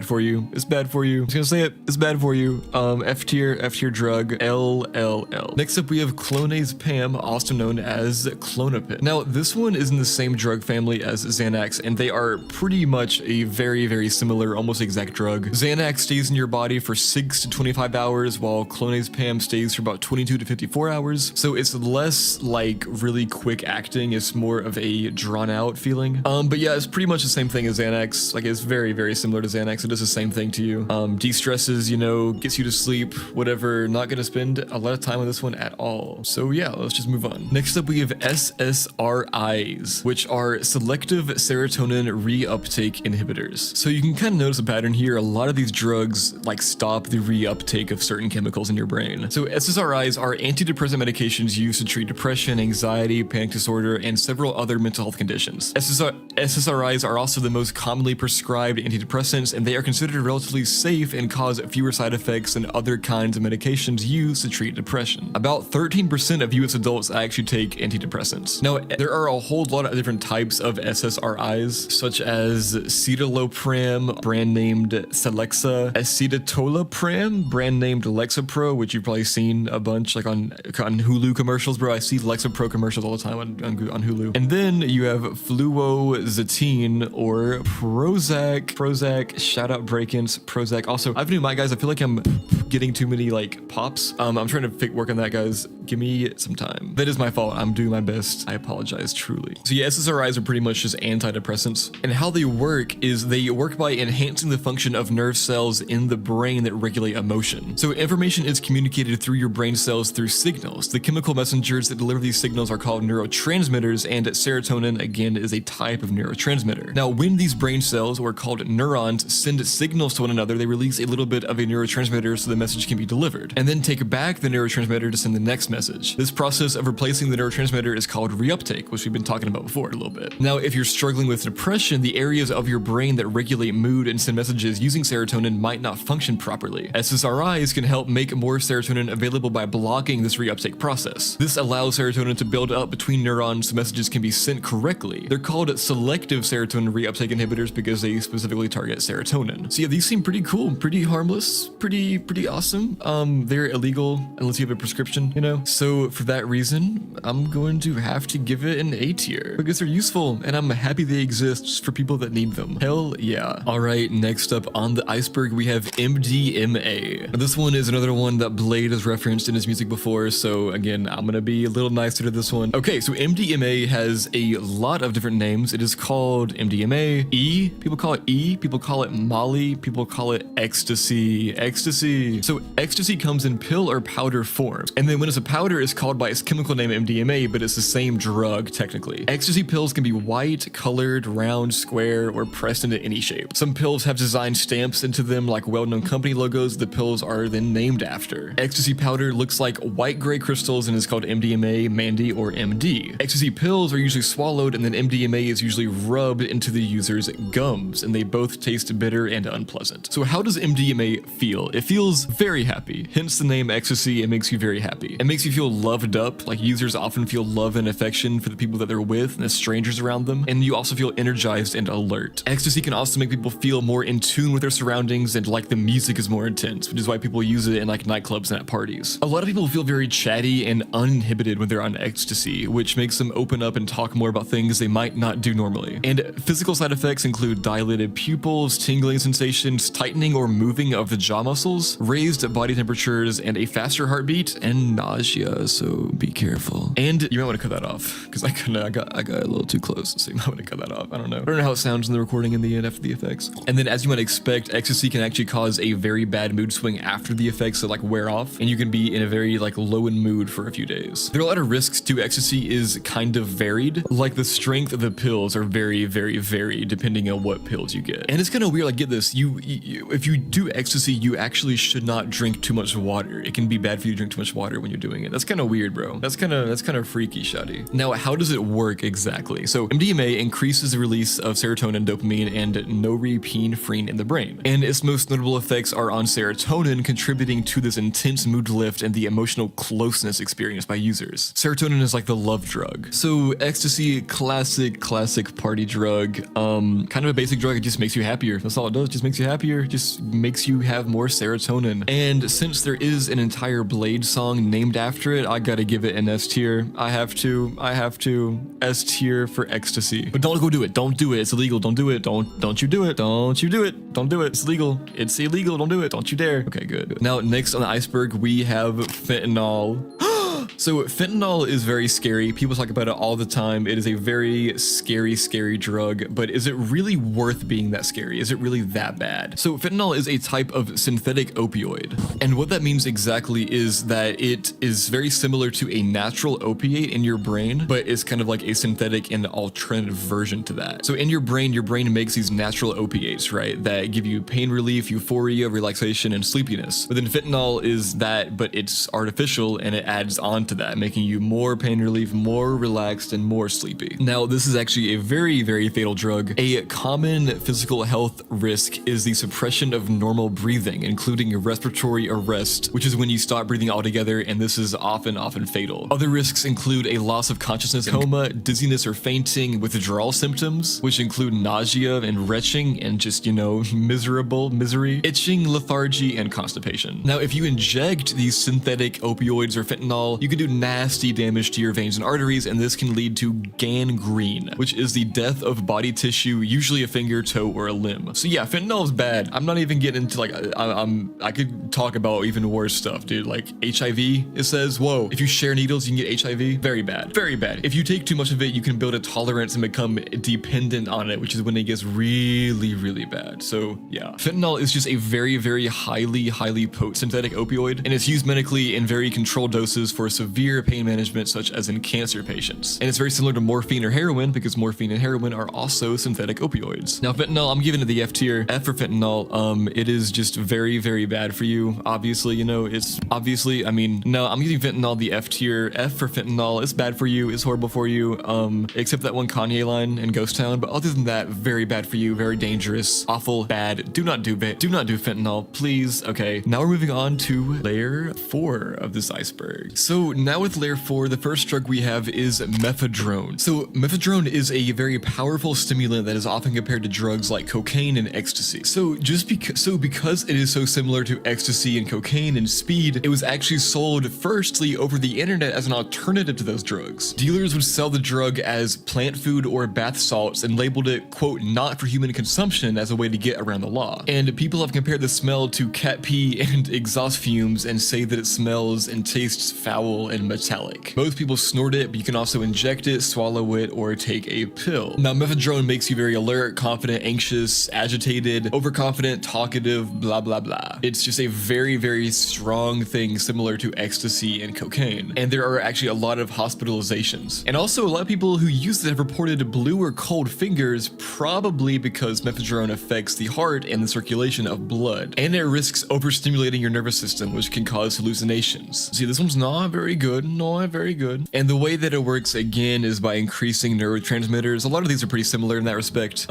for you. It's bad for you. I'm just gonna say it. It's bad for you. F tier drug, LLL. Next up, we have clonazepam, also known as Klonopin. Now, this one is in the same drug family as Xanax, and they are pretty much a very similar, almost exact drug. Xanax stays in your body for 6 to 25 hours, while clonazepam stays for about 22 to 54 hours. So it's less like really quick acting. It's more of a drawn out feeling. But yeah, it's pretty much the same thing as Xanax. Like, it's very similar to Xanax. It does the same thing to you. De-stresses, you know, gets you to sleep, whatever. Not gonna spend a lot of time on this one at all. So yeah, let's just move on. Next up, we have SSRIs, which are selective serotonin reuptake inhibitors. So you can kind of notice a pattern here. A lot of these drugs like stop the reuptake of certain chemicals in your brain. So SSRIs are antidepressant medications used to treat depression, anxiety, panic disorder, and several other mental health conditions. SSRIs are also the most commonly prescribed antidepressants, and they are considered relatively safe and cause fewer side effects than other kinds of medications used to treat depression. About 13% of US adults actually take antidepressants. Now, there are a whole lot of different types of SSRIs, such as citalopram, brand named Celexa, acetylopram, brand named Lexapro, which you've probably seen a bunch like on Hulu commercials, bro. I see Lexapro commercials all the time on Hulu. And then you have fluoxetine or Prozac, shout out Breakins, Prozac. Also, I've new mic, guys. I feel like I'm getting too many like pops. I'm trying to work on that, guys. Give me some time. That is my fault. I'm doing my best. I apologize truly. So yeah, SSRIs are pretty much just antidepressants, and how they work is they work by enhancing the function of nerve cells in the brain that regulate emotion. So information is communicated through your brain cells through signals. The chemical messengers that deliver these signals are called neurotransmitters, and serotonin, again, is a type of neurotransmitter. Now, when these brain cells, or called neurons, send signals to one another, they release a little bit of a neurotransmitter so the message can be delivered, and then take back the neurotransmitter to send the next message. This process of replacing the neurotransmitter is called reuptake, which we've been talking about before a little bit. Now, if you're struggling with depression, the areas of your brain that regulate mood and send messages using serotonin might not function properly. SSRIs can help make more serotonin available by blocking this reuptake process. This allows serotonin to build up between neurons so messages can be sent correctly. They're called selective serotonin reuptake inhibitors because they specifically target serotonin. So yeah, these seem pretty cool, pretty harmless, pretty awesome. They're illegal unless you have a prescription, you know? So for that reason, I'm going to have to give it an A tier because they're useful and I'm happy they exist for people that need them. Hell yeah. All right, next up on the iceberg, we have MDMA. Now, this one is another one that Blade has referenced in his music before, so again, I'm gonna be a little nicer to this one. Okay, so MDMA has a lot of different names. It is called MDMA, E, people call it E, people call it Molly, people call it ecstasy, ecstasy. So ecstasy comes in pill or powder form. And then when it's a powder, it's called by its chemical name MDMA, but it's the same drug technically. Ecstasy pills can be white, colored, round, square, or pressed into any shape. Some pills have designed stamps into them like well-known company logos the pills are then named after. Ecstasy powder looks like white gray crystals and is called MDMA, Mandy, or MD. Ecstasy pills are usually swallowed and then MDMA is usually rubbed into the user's gums, and they both taste bitter and unpleasant. So how does MDMA feel? It feels very happy, hence the name ecstasy. It makes you very happy. It makes you feel loved up, like users often feel love and affection for the people that they're with and the strangers around them, and you also feel energized and alert. Ecstasy can also make people feel more in tune with their surroundings and like the music is more intense, which is why people use it in like nightclubs and at parties. A lot of people feel very chatty and uninhibited when they're on ecstasy, which makes them open up and talk more about things they might not do normally. And physical side effects include dilated pupils, tingling sensations, tightening or moving of the jaw muscles, raised body temperatures, and a faster heartbeat, and nausea, so be careful. And you might want to cut that off, because I got a little too close, so you might want to cut that off. I don't know how it sounds in the recording in the end after the effects. And then as you might expect, ecstasy can actually cause a very bad mood swing after the effects that like wear off, and you can be in a very like low in mood for a few days. There are a lot of risks to ecstasy is kind of varied, like the strength of the pills are very, very varied depending on what pills you get. And it's kind of weird, like get this, if you do ecstasy, you actually should not drink too much water. It can be bad for you to drink too much water when you're doing it. That's kind of weird, bro. That's kind of freaky, shoddy. Now, how does it work exactly? So MDMA increases the release of serotonin, dopamine, and norepinephrine in the brain. And its most notable effects are on serotonin, contributing to this intense mood lift and the emotional closeness experienced by users. Serotonin is like the love drug. So ecstasy, classic party drug, kind of a basic drug. It just makes you happier. That's all it does. It just makes you happier. Just makes you have more serotonin. And since there is an entire Blade song named after it, I gotta give it an S tier. I have to S tier for ecstasy. But don't go do it. Don't do it. It's illegal. Don't do it. Don't you do it. Don't you do it. Don't do it. It's illegal. It's illegal. Don't do it. Don't you dare. Okay, good. Now, next on the iceberg, we have fentanyl. So fentanyl is very scary. People talk about it all the time. It is a very scary drug, but is it really worth being that scary? Is it really that bad? So fentanyl is a type of synthetic opioid. And what that means exactly is that it is very similar to a natural opiate in your brain, but it's kind of like a synthetic and alternative version to that. So in your brain makes these natural opiates, right? That give you pain relief, euphoria, relaxation, and sleepiness. But then fentanyl is that, but it's artificial and it adds on to that, making you more pain relief, more relaxed, and more sleepy. Now, this is actually a very, very fatal drug. A common physical health risk is the suppression of normal breathing, including respiratory arrest, which is when you stop breathing altogether, and this is often fatal. Other risks include a loss of consciousness, coma, dizziness or fainting, withdrawal symptoms, which include nausea and retching and just, misery, itching, lethargy, and constipation. Now, if you inject these synthetic opioids or fentanyl, you can do nasty damage to your veins and arteries, and this can lead to gangrene, which is the death of body tissue, usually a finger, toe, or a limb. So yeah, fentanyl is bad. I'm not even getting into I could talk about even worse stuff, dude. Like HIV, it says, whoa, if you share needles, you can get HIV. Very bad, very bad. If you take too much of it, you can build a tolerance and become dependent on it, which is when it gets really, really bad. So yeah, fentanyl is just a very, very highly potent synthetic opioid, and it's used medically in very controlled doses for severe pain management, such as in cancer patients. And it's very similar to morphine or heroin, because morphine and heroin are also synthetic opioids. Now, fentanyl, I'm giving it the F tier. F for fentanyl. It is just very, very bad for you. Obviously, I'm giving fentanyl the F tier. F for fentanyl. It's bad for you. It's horrible for you. Except that one Kanye line in Ghost Town. But other than that, very bad for you. Very dangerous. Awful. Bad. Do not do fentanyl, please. Okay. Now we're moving on to layer 4 of this iceberg. So now with layer 4, the first drug we have is mephedrone. So mephedrone is a very powerful stimulant that is often compared to drugs like cocaine and ecstasy. So because it is so similar to ecstasy and cocaine and speed, it was actually sold firstly over the internet as an alternative to those drugs. Dealers would sell the drug as plant food or bath salts and labeled it, quote, not for human consumption as a way to get around the law. And people have compared the smell to cat pee and exhaust fumes and say that it smells and tastes foul and metallic. Most people snort it, but you can also inject it, swallow it, or take a pill. Now, methadone makes you very alert, confident, anxious, agitated, overconfident, talkative, blah, blah, blah. It's just a very, very strong thing similar to ecstasy and cocaine. And there are actually a lot of hospitalizations. And also a lot of people who use it have reported blue or cold fingers, probably because methadone affects the heart and the circulation of blood. And it risks overstimulating your nervous system, which can cause hallucinations. See, this one's not very good, not very good. And the way that it works again is by increasing neurotransmitters. A lot of these are pretty similar in that respect.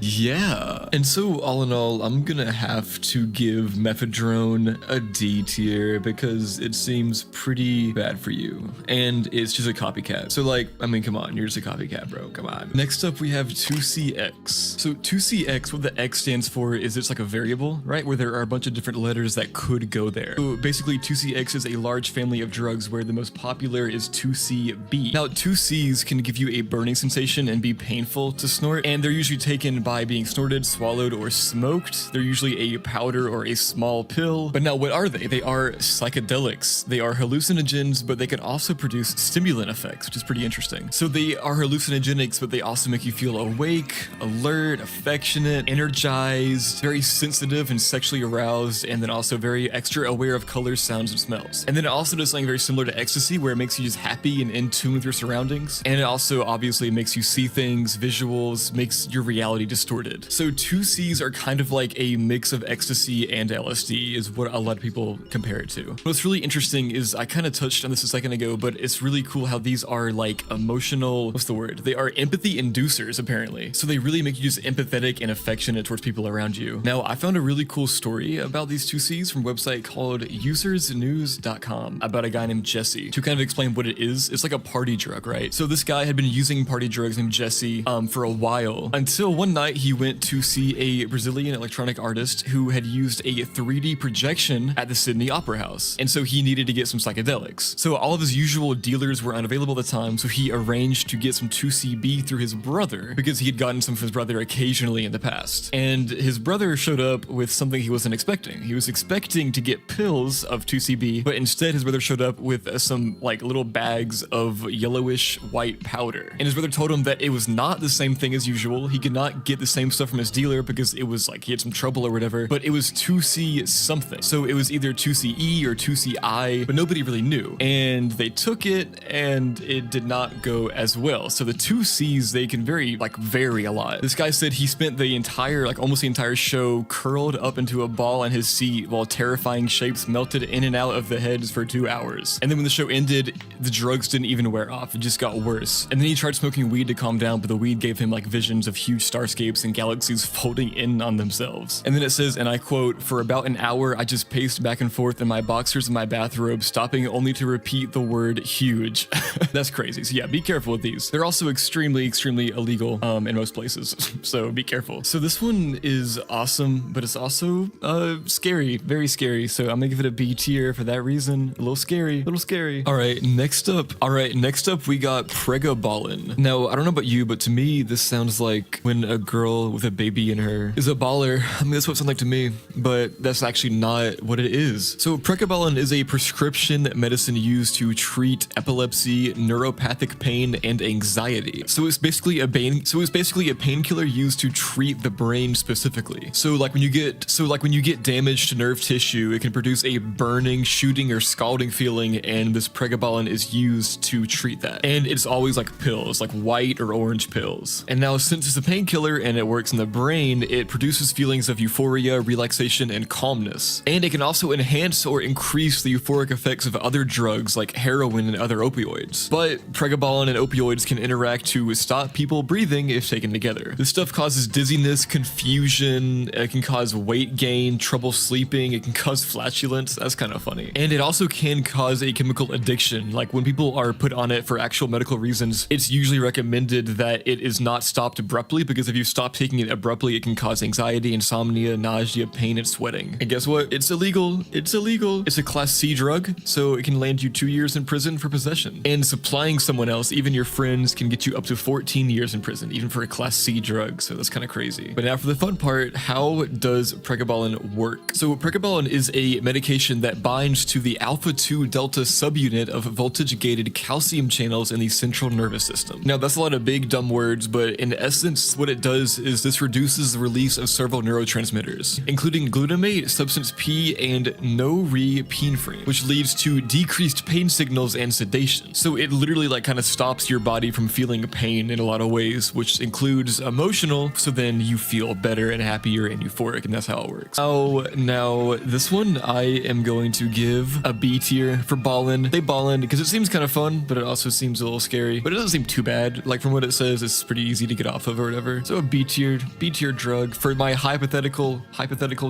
Yeah. And so all in all, I'm gonna have to give methadone a D tier because it seems pretty bad for you. And it's just a copycat. So like, I mean, come on, you're just a copycat, bro, come on. Next up, we have 2CX. So 2CX, what the X stands for is it's like a variable, right? Where there are a bunch of different letters that could go there. So basically 2CX is a large family of drugs where the most popular is 2CB. Now 2Cs can give you a burning sensation and be painful to snort, and they're usually taken by being snorted, swallowed, or smoked. They're usually a powder or a small pill. But now what are they? They are psychedelics. They are hallucinogens, but they can also produce stimulant effects, which is pretty interesting. So they are hallucinogenics, but they also make you feel awake, alert, affectionate, energized, very sensitive and sexually aroused, and then also very extra aware of colors, sounds, and smells. And then it also does something very similar to ecstasy, where it makes you just happy and in tune with your surroundings. And it also obviously makes you see things, visuals, makes your reality distorted. So 2Cs are kind of like a mix of ecstasy and LSD is what a lot of people compare it to. What's really interesting is I kind of touched on this a second ago, but it's really cool how these are like emotional, what's the word? They are empathy inducers apparently. So they really make you just empathetic and affectionate towards people around you. Now, I found a really cool story about these 2Cs from a website called usersnews.com about a guy named Jesse. To kind of explain what it is, it's like a party drug, right? So this guy had been using party drugs named Jesse for a while until one night he went to see a Brazilian electronic artist who had used a 3D projection at the Sydney Opera House. And so he needed to get some psychedelics. So all of his usual dealers were unavailable at the time, so he arranged to get some 2CB through his brother because he had gotten some of his brother occasionally in the past. And his brother showed up with something he wasn't expecting. He was expecting to get pills of 2CB, but instead his brother showed up with some like little bags of yellowish white powder. And his brother told him that it was not the same thing as usual. He could not get the same stuff from his dealer because it was like he had some trouble or whatever, but it was 2C something. So it was either 2CE or 2CI, but nobody really knew. And they took it and it did not go as well. So the 2Cs, they can vary a lot. This guy said he spent the entire, like almost the entire show curled up into a ball in his seat while terrifying shapes melted in and out of the heads for 2 hours. And then when the show ended, the drugs didn't even wear off. It just got worse. And then he tried smoking weed to calm down, but the weed gave him like visions of huge starscapes and galaxies folding in on themselves. And then it says, and I quote, "For about an hour, I just paced back and forth in my boxers and my bathrobe, stopping only to repeat the word huge." That's crazy. So yeah, be careful with these. They're also extremely, extremely illegal in most places. So be careful. So this one is awesome, but it's also scary, very scary. So I'm gonna give it a B tier for that reason. A little scary, a little scary. All right, next up we got Pregabalin. Now, I don't know about you, but to me, this sounds like when a girl with a baby in her is a baller. I mean, that's what it sounds like to me, but that's actually not what it is. So Pregabalin is a prescription medicine used to treat epilepsy, neuropathic pain, and anxiety. So it's basically a painkiller used to treat the brain specifically. So like when you get damage to nerve tissue, it can produce a burning, shooting, or scalding feeling, and this Pregabalin is used to treat that. And it's always like pills, like white or orange pills. And now since it's a painkiller and it works in the brain, it produces feelings of euphoria, relaxation, and calmness. And it can also enhance or increase the euphoric effects of other drugs like heroin and other opioids. But Pregabalin and opioids can interact to stop people breathing if taken together. This stuff causes dizziness, confusion, it can cause weight gain, trouble sleeping, it can cause flatulence. That's kind of funny. And it also can cause a chemical addiction. Like when people are put on it for actual medical reasons, it's usually recommended that it is not stopped abruptly, because if you stop taking it abruptly, it can cause anxiety, insomnia, nausea, pain, and sweating. And guess what? It's illegal. It's illegal. It's a Class C drug, so it can land you 2 years in prison for possession. And supplying someone else, even your friends, can get you up to 14 years in prison, even for a Class C drug, so that's kind of crazy. But now for the fun part, how does Pregabalin work? So Pregabalin is a medication that binds to the alpha-2 delta a subunit of voltage-gated calcium channels in the central nervous system. Now, that's a lot of big, dumb words, but in essence, what it does is this reduces the release of several neurotransmitters, including glutamate, substance P, and norepinephrine, which leads to decreased pain signals and sedation. So it literally like kind of stops your body from feeling pain in a lot of ways, which includes emotional, so then you feel better and happier and euphoric, and that's how it works. Oh, now this one I am going to give a B tier for ballin'. They ballin' because it seems kind of fun, but it also seems a little scary, but it doesn't seem too bad. Like from what it says, it's pretty easy to get off of or whatever. So a B tier drug for my hypothetical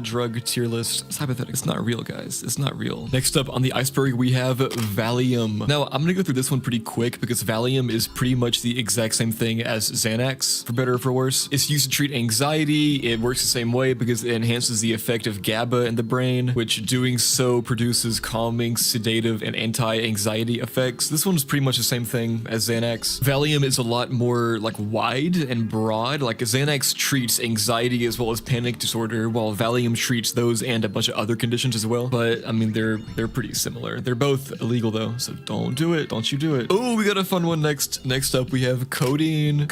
drug tier list. It's hypothetical. It's not real, guys. It's not real. Next up on the iceberg, we have Valium. Now I'm gonna go through this one pretty quick because Valium is pretty much the exact same thing as Xanax, for better or for worse. It's used to treat anxiety. It works the same way because it enhances the effect of GABA in the brain, which doing so produces calming, sedative, and anti-anxiety effects. This one's pretty much the same thing as Xanax. Valium is a lot more like wide and broad. Like Xanax treats anxiety as well as panic disorder, while Valium treats those and a bunch of other conditions as well. But I mean, they're pretty similar. They're both illegal though, so don't do it. Don't you do it. Oh, we got a fun one next. Next up, we have codeine.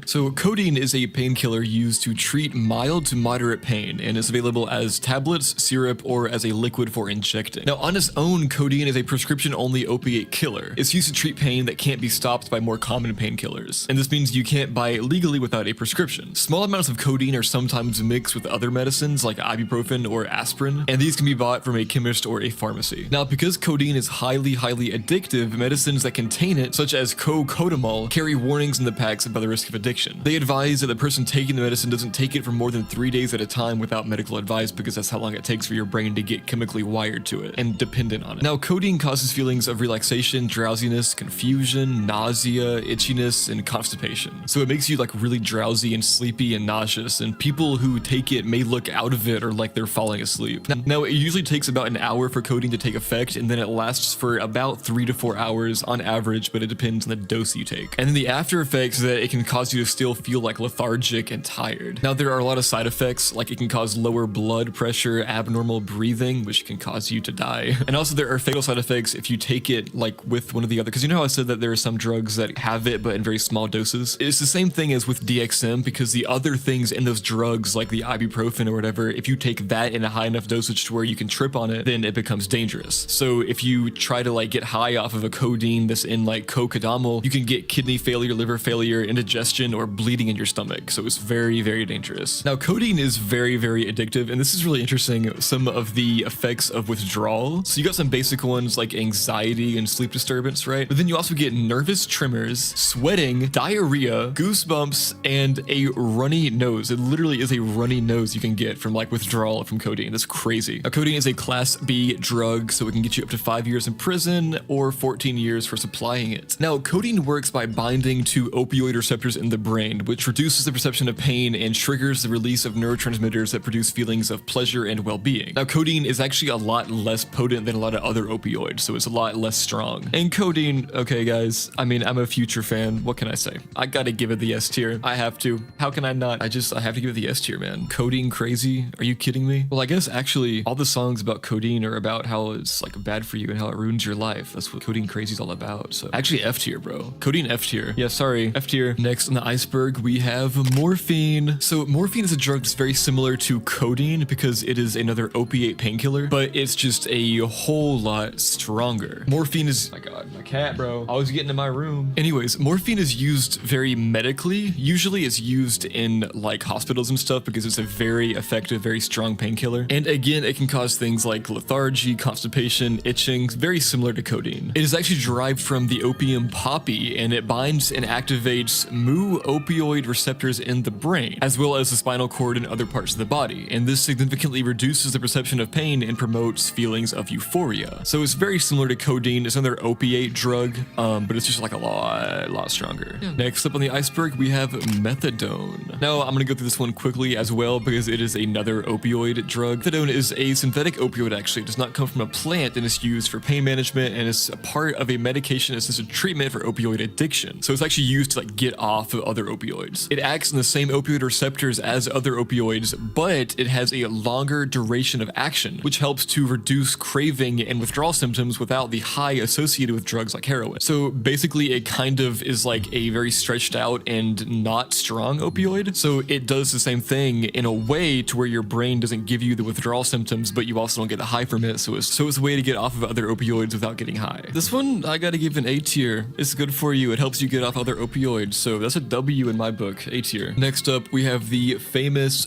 So codeine is a painkiller used to treat mild to moderate pain, and is available as tablets, syrup, or as a liquid for injecting. Now, on its own, codeine is a prescription-only opiate killer. It's used to treat pain that can't be stopped by more common painkillers, and this means you can't buy it legally without a prescription. Small amounts of codeine are sometimes mixed with other medicines like ibuprofen or aspirin, and these can be bought from a chemist or a pharmacy. Now, because codeine is highly addictive, medicines that contain it, such as cocodamol, carry warnings in the packs about the risk of addiction. They advise that the person taking the medicine doesn't take it for more than 3 days at a time without medical advice, because that's how long it takes for your brain to get chemically wired to it and dependent on it. Now, codeine causes feelings of relaxation, drowsiness, confusion, nausea, itchiness, and constipation. So it makes you like really drowsy and sleepy and nauseous, and people who take it may look out of it or like they're falling asleep. Now, it usually takes about an hour for codeine to take effect, and then it lasts for about 3 to 4 hours on average, but it depends on the dose you take. And then the after effects is that it can cause you to still feel like lethargic and tired. Now, there are a lot of side effects, like it can cause lower blood pressure, abnormal breathing, which can cause you to die. And also there are fatal side effects if you take it like with one of the other, because you know how I said that there are some drugs that have it but in very small doses? It's the same thing as with DXM, because the other things in those drugs like the ibuprofen or whatever, if you take that in a high enough dosage to where you can trip on it, then it becomes dangerous. So if you try to like get high off of a codeine that's in like cocodamol, you can get kidney failure, liver failure, indigestion, or bleeding in your stomach. So it's very dangerous. Now, codeine is very addictive, and this is really interesting, some of the effects of withdrawal. So you got some basic ones like anxiety and sleep disturbance, right? But then you also get nervous tremors, sweating, diarrhea, goosebumps, and a runny nose. It literally is a runny nose you can get from like withdrawal from codeine. That's crazy. Now, codeine is a class B drug, so it can get you up to 5 years in prison or 14 years for supplying it. Now, codeine works by binding to opioid receptors in the brain, which reduces the perception of pain and triggers the release of neurotransmitters that produce feelings of pleasure and well-being. Now, codeine is actually a lot less potent than a lot of other opioids, so it's a lot less strong. And codeine, okay guys, I mean, I'm a Future fan. What can I say? I gotta give it the S tier. I have to. How can I not? I have to give it the S tier, man. Codeine crazy? Are you kidding me? Well, I guess actually all the songs about codeine are about how it's like bad for you and how it ruins your life. That's what codeine crazy is all about. So actually F tier, bro. Codeine F tier. Yeah, sorry, F tier. Next on the iceberg, we have morphine. So morphine is a drug that's very similar to codeine because it is another opiate painkiller, but it's just a whole lot stronger. Morphine is, my God, my cat, bro, always getting in my room. Anyways, morphine is used very medically. Usually it's used in like hospitals and stuff because it's a very effective, very strong painkiller. And again, it can cause things like lethargy, constipation, itching, very similar to codeine. It is actually derived from the opium poppy, and it binds and activates mu opioid receptors in the brain, as well as the spinal cord and other parts of the body. And this significantly reduces the perception of pain and promotes feelings of euphoria. So it's very similar to codeine. It's another opiate drug, but it's just like a lot stronger. Yeah. Next up on the iceberg, we have methadone. Now, I'm gonna go through this one quickly as well because it is another opioid drug. Methadone is a synthetic opioid, actually. It does not come from a plant, and it's used for pain management, and it's a part of a medication-assisted treatment for opioid addiction. So it's actually used to like get off of other opioids. It acts on the same opioid receptors as other opioids, but it has a longer duration of action, which helps to reduce craving and withdrawal symptoms symptoms without the high associated with drugs like heroin. So basically it kind of is like a very stretched out and not strong opioid. So it does the same thing in a way to where your brain doesn't give you the withdrawal symptoms, but you also don't get the high from it. So it's a way to get off of other opioids without getting high. This one, I gotta give an A tier. It's good for you. It helps you get off other opioids. So that's a W in my book, A tier. Next up, we have the famous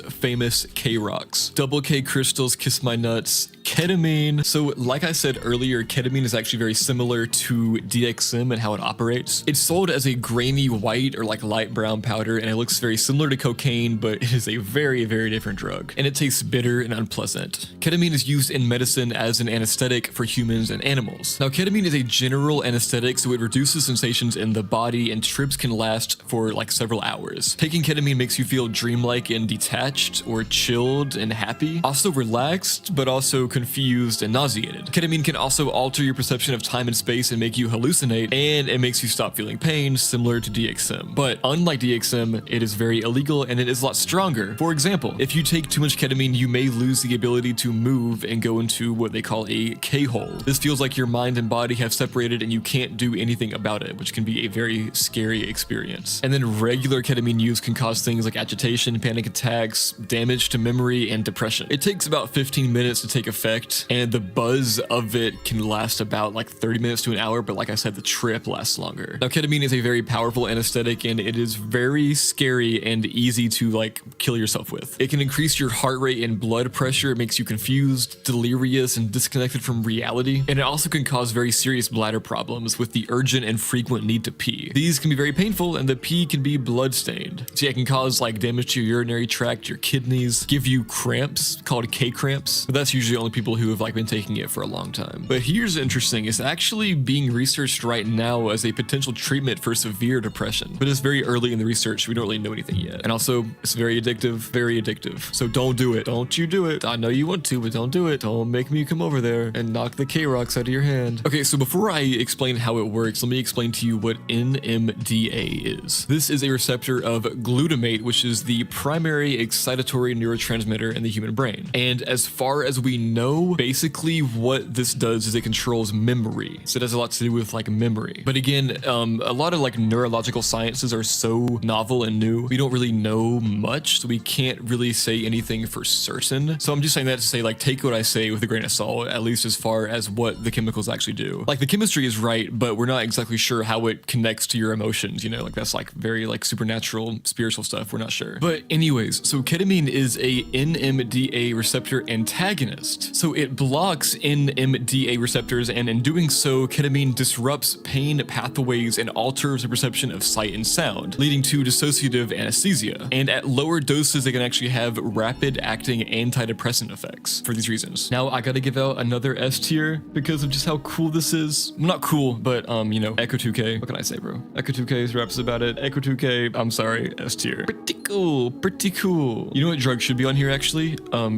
K-Rocks. Double K crystals, kiss my nuts, ketamine. So like I said earlier, ketamine is actually very similar to DXM and how it operates. It's sold as a grainy white or like light brown powder, and it looks very similar to cocaine, but it is a very different drug, and it tastes bitter and unpleasant. Ketamine is used in medicine as an anesthetic for humans and animals. Now, ketamine is a general anesthetic, so it reduces sensations in the body, and trips can last for like several hours. Taking ketamine makes you feel dreamlike and detached, or chilled and happy, also relaxed, but also confused and nauseated. Ketamine can also alter your perception of time and space and make you hallucinate, and it makes you stop feeling pain, similar to DXM. But unlike DXM, it is very illegal and it is a lot stronger. For example, if you take too much ketamine, you may lose the ability to move and go into what they call a K-hole. This feels like your mind and body have separated and you can't do anything about it, which can be a very scary experience. And then regular ketamine use can cause things like agitation, panic attacks, damage to memory, and depression. It takes about 15 minutes to take effect, and the buzz of it can last about like 30 minutes to an hour, but like I said, the trip lasts longer. Now, ketamine is a very powerful anesthetic, and it is very scary and easy to like kill yourself with. It can increase your heart rate and blood pressure. It makes you confused, delirious, and disconnected from reality. And it also can cause very serious bladder problems with the urgent and frequent need to pee. These can be very painful, and the pee can be blood-stained. So yeah, it can cause like damage to your urinary tract, your kidneys, give you cramps called K-cramps. But that's usually only people who have like been taking it for a long time. But here's interesting, it's actually being researched right now as a potential treatment for severe depression. But it's very early in the research, we don't really know anything yet. And also, it's very addictive, very addictive. So don't do it. Don't you do it. I know you want to, but don't do it. Don't make me come over there and knock the K-Rocks out of your hand. Okay, so before I explain how it works, let me explain to you what NMDA is. This is a receptor of glutamate, which is the primary excitatory neurotransmitter in the human brain. And as far as we know, basically what this does is it controls memory. So it has a lot to do with like memory. But again, a lot of like neurological sciences are so novel and new, we don't really know much, so we can't really say anything for certain. So I'm just saying that to say like take what I say with a grain of salt, at least as far as what the chemicals actually do. Like the chemistry is right, but we're not exactly sure how it connects to your emotions, you know, like that's like very like supernatural spiritual stuff, we're not sure. But anyways, so ketamine is a NMDA receptor antagonist. So it blocks NMDA receptors, and in doing so, ketamine disrupts pain pathways and alters the perception of sight and sound, leading to dissociative anesthesia. And at lower doses, they can actually have rapid acting antidepressant effects for these reasons. Now, I gotta give out another S tier because of just how cool this is. Well, not cool, but you know, Echo 2K. What can I say, bro? Echo 2K raps about it. Echo 2K, I'm sorry, S tier. Pretty cool, pretty cool. You know what drug should be on here actually?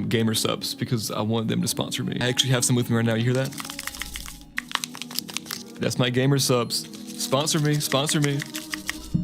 Gamer subs, because I want them to sponsor me. I actually have some with me right now, you hear that? That's my gamer subs. Sponsor me, sponsor me.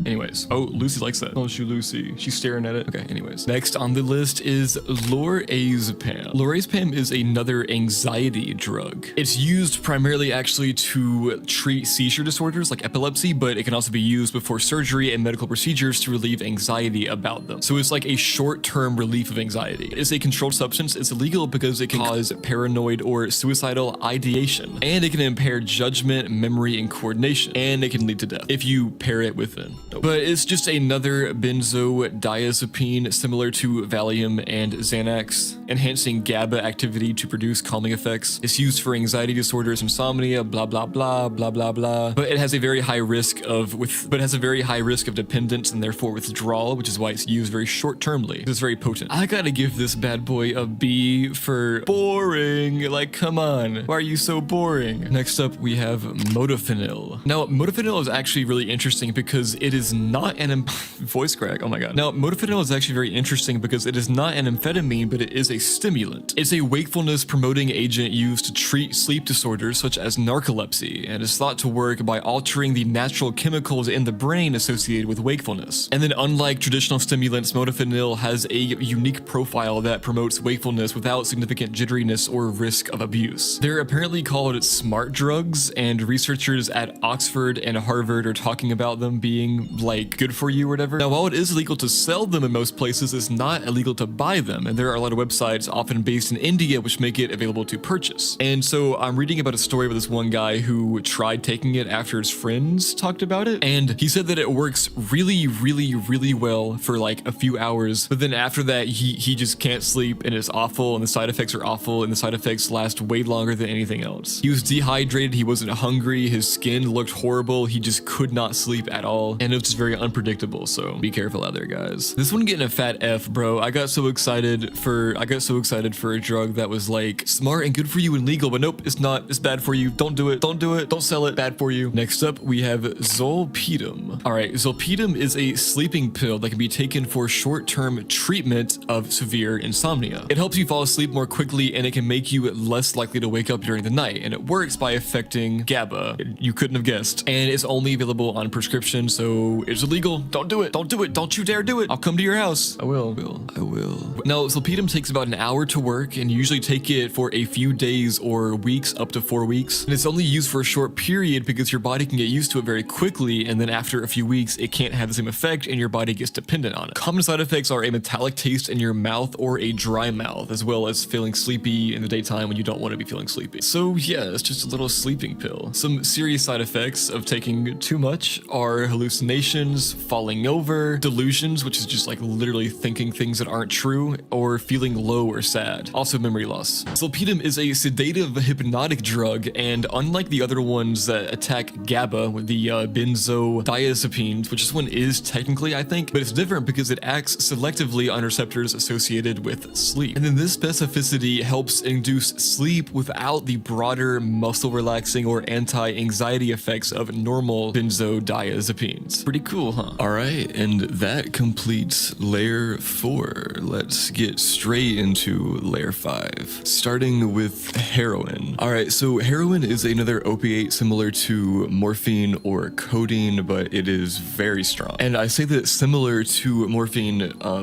Anyways, oh, Lucy likes that. Oh, shoot, Lucy. She's staring at it. Okay, anyways. Next on the list is lorazepam. Lorazepam is another anxiety drug. It's used primarily actually to treat seizure disorders like epilepsy, but it can also be used before surgery and medical procedures to relieve anxiety about them. So it's like a short-term relief of anxiety. It's a controlled substance. It's illegal because it can cause paranoid or suicidal ideation, and it can impair judgment, memory, and coordination, and it can lead to death if you pair it with it. But it's just another benzodiazepine similar to Valium and Xanax, enhancing GABA activity to produce calming effects. It's used for anxiety disorders, insomnia, blah blah blah blah blah blah. But it has a very high risk of dependence and therefore withdrawal, which is why it's used very short-termly. It's very potent. I gotta give this bad boy a B for boring. Like, come on, why are you so boring? Next up, we have modafinil. Now, modafinil is actually really interesting because it is not an voice crack. Oh my god. Now, modafinil is actually very interesting because it is not an amphetamine, but it is a a stimulant. It's a wakefulness promoting agent used to treat sleep disorders such as narcolepsy, and is thought to work by altering the natural chemicals in the brain associated with wakefulness. And then unlike traditional stimulants, modafinil has a unique profile that promotes wakefulness without significant jitteriness or risk of abuse. They're apparently called smart drugs, and researchers at Oxford and Harvard are talking about them being like good for you or whatever. Now, while it is illegal to sell them in most places, it's not illegal to buy them, and there are a lot of websites often based in India which make it available to purchase. And so I'm reading about a story of this one guy who tried taking it after his friends talked about it, and he said that it works really well for like a few hours, but then after that he just can't sleep and it's awful, and the side effects are awful, and the side effects last way longer than anything else. He was dehydrated, he wasn't hungry, his skin looked horrible, he just could not sleep at all, and it was just very unpredictable. So be careful out there, guys. This one getting a fat F, bro. I got so excited for a drug that was like smart and good for you and legal, but nope, it's not. It's bad for you. Don't do it. Don't do it. Don't sell it. Bad for you. Next up, we have zolpidem. All right, zolpidem is a sleeping pill that can be taken for short-term treatment of severe insomnia. It helps you fall asleep more quickly, and it can make you less likely to wake up during the night, and it works by affecting GABA. You couldn't have guessed. And it's only available on prescription, so it's illegal. Don't do it. Don't do it. Don't you dare do it. I'll come to your house. I will. Now, zolpidem takes about an hour to work, and you usually take it for a few days or weeks, up to 4 weeks. And it's only used for a short period because your body can get used to it very quickly, and then after a few weeks, it can't have the same effect, and your body gets dependent on it. Common side effects are a metallic taste in your mouth or a dry mouth, as well as feeling sleepy in the daytime when you don't want to be feeling sleepy. So yeah, it's just a little sleeping pill. Some serious side effects of taking too much are hallucinations, falling over, delusions, which is just like literally thinking things that aren't true, or feeling low or sad. Also memory loss. Zolpidem is a sedative hypnotic drug, and unlike the other ones that attack GABA with the benzodiazepines, which this one is technically, I think, but it's different because it acts selectively on receptors associated with sleep. And then this specificity helps induce sleep without the broader muscle relaxing or anti-anxiety effects of normal benzodiazepines. Pretty cool, huh? All right, and that completes layer 4. Let's get straight into layer 5, starting with heroin. All right, so heroin is another opiate similar to morphine or codeine, but it is very strong. And I say that it's similar to morphine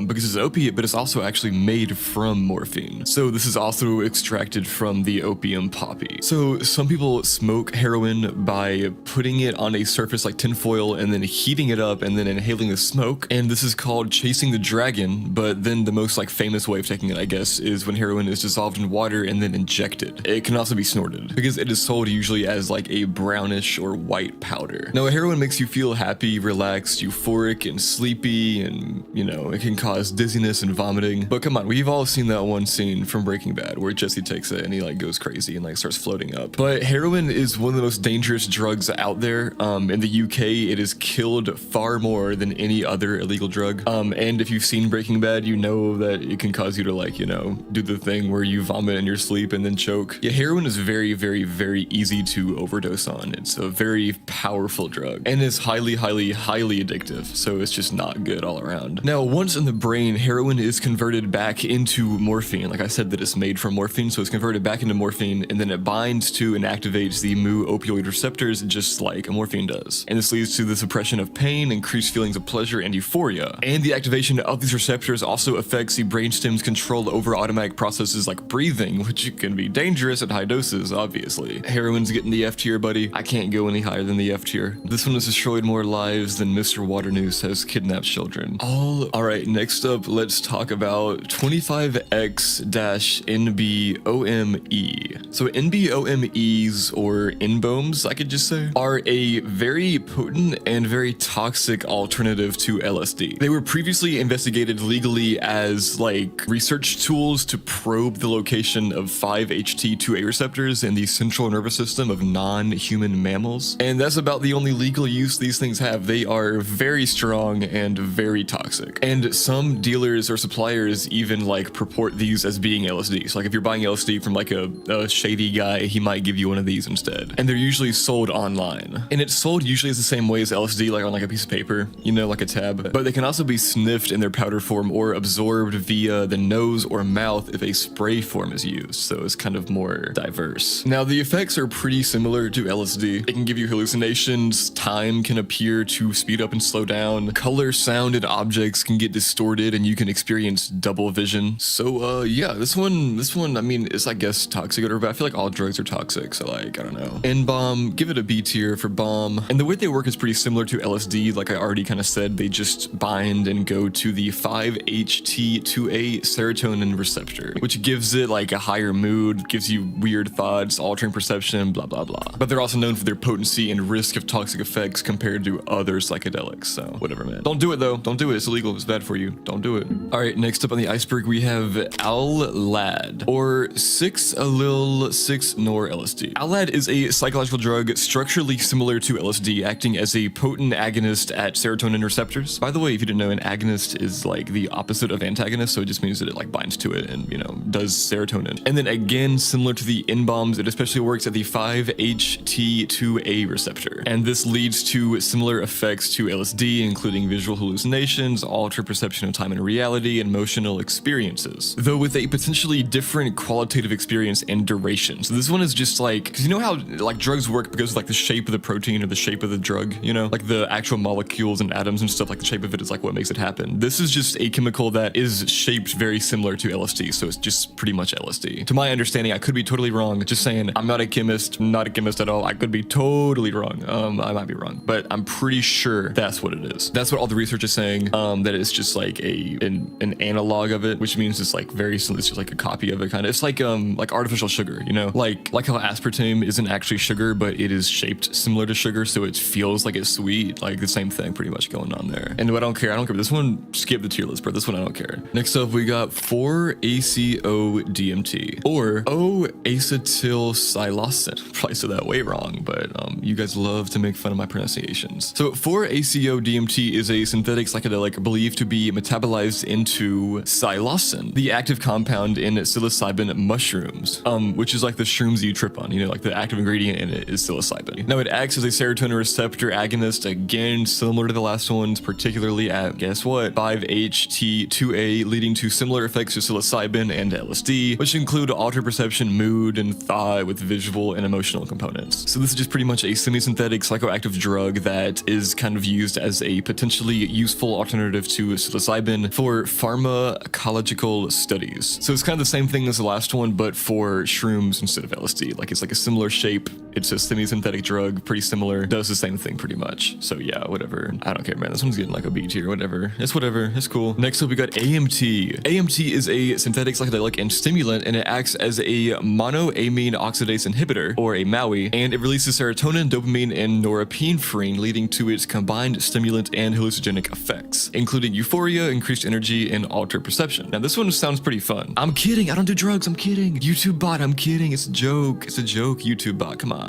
because it's an opiate, but it's also actually made from morphine. So this is also extracted from the opium poppy. So some people smoke heroin by putting it on a surface like tinfoil and then heating it up and then inhaling the smoke. And this is called chasing the dragon. But then the most like famous way of taking it, I guess, is when heroin is dissolved in water and then injected. It can also be snorted because it is sold usually as like a brownish or white powder. Now, heroin makes you feel happy, relaxed, euphoric, and sleepy, and you know, it can cause dizziness and vomiting. But come on, we've all seen that one scene from Breaking Bad where Jesse takes it and he like goes crazy and like starts floating up. But heroin is one of the most dangerous drugs out there. In the UK, it is killed far more than any other illegal drug. And if you've seen Breaking Bad, you know that it can cause you to like, you know, do the thing where you vomit in your sleep and then choke. Yeah, heroin is very easy to overdose on. It's a very powerful drug and it's highly addictive. So it's just not good all around. Now, once in the brain, heroin is converted back into morphine. Like I said, that it's made from morphine, so it's converted back into morphine, and then it binds to and activates the mu opioid receptors just like a morphine does. And this leads to the suppression of pain, increased feelings of pleasure and euphoria. And the activation of these receptors also affects the brainstem's control over automatic processes like breathing, which can be dangerous at high doses, obviously. Heroin's getting the F tier, buddy. I can't go any higher than the F tier. This one has destroyed more lives than Mr. Waternoose has kidnapped children. All right, next up, let's talk about 25X-NBOME. So NBOMEs, or NBOMs, I could just say, are a very potent and very toxic alternative to LSD. They were previously investigated legally as like research tools to probe the location of 5-HT2A receptors in the central nervous system of non-human mammals. And that's about the only legal use these things have. They are very strong and very toxic. And some dealers or suppliers even like purport these as being LSD. So like if you're buying LSD from like a shady guy, he might give you one of these instead. And they're usually sold online. And it's sold usually as the same way as LSD, like on like a piece of paper, you know, like a tab. But they can also be sniffed in their powder form or absorbed via the nose nose or mouth if a spray form is used, so it's kind of more diverse. Now, the effects are pretty similar to LSD. It can give you hallucinations, time can appear to speed up and slow down, color, sound, and objects can get distorted, and you can experience double vision. So, yeah, this one, I mean, it's, I guess, toxic, but I feel like all drugs are toxic, so, like, I don't know. N-bomb, give it a B tier for bomb. And the way they work is pretty similar to LSD, like I already kind of said, they just bind and go to the 5-HT2A serotonin receptor, which gives it like a higher mood, gives you weird thoughts, altering perception, blah, blah, blah. But they're also known for their potency and risk of toxic effects compared to other psychedelics, so whatever, man. Don't do it though, don't do it, it's illegal, it's bad for you, don't do it. All right, next up on the iceberg, we have Al-Lad, or 6-Allyl-6-Nor LSD. Al-Lad is a psychological drug structurally similar to LSD, acting as a potent agonist at serotonin receptors. By the way, if you didn't know, an agonist is like the opposite of antagonist, so it just means that it like binds to it and, you know, does serotonin. And then again, similar to the N-bombs, it especially works at the 5-HT2A receptor. And this leads to similar effects to LSD, including visual hallucinations, altered perception of time and reality, and emotional experiences, though with a potentially different qualitative experience and duration. So this one is just like, because you know how like drugs work because of like the shape of the protein or the shape of the drug, you know, like the actual molecules and atoms and stuff, like the shape of it is like what makes it happen. This is just a chemical that is shaped very similar to LSD, so it's just pretty much LSD. To my understanding, I could be totally wrong. Just saying, I'm not a chemist at all. I could be totally wrong. I might be wrong, but I'm pretty sure that's what it is. That's what all the research is saying. That it's just like an analog of it, which means it's like very similar. It's just like a copy of it, kind of. It's like artificial sugar, you know, like how aspartame isn't actually sugar, but it is shaped similar to sugar, so it feels like it's sweet. Like the same thing, pretty much going on there. And I don't care. This one, skip the tier list, bro. This one I don't care. Next up, we got 4-ACO-DMT, or O-acetylpsilocin. Probably said that way wrong, but you guys love to make fun of my pronunciations. So 4-ACO-DMT is a synthetic psychedelic believed to be metabolized into psilocin, the active compound in psilocybin mushrooms, which is like the shrooms you trip on, you know, like the active ingredient in it is psilocybin. Now it acts as a serotonin receptor agonist, again, similar to the last ones, particularly at, guess what, 5-HT2A, leading to similar effects to psilocybin and LSD, which include altered perception, mood, and thought with visual and emotional components. So this is just pretty much a semi-synthetic psychoactive drug that is kind of used as a potentially useful alternative to psilocybin for pharmacological studies. So it's kind of the same thing as the last one, but for shrooms instead of LSD. Like it's like a similar shape. It's a semi-synthetic drug, pretty similar, does the same thing pretty much. So yeah, whatever. I don't care, man. This one's getting like a B tier, whatever. It's whatever. It's cool. Next up, we got AMT. AMT is a synthetic psychedelic and stimulant, and it acts as a monoamine oxidase inhibitor, or a MAOI, and it releases serotonin, dopamine, and norepinephrine, leading to its combined stimulant and hallucinogenic effects, including euphoria, increased energy, and altered perception. Now, this one sounds pretty fun. I'm kidding. I don't do drugs. I'm kidding. YouTube bot. I'm kidding. It's a joke. It's a joke. YouTube bot. Come on.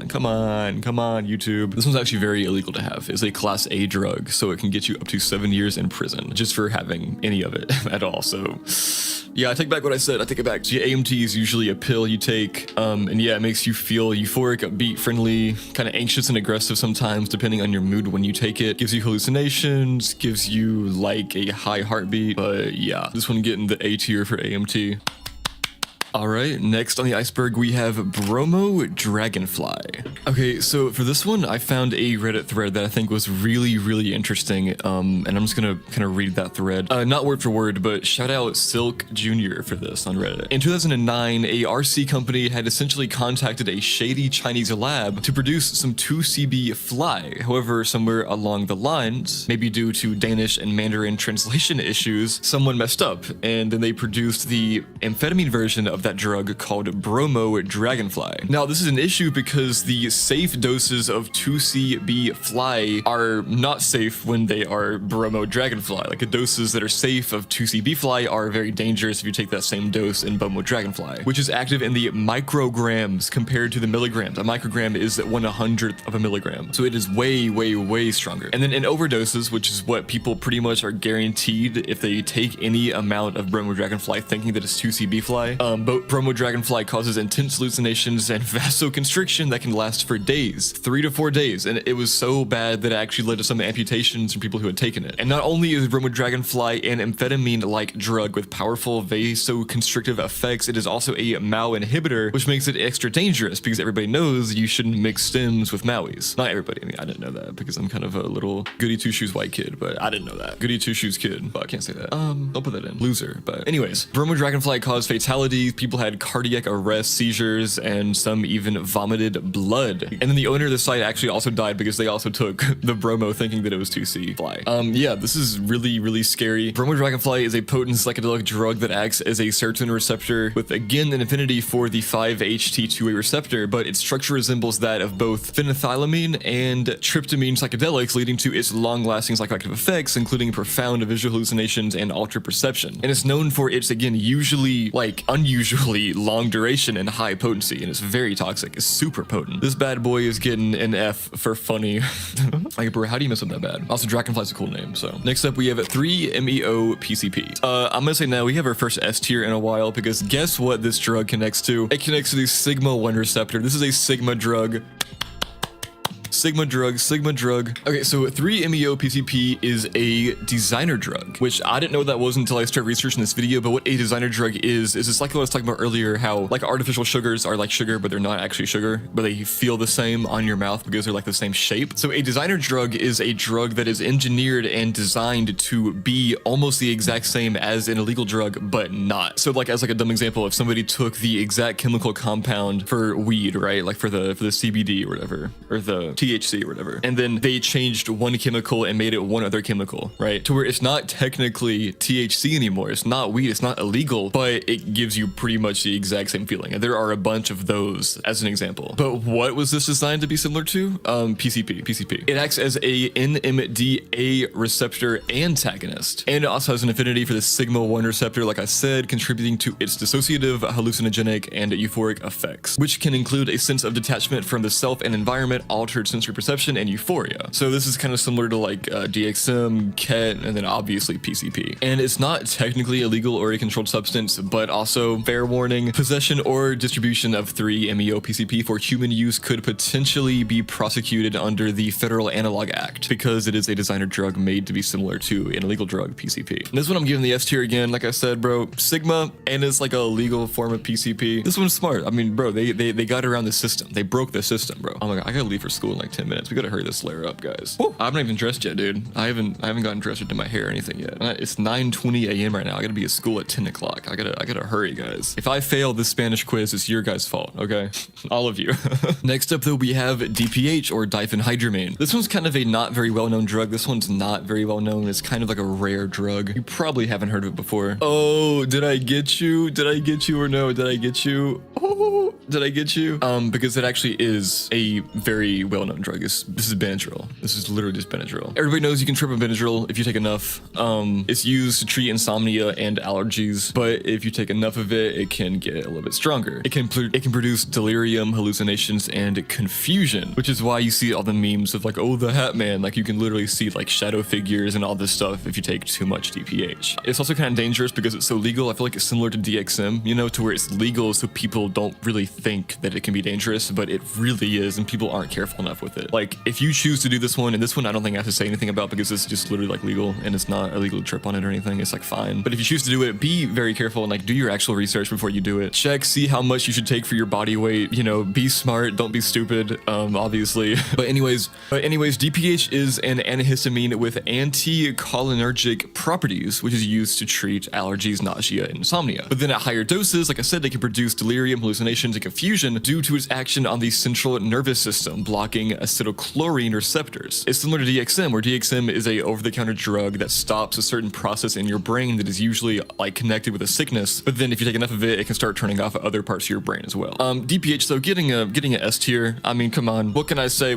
YouTube. This one's actually very illegal to have. It's a class A drug, so it can get you up to 7 years in prison just for having any of it at all. So yeah, I take back what I said. I take it back. So AMT is usually a pill you take, and yeah, it makes you feel euphoric, upbeat, friendly, kind of anxious and aggressive sometimes, depending on your mood when you take it. Gives you hallucinations, gives you like a high heartbeat, but yeah, this one getting the A tier for AMT. All right, next on the iceberg, we have Bromo Dragonfly. Okay, so for this one, I found a Reddit thread that I think was really, really interesting, and I'm just gonna kind of read that thread. Not word for word, but shout out Silk Jr. for this on Reddit. In 2009, a RC company had essentially contacted a shady Chinese lab to produce some 2CB fly. However, somewhere along the lines, maybe due to Danish and Mandarin translation issues, someone messed up, and then they produced the amphetamine version of that drug called Bromo Dragonfly. Now, this is an issue because the safe doses of 2CB fly are not safe when they are Bromo Dragonfly. Like the doses that are safe of 2CB fly are very dangerous if you take that same dose in Bromo Dragonfly, which is active in the micrograms compared to the milligrams. A microgram is 1/100th of a milligram. So it is way, way, way stronger. And then in overdoses, which is what people pretty much are guaranteed if they take any amount of Bromo Dragonfly thinking that it's 2CB fly, both Bromo dragonfly causes intense hallucinations and vasoconstriction that can last for days, 3 to 4 days, and it was so bad that it actually led to some amputations from people who had taken it. And not only is Bromo dragonfly an amphetamine-like drug with powerful vasoconstrictive effects, it is also a MAO inhibitor, which makes it extra dangerous because everybody knows you shouldn't mix stems with MAOIs. Not everybody. I mean, I didn't know that because I'm kind of a little goody two-shoes white kid, but I didn't know that. Goody two-shoes kid, but I can't say that. I'll put that in. Loser. But anyways, Bromo dragonfly caused fatalities. People had cardiac arrest, seizures, and some even vomited blood. And then the owner of the site actually also died because they also took the Bromo thinking that it was 2C fly. Yeah, this is really, really scary. Bromo dragonfly is a potent psychedelic drug that acts as a serotonin receptor with, again, an affinity for the 5-HT2A receptor, but its structure resembles that of both phenethylamine and tryptamine psychedelics, leading to its long-lasting psychoactive effects, including profound visual hallucinations and altered perception. And it's known for its, again, usually, like, unusually long duration and high potency, and it's very toxic. It's super potent. This bad boy is getting an F for funny. Like, bro, how do you mess up that bad? Also, Dragonfly's a cool name, so. Next up, we have 3-MeO PCP. I'm gonna say now we have our first S tier in a while because guess what this drug connects to? It connects to the Sigma-1 receptor. This is a Sigma drug. Sigma drug. Okay, so 3-MeO PCP is a designer drug, which I didn't know that was until I started researching this video, but what a designer drug is it's like what I was talking about earlier, how like artificial sugars are like sugar, but they're not actually sugar, but they feel the same on your mouth because they're like the same shape. So a designer drug is a drug that is engineered and designed to be almost the exact same as an illegal drug, but not. So like as like a dumb example, if somebody took the exact chemical compound for weed, right? Like for the CBD or whatever, or the THC or whatever, and then they changed one chemical and made it one other chemical, right? To where it's not technically THC anymore. It's not weed, it's not illegal, but it gives you pretty much the exact same feeling. And there are a bunch of those as an example. But what was this designed to be similar to? PCP. It acts as a NMDA receptor antagonist, and it also has an affinity for the Sigma-1 receptor, like I said, contributing to its dissociative, hallucinogenic, and euphoric effects, which can include a sense of detachment from the self and environment, altered sensory perception, and euphoria. So this is kind of similar to like DXM, KET, and then obviously PCP. And it's not technically illegal or a controlled substance, but also, fair warning, possession or distribution of 3-MeO PCP for human use could potentially be prosecuted under the Federal Analog Act because it is a designer drug made to be similar to an illegal drug, PCP. And this one I'm giving the S tier again. Like I said, bro, Sigma, and it's like a legal form of PCP. This one's smart. I mean, bro, they got around the system. They broke the system, bro. Oh my God, I gotta leave for school in like 10 minutes. We gotta hurry this layer up, guys. Woo. I'm not even dressed yet, dude. I haven't gotten dressed or done my hair or anything yet. It's 9:20 a.m. right now. I gotta be at school at 10 o'clock. I gotta hurry, guys. If I fail this Spanish quiz, it's your guys' fault, okay? All of you. Next up, though, we have DPH, or diphenhydramine. This one's kind of a not very well-known drug. This one's not very well-known. It's kind of like a rare drug. You probably haven't heard of it before. Oh, did I get you? Did I get you or no? Did I get you? Oh, did I get you? Because it actually is a very well-known drug. This is Benadryl. This is literally just Benadryl. Everybody knows you can trip on Benadryl if you take enough. It's used to treat insomnia and allergies, but if you take enough of it, it can get a little bit stronger. It can produce delirium, hallucinations, and confusion, which is why you see all the memes of like, oh, the Hat Man. Like you can literally see like shadow figures and all this stuff if you take too much DPH. It's also kind of dangerous because it's so legal. I feel like it's similar to DXM, you know, to where it's legal so people don't really think that it can be dangerous, but it really is, and people aren't careful enough with it. Like if you choose to do this one, and this one I don't think I have to say anything about because it's just literally like legal and it's not illegal to trip on it or anything. It's like fine. But if you choose to do it, be very careful and like do your actual research before you do it. Check, see how much you should take for your body weight, you know, be smart, don't be stupid, obviously. But anyways, DPH is an antihistamine with anticholinergic properties, which is used to treat allergies, nausea, and insomnia. But then at higher doses, like I said, they can produce delirium, hallucinations, and confusion due to its action on the central nervous system, blocking acetylchlorine receptors. It's similar to DXM, where DXM is a over-the-counter drug that stops a certain process in your brain that is usually like connected with a sickness, but then if you take enough of it, it can start turning off other parts of your brain as well. DPH, though, getting an S tier. I mean, come on, what can I say?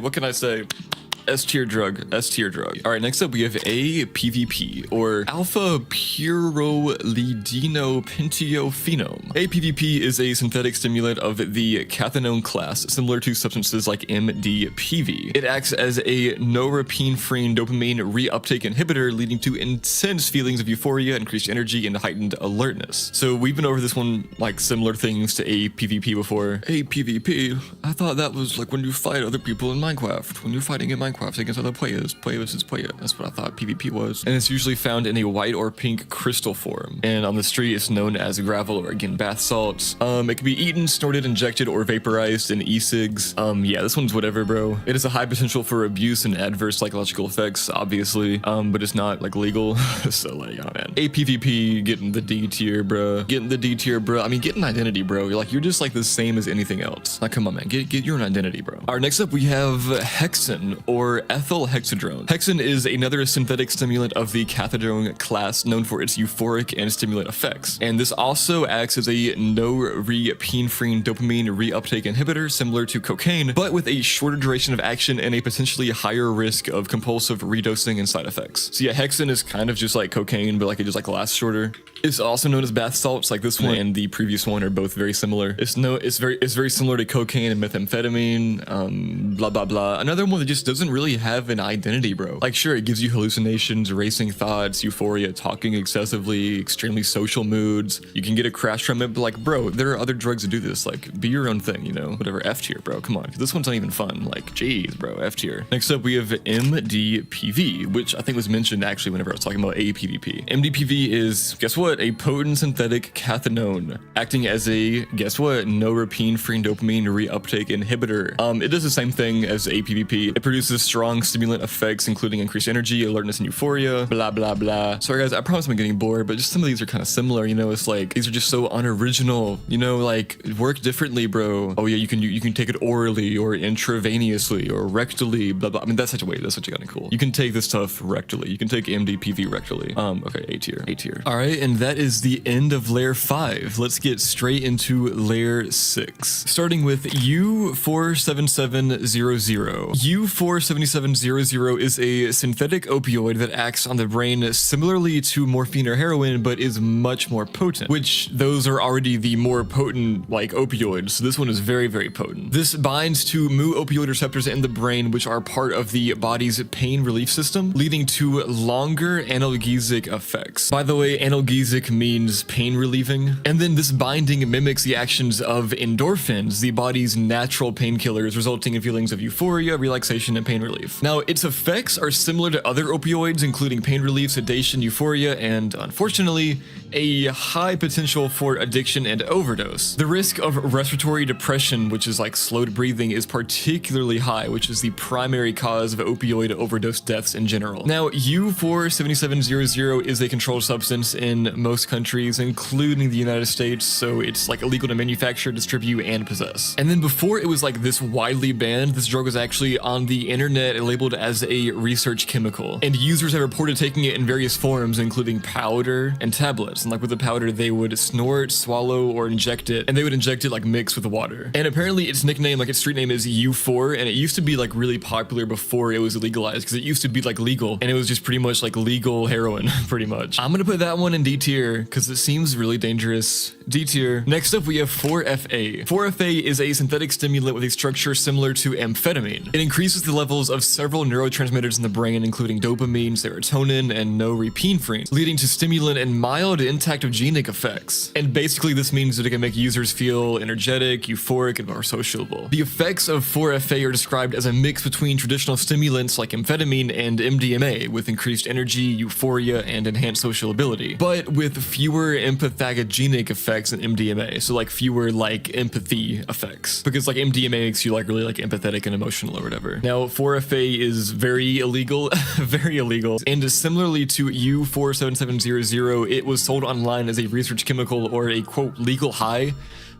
S tier drug. S tier drug. All right, next up we have APVP, or alpha pyrrolidinopenthiophenone. APVP is a synthetic stimulant of the cathinone class, similar to substances like MDPV. It acts as a norepinephrine dopamine reuptake inhibitor, leading to intense feelings of euphoria, increased energy, and heightened alertness. So we've been over this one, like similar things to APVP before. APVP, I thought that was like when you fight other people in Minecraft. When you're fighting in Minecraft against other players. Player versus player. That's what I thought PvP was. And it's usually found in a white or pink crystal form. And on the street, it's known as gravel or again bath salts. It can be eaten, snorted, injected, or vaporized in e-cigs. Yeah, this one's whatever, bro. It has a high potential for abuse and adverse psychological effects, obviously. But it's not like legal. So like, oh man. APVP getting the D tier, bro. Getting the D tier, bro. I mean, getting identity, bro. You're just like the same as anything else. Like, come on, man. Get your own identity, bro. All right, next up we have hexane, or ethyl hexadrone. Hexane is another synthetic stimulant of the cathadrone class, known for its euphoric and stimulant effects. And this also acts as a norepinephrine dopamine reuptake inhibitor, similar to cocaine, but with a shorter duration of action and a potentially higher risk of compulsive redosing and side effects. So yeah, hexane is kind of just like cocaine, but like it just like lasts shorter. It's also known as bath salts. Like this one and the previous one are both very similar. It's very similar to cocaine and methamphetamine. Blah blah blah. Another one that just doesn't really have an identity, bro. Like sure, it gives you hallucinations, racing thoughts, euphoria, talking excessively, extremely social moods. You can get a crash from it, but like, bro, there are other drugs that do this. Like, be your own thing, you know? Whatever. F tier, bro. Come on. This one's not even fun. Like, geez, bro. F tier. Next up, we have MDPV, which I think was mentioned actually whenever I was talking about APVP. MDPV is, guess what? A potent synthetic cathinone, acting as a, guess what? Norepinephrine dopamine reuptake inhibitor. It does the same thing as APVP. It produces strong stimulant effects, including increased energy, alertness, and euphoria. Blah blah blah. Sorry guys, I promise I'm getting bored, but just some of these are kind of similar. You know, it's like these are just so unoriginal. You know, like work differently, bro. Oh yeah, you can take it orally or intravenously or rectally. Blah blah. I mean, that's such kind of cool. You can take this stuff rectally. You can take MDPV rectally. Okay, A tier, A tier. All right, and that is the end of layer 5. Let's get straight into layer 6, starting with U47700. U47700 is a synthetic opioid that acts on the brain similarly to morphine or heroin, but is much more potent, which those are already the more potent like opioids. So this one is very, very potent. This binds to mu opioid receptors in the brain, which are part of the body's pain relief system, leading to longer analgesic effects. By the way, analgesic means pain relieving. And then this binding mimics the actions of endorphins, the body's natural painkillers, resulting in feelings of euphoria, relaxation, and pain relief. Now, its effects are similar to other opioids, including pain relief, sedation, euphoria, and unfortunately, a high potential for addiction and overdose. The risk of respiratory depression, which is like slowed breathing, is particularly high, which is the primary cause of opioid overdose deaths in general. Now, U47700 is a controlled substance in most countries, including the United States, so it's like illegal to manufacture, distribute, and possess. And then before it was like this widely banned, this drug was actually on the internet and labeled as a research chemical. And users have reported taking it in various forms, including powder and tablets. And like with the powder, they would snort, swallow, or inject it, and they would inject it like mixed with water. And apparently its nickname, like its street name, is U4, and it used to be like really popular before it was legalized, because it used to be like legal, and it was just pretty much like legal heroin, pretty much. I'm gonna put that one in D tier, because it seems really dangerous. D tier. Next up, we have 4FA. 4FA is a synthetic stimulant with a structure similar to amphetamine. It increases the levels of several neurotransmitters in the brain, including dopamine, serotonin, and norepinephrine, leading to stimulant and mild entactogenic effects. And basically this means that it can make users feel energetic, euphoric, and more sociable. The effects of 4FA are described as a mix between traditional stimulants like amphetamine and MDMA, with increased energy, euphoria, and enhanced social ability, but with fewer empathogenic effects than MDMA. So like fewer like empathy effects, because like MDMA makes you like really like empathetic and emotional or whatever. Now 4FA is very illegal, very illegal. And similarly to U47700, it was sold online as a research chemical or a quote legal high,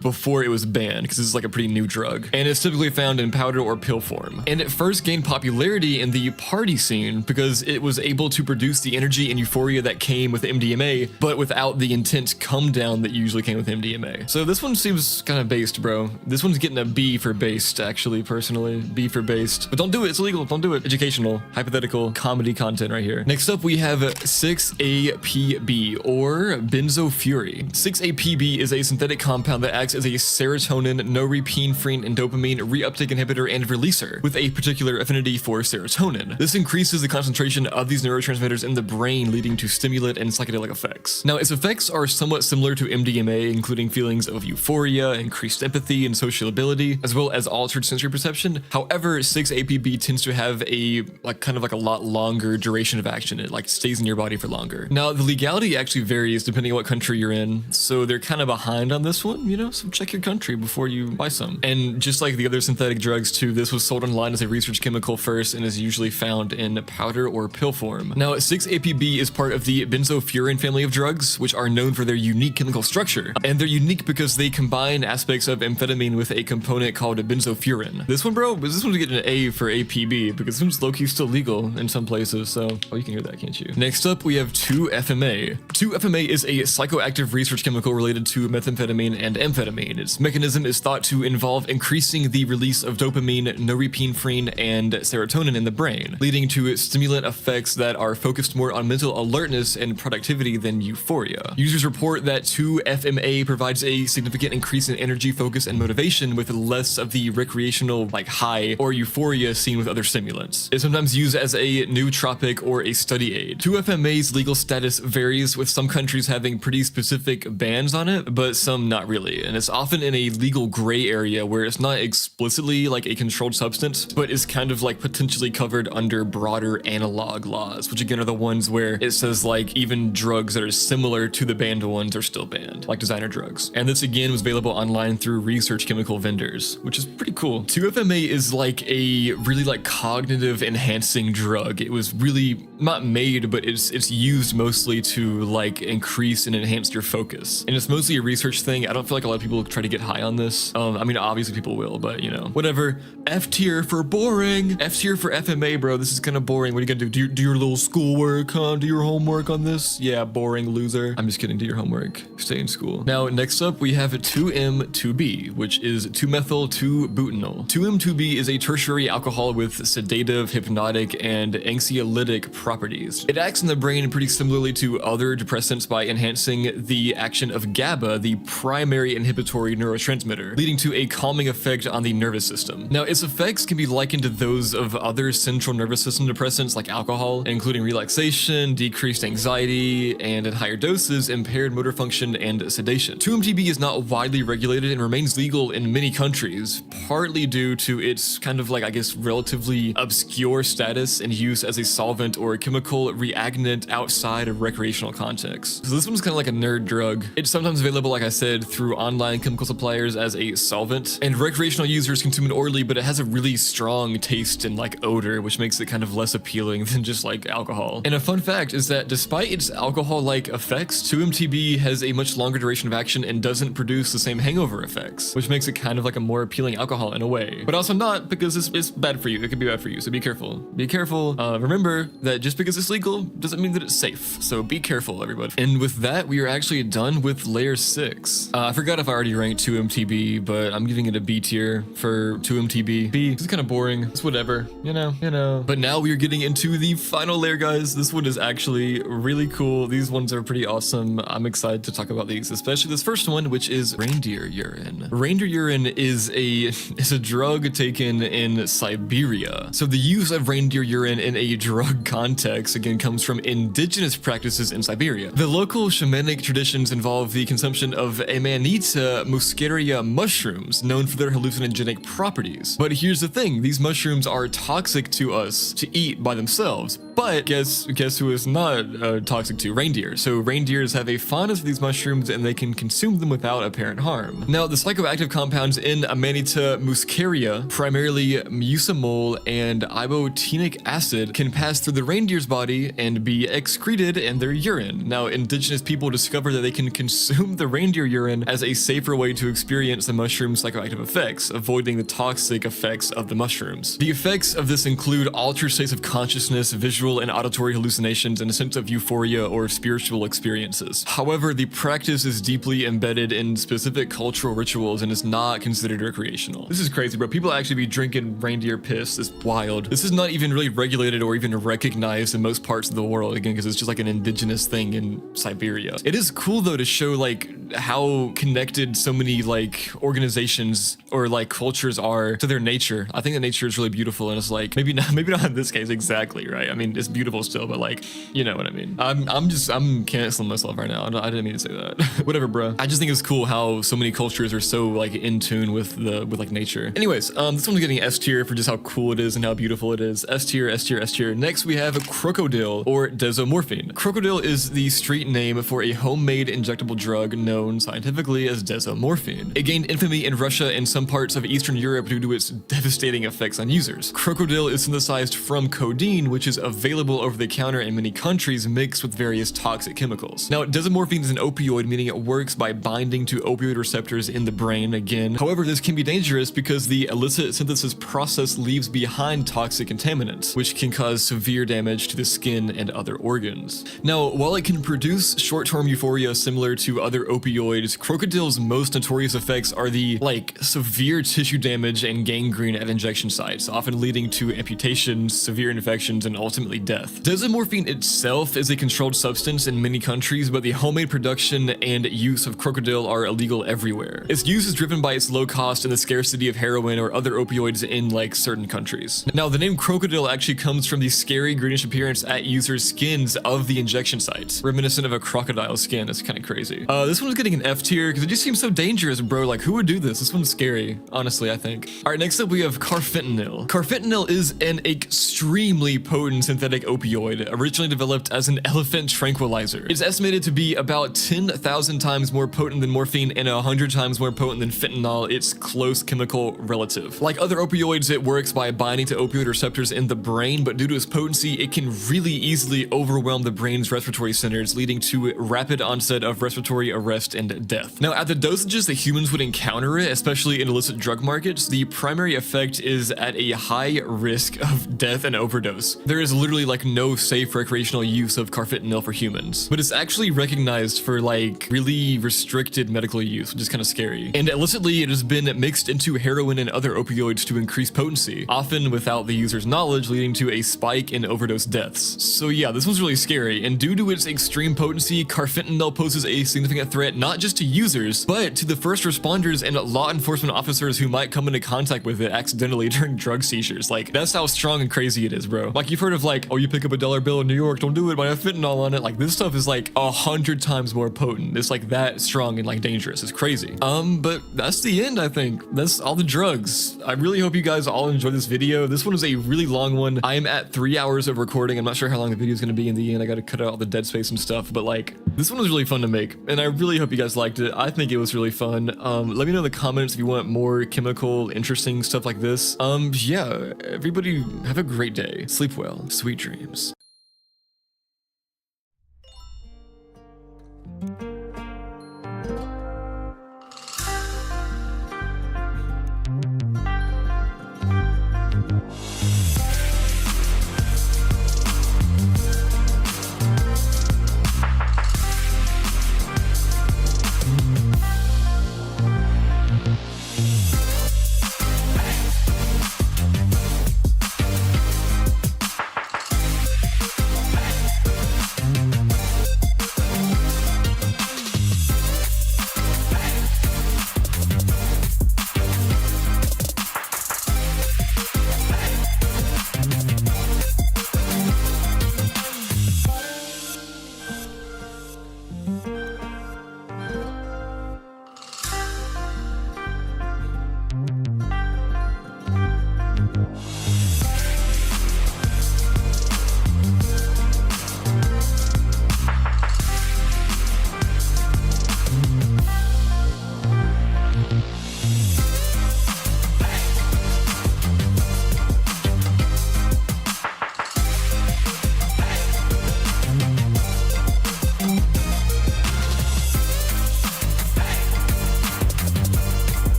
before it was banned, because this is like a pretty new drug. And it's typically found in powder or pill form. And it first gained popularity in the party scene because it was able to produce the energy and euphoria that came with MDMA, but without the intense come down that usually came with MDMA. So this one seems kind of based, bro. This one's getting a B for based, actually, personally. B for based. But don't do it, it's illegal, don't do it. Educational, hypothetical, comedy content right here. Next up, we have 6-APB, or benzofury. 6-APB is a synthetic compound that acts as a serotonin, norepinephrine, and dopamine reuptake inhibitor and releaser, with a particular affinity for serotonin. This increases the concentration of these neurotransmitters in the brain, leading to stimulant and psychedelic effects. Now, its effects are somewhat similar to MDMA, including feelings of euphoria, increased empathy, and sociability, as well as altered sensory perception. However, 6-APB tends to have a kind of a lot longer duration of action. It stays in your body for longer. Now, the legality actually varies depending on what country you're in, so they're kind of behind on this one, you know, so check your country before you buy some. And just like the other synthetic drugs too, this was sold online as a research chemical first and is usually found in powder or pill form. Now, 6-APB is part of the benzofurin family of drugs, which are known for their unique chemical structure. And they're unique because they combine aspects of amphetamine with a component called benzofurin. This one, bro, this one's getting an A for APB because this one's low-key still legal in some places, so... Oh, you can hear that, can't you? Next up, we have 2-FMA. 2-FMA is a psychoactive research chemical related to methamphetamine and amphetamine. Its mechanism is thought to involve increasing the release of dopamine, norepinephrine, and serotonin in the brain, leading to stimulant effects that are focused more on mental alertness and productivity than euphoria. Users report that 2-FMA provides a significant increase in energy, focus, and motivation with less of the recreational high or euphoria seen with other stimulants. It's sometimes used as a nootropic or a study aid. 2-FMA's legal status varies, with some countries having pretty specific bans on it, but some not really. And it's often in a legal gray area where it's not explicitly a controlled substance, but is kind of potentially covered under broader analog laws, which again are the ones where it says even drugs that are similar to the banned ones are still banned, like designer drugs. And this again was available online through research chemical vendors, which is pretty cool. 2-FMA is a really cognitive enhancing drug. It was really not made, but it's used mostly to increase and enhance your focus. And it's mostly a research thing. I don't feel like a lot of people try to get high on this. I mean, obviously people will, but you know, whatever. F tier for boring. F tier for FMA, bro. This is kind of boring. What are you gonna do? Do your little schoolwork, huh? Do your homework on this? Yeah, boring loser. I'm just kidding. Do your homework. Stay in school. Now, next up, we have 2M2B, which is 2-methyl-2-butanol. 2M2B is a tertiary alcohol with sedative, hypnotic, and anxiolytic properties. It acts in the brain pretty similarly to other depressants by enhancing the action of GABA, the primary inhibitory neurotransmitter, leading to a calming effect on the nervous system. Now, its effects can be likened to those of other central nervous system depressants like alcohol, including relaxation, decreased anxiety, and at higher doses, impaired motor function and sedation. 2-MTB is not widely regulated and remains legal in many countries, partly due to its kind of I guess, relatively obscure status and use as a solvent or a chemical reagent outside of recreational contexts. So this one's kind of like a nerd drug. It's sometimes available, like I said, through online chemical suppliers as a solvent, and recreational users consume it orally, but it has a really strong taste and odor, which makes it kind of less appealing than just alcohol. And a fun fact is that despite its alcohol-like effects, 2-MTB has a much longer duration of action and doesn't produce the same hangover effects, which makes it kind of a more appealing alcohol in a way, but also not, because it's bad for you. It can be bad for you, so be careful. Be careful. Remember that just because it's legal doesn't mean that it's safe, so be careful, everybody. And with that, we are actually done with layer 6. I forgot if I already ranked 2-MTB, but I'm giving it a B tier for 2-MTB. B, it's kind of boring. It's whatever, you know. But now we are getting into the final layer, guys. This one is actually really cool. These ones are pretty awesome. I'm excited to talk about these, especially this first one, which is reindeer urine. Reindeer urine is a drug taken in Siberia. So the use of reindeer urine in a drug context again comes from indigenous practices in Siberia. The local shamanic traditions involve the consumption of Amanita muscaria mushrooms, known for their hallucinogenic properties. But here's the thing, these mushrooms are toxic to us to eat by themselves, But guess who is not toxic to? Reindeer. So reindeers have a fondness for these mushrooms and they can consume them without apparent harm. Now, the psychoactive compounds in Amanita muscaria, primarily mucimol and ibotenic acid, can pass through the reindeer's body and be excreted in their urine. Now, indigenous people discovered that they can consume the reindeer urine as a safer way to experience the mushroom's psychoactive effects, avoiding the toxic effects of the mushrooms. The effects of this include altered states of consciousness, visual and auditory hallucinations, and a sense of euphoria or spiritual experiences. However, the practice is deeply embedded in specific cultural rituals and is not considered recreational. This is crazy, bro. People actually be drinking reindeer piss. It's wild. This is not even really regulated or even recognized in most parts of the world, again, because it's just like an indigenous thing in Siberia. It is cool though to show like how connected so many like organizations or like cultures are to their nature. I think that nature is really beautiful, and it's like maybe not in this case exactly, right? I mean, it's beautiful still, but like, you know what I mean. I'm canceling myself right now. I didn't mean to say that. Whatever, bro. I just think it's cool how so many cultures are so like in tune with like nature. Anyways, this one's getting S tier for just how cool it is and how beautiful it is. S tier, S tier, S tier. Next we have crocodile or desomorphine. Crocodile is the street name for a homemade injectable drug known scientifically as desomorphine. It gained infamy in Russia and some parts of Eastern Europe due to its devastating effects on users. Crocodile is synthesized from codeine, which is available over the counter in many countries, mixed with various toxic chemicals. Now, desomorphine is an opioid, meaning it works by binding to opioid receptors in the brain again. However, this can be dangerous because the illicit synthesis process leaves behind toxic contaminants, which can cause severe damage to the skin and other organs. Now, while it can produce short-term euphoria similar to other opioids, crocodile's most notorious effects are the severe tissue damage and gangrene at injection sites, often leading to amputations, severe infections, and ultimately death. Desomorphine itself is a controlled substance in many countries, but the homemade production and use of crocodile are illegal everywhere. Its use is driven by its low cost and the scarcity of heroin or other opioids in like certain countries. Now, the name crocodile actually comes from the scary greenish appearance at users' skins of the injection sites, reminiscent of a crocodile skin. That's kind of crazy. This one's getting an F tier because it just seems so dangerous, bro. Like, who would do this? This one's scary, honestly, I think. All right, next up we have carfentanil. Carfentanil is an extremely potent synthetic opioid, originally developed as an elephant tranquilizer. It's estimated to be about 10,000 times more potent than morphine and 100 times more potent than fentanyl, its close chemical relative. Like other opioids, it works by binding to opioid receptors in the brain, but due to its potency, it can really easily overwhelm the brain's respiratory centers, leading to rapid onset of respiratory arrest and death. Now, at the dosages that humans would encounter it, especially in illicit drug markets, the primary effect is at a high risk of death and overdose. There is literally like no safe recreational use of carfentanil for humans, but it's actually recognized for like really restricted medical use, which is kind of scary. And illicitly, it has been mixed into heroin and other opioids to increase potency, often without the user's knowledge, leading to a spike in overdose deaths. So yeah, this one's really scary, and due to its extreme potency, carfentanil poses a significant threat not just to users, but to the first responders and law enforcement officers who might come into contact with it accidentally during drug seizures. Like, that's how strong and crazy it is, bro. Like, you've heard of like, oh, you pick up a dollar bill in New York, don't do it, might have fentanyl on it. Like, this stuff is like 100 times more potent. It's like that strong and like dangerous. It's crazy. But that's the end, I think. That's all the drugs. I really hope you guys all enjoyed this video. This one is a really long one. I am at 3 hours of recording. I'm not sure how long the video is going to be in the end. I got to cut out all the dead space and stuff, but like, this one was really fun to make, and I really hope you guys liked it. I think it was really fun. Let me know in the comments if you want more chemical, interesting stuff like this. Yeah, everybody have a great day. Sleep well. Sweet dreams.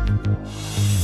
out.